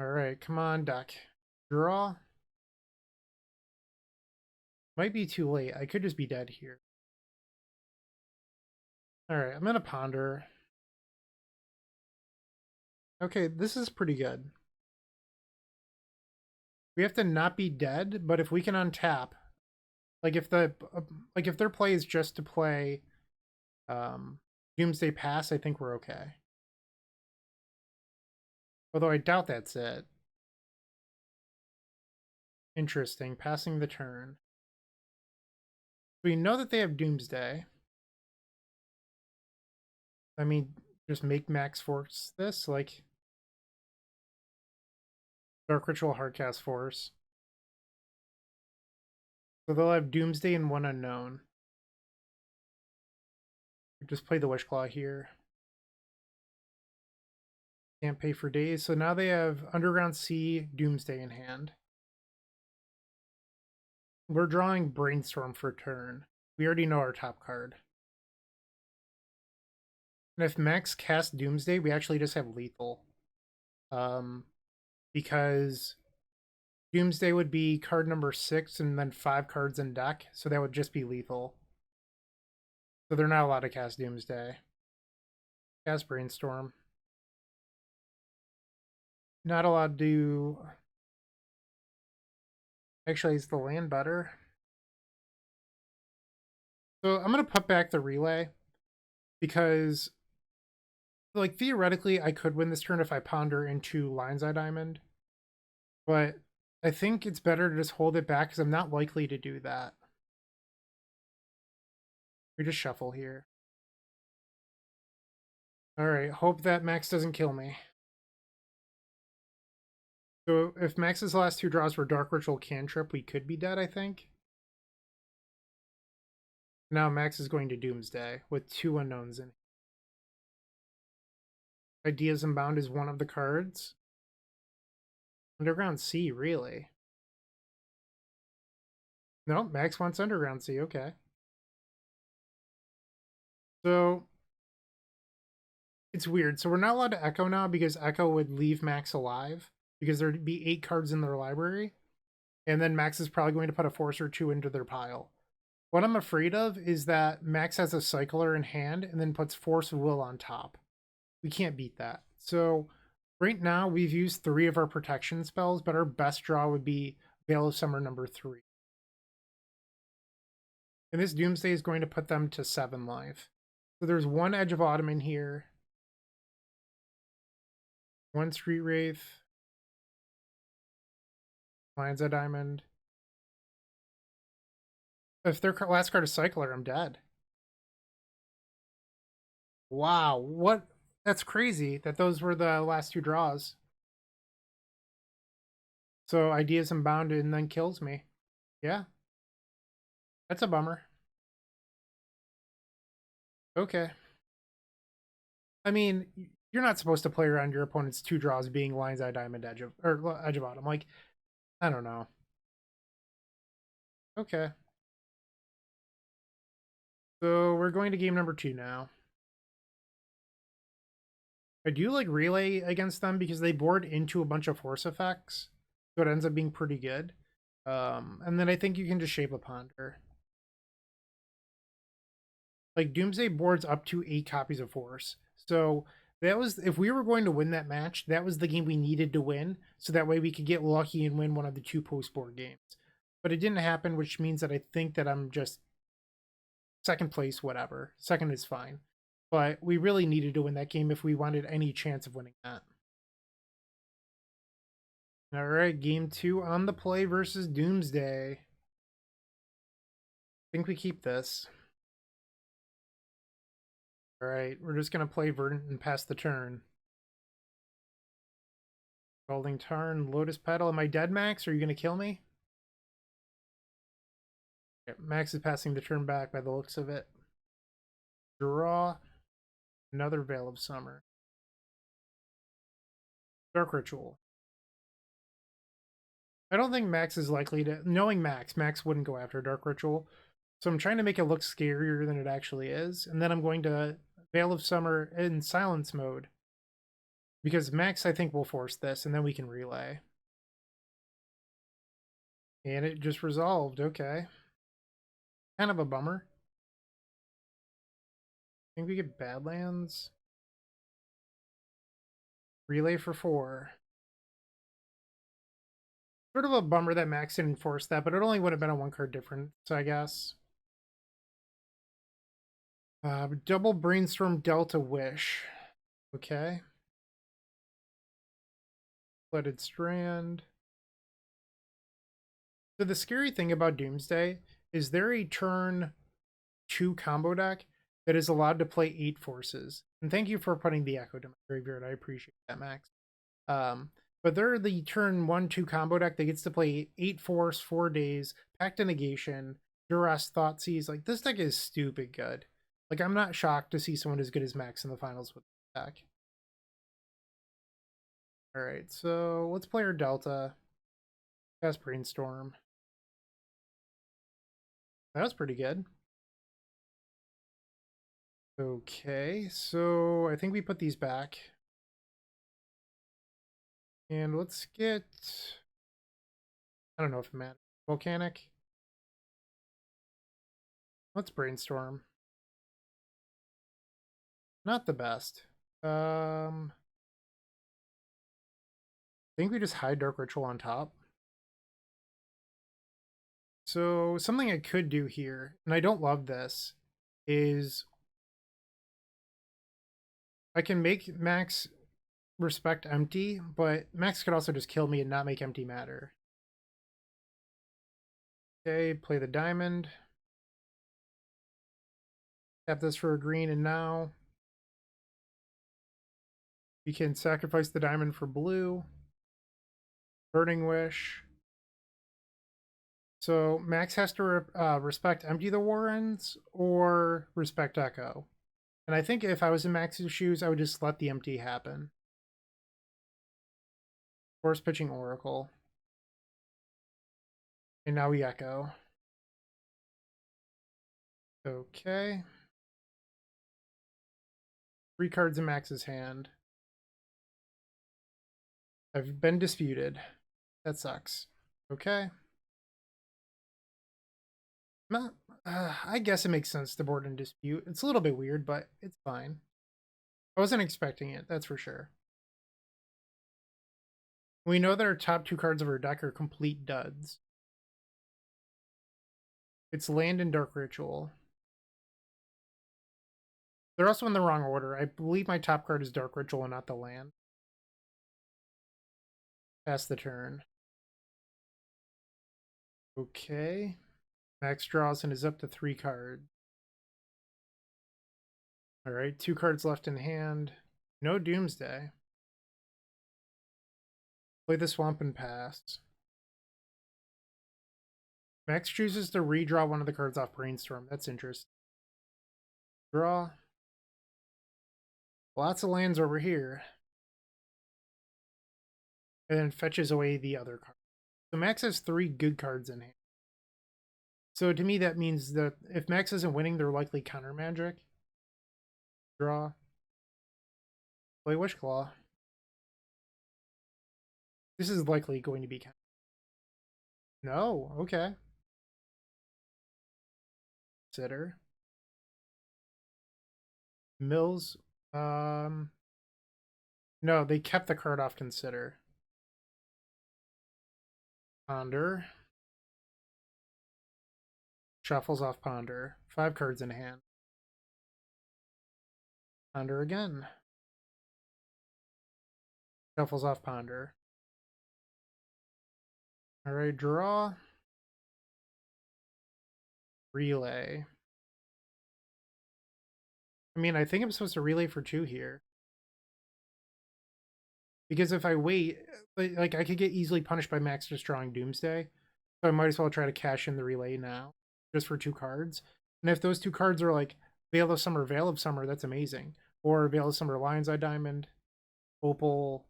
Alright, come on, deck. Draw. Might be too late. I could just be dead here. Alright, I'm gonna ponder. Okay, this is pretty good. We have to not be dead, but if we can untap, like if their play is just to play Doomsday Pass, I think we're okay. Although I doubt that's it. Interesting. Passing the turn. We know that they have Doomsday. I mean, just make Max force this, like Dark Ritual Hardcast Force. So they'll have Doomsday and one unknown. Just play the Wishclaw here. Can't pay for days. So now they have Underground Sea, Doomsday in hand. We're drawing Brainstorm for turn. We already know our top card. And if Max casts Doomsday, we actually just have lethal. Because Doomsday would be card number 6 and then 5 cards in deck, so that would just be lethal. So they're not allowed to cast Doomsday. Cast Brainstorm. Not allowed to... Actually, is the land better? So I'm going to put back the relay because, like, theoretically, I could win this turn if I ponder into Lion's Eye Diamond. But I think it's better to just hold it back because I'm not likely to do that. We just shuffle here. Alright, hope that Max doesn't kill me. So if Max's last 2 draws were Dark Ritual Cantrip, we could be dead, I think. Now Max is going to Doomsday with 2 unknowns in. Ideas Unbound is one of the cards. Underground Sea, really? No, Max wants Underground Sea, okay. So it's weird. So we're not allowed to Echo now because Echo would leave Max alive because there'd be 8 cards in their library. And then Max is probably going to put a Force or 2 into their pile. What I'm afraid of is that Max has a Cycler in hand and then puts Force of Will on top. We can't beat that. So right now we've used 3 of our protection spells, but our best draw would be Veil of Summer number 3. And this Doomsday is going to put them to 7 life. So there's 1 Edge of Autumn in here. 1 Street Wraith. Lion's Eye Diamond. If their last card is Cycler, I'm dead. Wow, what? That's crazy that those were the last 2 draws. So Ideas Unbound and then kills me. Yeah. That's a bummer. Okay. I mean, you're not supposed to play around your opponent's 2 draws being Lion's Eye Diamond, Edge of Autumn. Like, I don't know. Okay. So we're going to game number 2 now. I do like Relay against them because they board into a bunch of force effects. So it ends up being pretty good. And then I think you can just Shape a Ponder. Like, Doomsday boards up to 8 copies of Force. So that was, if we were going to win that match, that was the game we needed to win. So that way we could get lucky and win one of the 2 post-board games. But it didn't happen, which means that I think that I'm just second place, whatever. Second is fine. But we really needed to win that game if we wanted any chance of winning that. All right, game 2 on the play versus Doomsday. I think we keep this. All right, we're just going to play Verdant and pass the turn. Scalding Tarn, Lotus Petal. Am I dead, Max? Are you going to kill me? Okay, Max is passing the turn back by the looks of it. Draw. Another Veil of Summer. Dark Ritual. I don't think Max is likely to... Knowing Max wouldn't go after Dark Ritual. So I'm trying to make it look scarier than it actually is. And then I'm going to Veil of Summer in silence mode. Because Max, I think, will force this, and then we can relay. And it just resolved. Okay. Kind of a bummer. I think we get Badlands. Relay for 4. Sort of a bummer that Max didn't force that, but it only would have been a 1 card difference, I guess. Double Brainstorm Delta Wish. Okay. Flooded Strand. So the scary thing about Doomsday is they're a turn 2 combo deck that is allowed to play 8 forces. And thank you for putting the Echo to my graveyard. I appreciate that, Max. But they're the turn 1-2 combo deck that gets to play 8 force, 4 days, Pact of Negation, Duress, Thoughtseize. Like, this deck is stupid good. Like, I'm not shocked to see someone as good as Max in the finals with this deck. Alright, so let's play our Delta. Cast Brainstorm. That was pretty good. Okay, so I think we put these back. And let's get... I don't know if it matters. Volcanic. Let's Brainstorm. Not the best. I think we just hide Dark Ritual on top. So something I could do here, and I don't love this, is I can make Max respect empty, but Max could also just kill me and not make empty matter. Okay, play the diamond. Tap this for a green, and now we can sacrifice the diamond for blue. Burning Wish. So Max has to respect empty the Warrens or respect Echo. And I think if I was in Max's shoes, I would just let the empty happen. Force pitching Oracle. And now we Echo. Okay. 3 cards in Max's hand. I've been disputed. That sucks. Okay. I guess it makes sense to board and dispute. It's a little bit weird, but it's fine. I wasn't expecting it, that's for sure. We know that our top 2 cards of our deck are complete duds. It's Land and Dark Ritual. They're also in the wrong order. I believe my top card is Dark Ritual and not the land. Pass the turn. Okay. Max draws and is up to 3 cards. Alright, 2 cards left in hand. No Doomsday. Play the Swamp and pass. Max chooses to redraw one of the cards off Brainstorm. That's interesting. Draw. Lots of lands over here. And then fetches away the other card. So Max has 3 good cards in hand. So to me, that means that if Max isn't winning, they're likely counter magic. Draw. Play Wishclaw. This is likely going to be counter. No, okay. Consider. Mills. No, they kept the card off consider. Ponder. Shuffles off ponder. 5 cards in hand. Ponder again. Shuffles off ponder. Alright, draw. Relay. I mean, I think I'm supposed to relay for 2 here. Because if I wait, like I could get easily punished by Max just drawing Doomsday. So I might as well try to cash in the relay now. Just for 2 cards. And if those 2 cards are like Veil of Summer, that's amazing. Or Veil of Summer, Lion's Eye Diamond, Opal.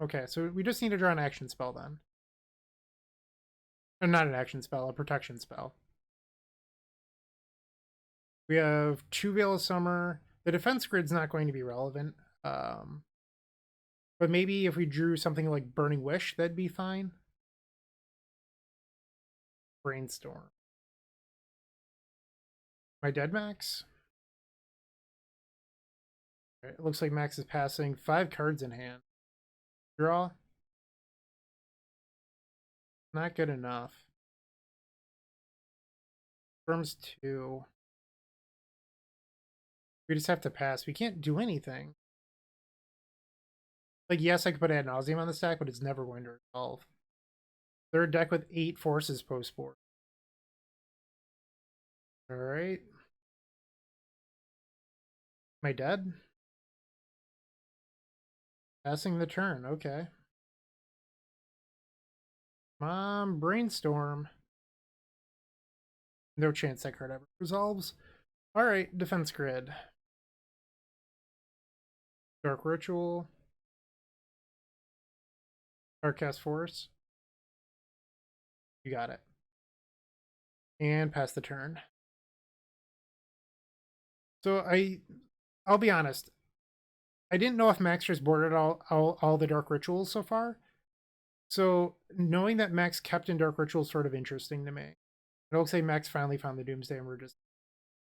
Okay, so we just need to draw an action spell then. Or not an action spell, a protection spell. We have 2 Veil of Summer. The defense grid's not going to be relevant. But maybe if we drew something like Burning Wish, that'd be fine. Brainstorm. My dead Max? Right, it looks like Max is passing 5 cards in hand. Draw. Not good enough. Firms 2. We just have to pass. We can't do anything. Like, yes, I could put Ad Nauseam on the stack, but it's never going to resolve. They're a deck with 8 forces post-board. Alright. Am I dead? Passing the turn, okay. Brainstorm. No chance that card ever resolves. Alright, defense grid. Dark Ritual. Darkcast Force. You got it. And pass the turn. So I'll be honest. I didn't know if Max just boarded all the Dark Rituals so far. So knowing that Max kept in Dark Rituals is sort of interesting to me. It looks like Max finally found the Doomsday and we're just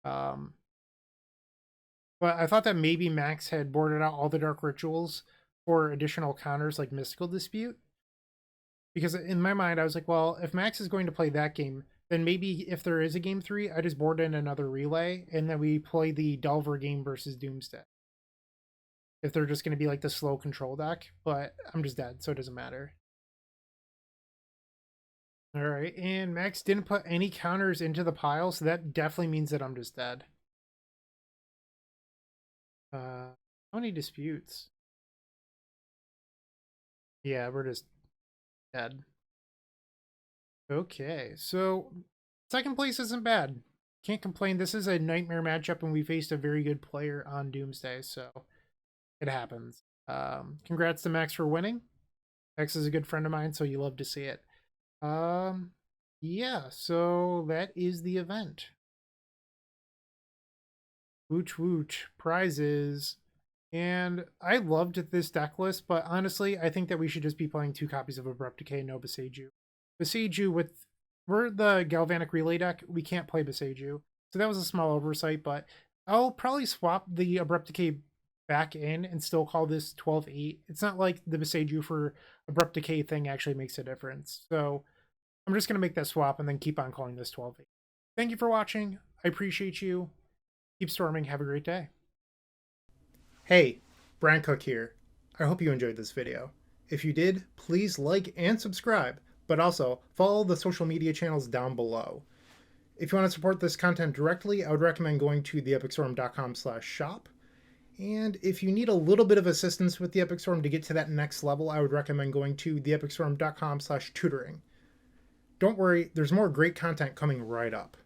but I thought that maybe Max had boarded out all the Dark Rituals for additional counters like Mystical Dispute. Because in my mind, I was like, well, if Max is going to play that game, then maybe if there is a game 3, I just board in another relay, and then we play the Delver game versus Doomsday. If they're just going to be like the slow control deck, but I'm just dead, so it doesn't matter. Alright, and Max didn't put any counters into the pile, so that definitely means that I'm just dead. How many disputes? Yeah, we're just dead. Okay, so second place isn't bad. Can't complain. This is a nightmare matchup, and we faced a very good player on Doomsday, so it happens. Congrats to Max for winning. Max is a good friend of mine, so you love to see it. Yeah, so that is the event. Wooch wooch, prizes. And I loved this deck list, but honestly, I think that we should just be playing 2 copies of Abrupt Decay, no Boseiju. Boseiju we're the Galvanic Relay deck, we can't play Boseiju. So that was a small oversight, but I'll probably swap the Abrupt Decay back in and still call this 12.8. It's not like the Boseiju for Abrupt Decay thing actually makes a difference. So I'm just going to make that swap and then keep on calling this 12.8. Thank you for watching. I appreciate you. Keep storming. Have a great day. Hey, Bryant Cook here. I hope you enjoyed this video. If you did, please like and subscribe, but also follow the social media channels down below. If you want to support this content directly, I would recommend going to theepicstorm.com/shop. And if you need a little bit of assistance with the Epic Storm to get to that next level, I would recommend going to theepicstorm.com/tutoring. Don't worry, there's more great content coming right up.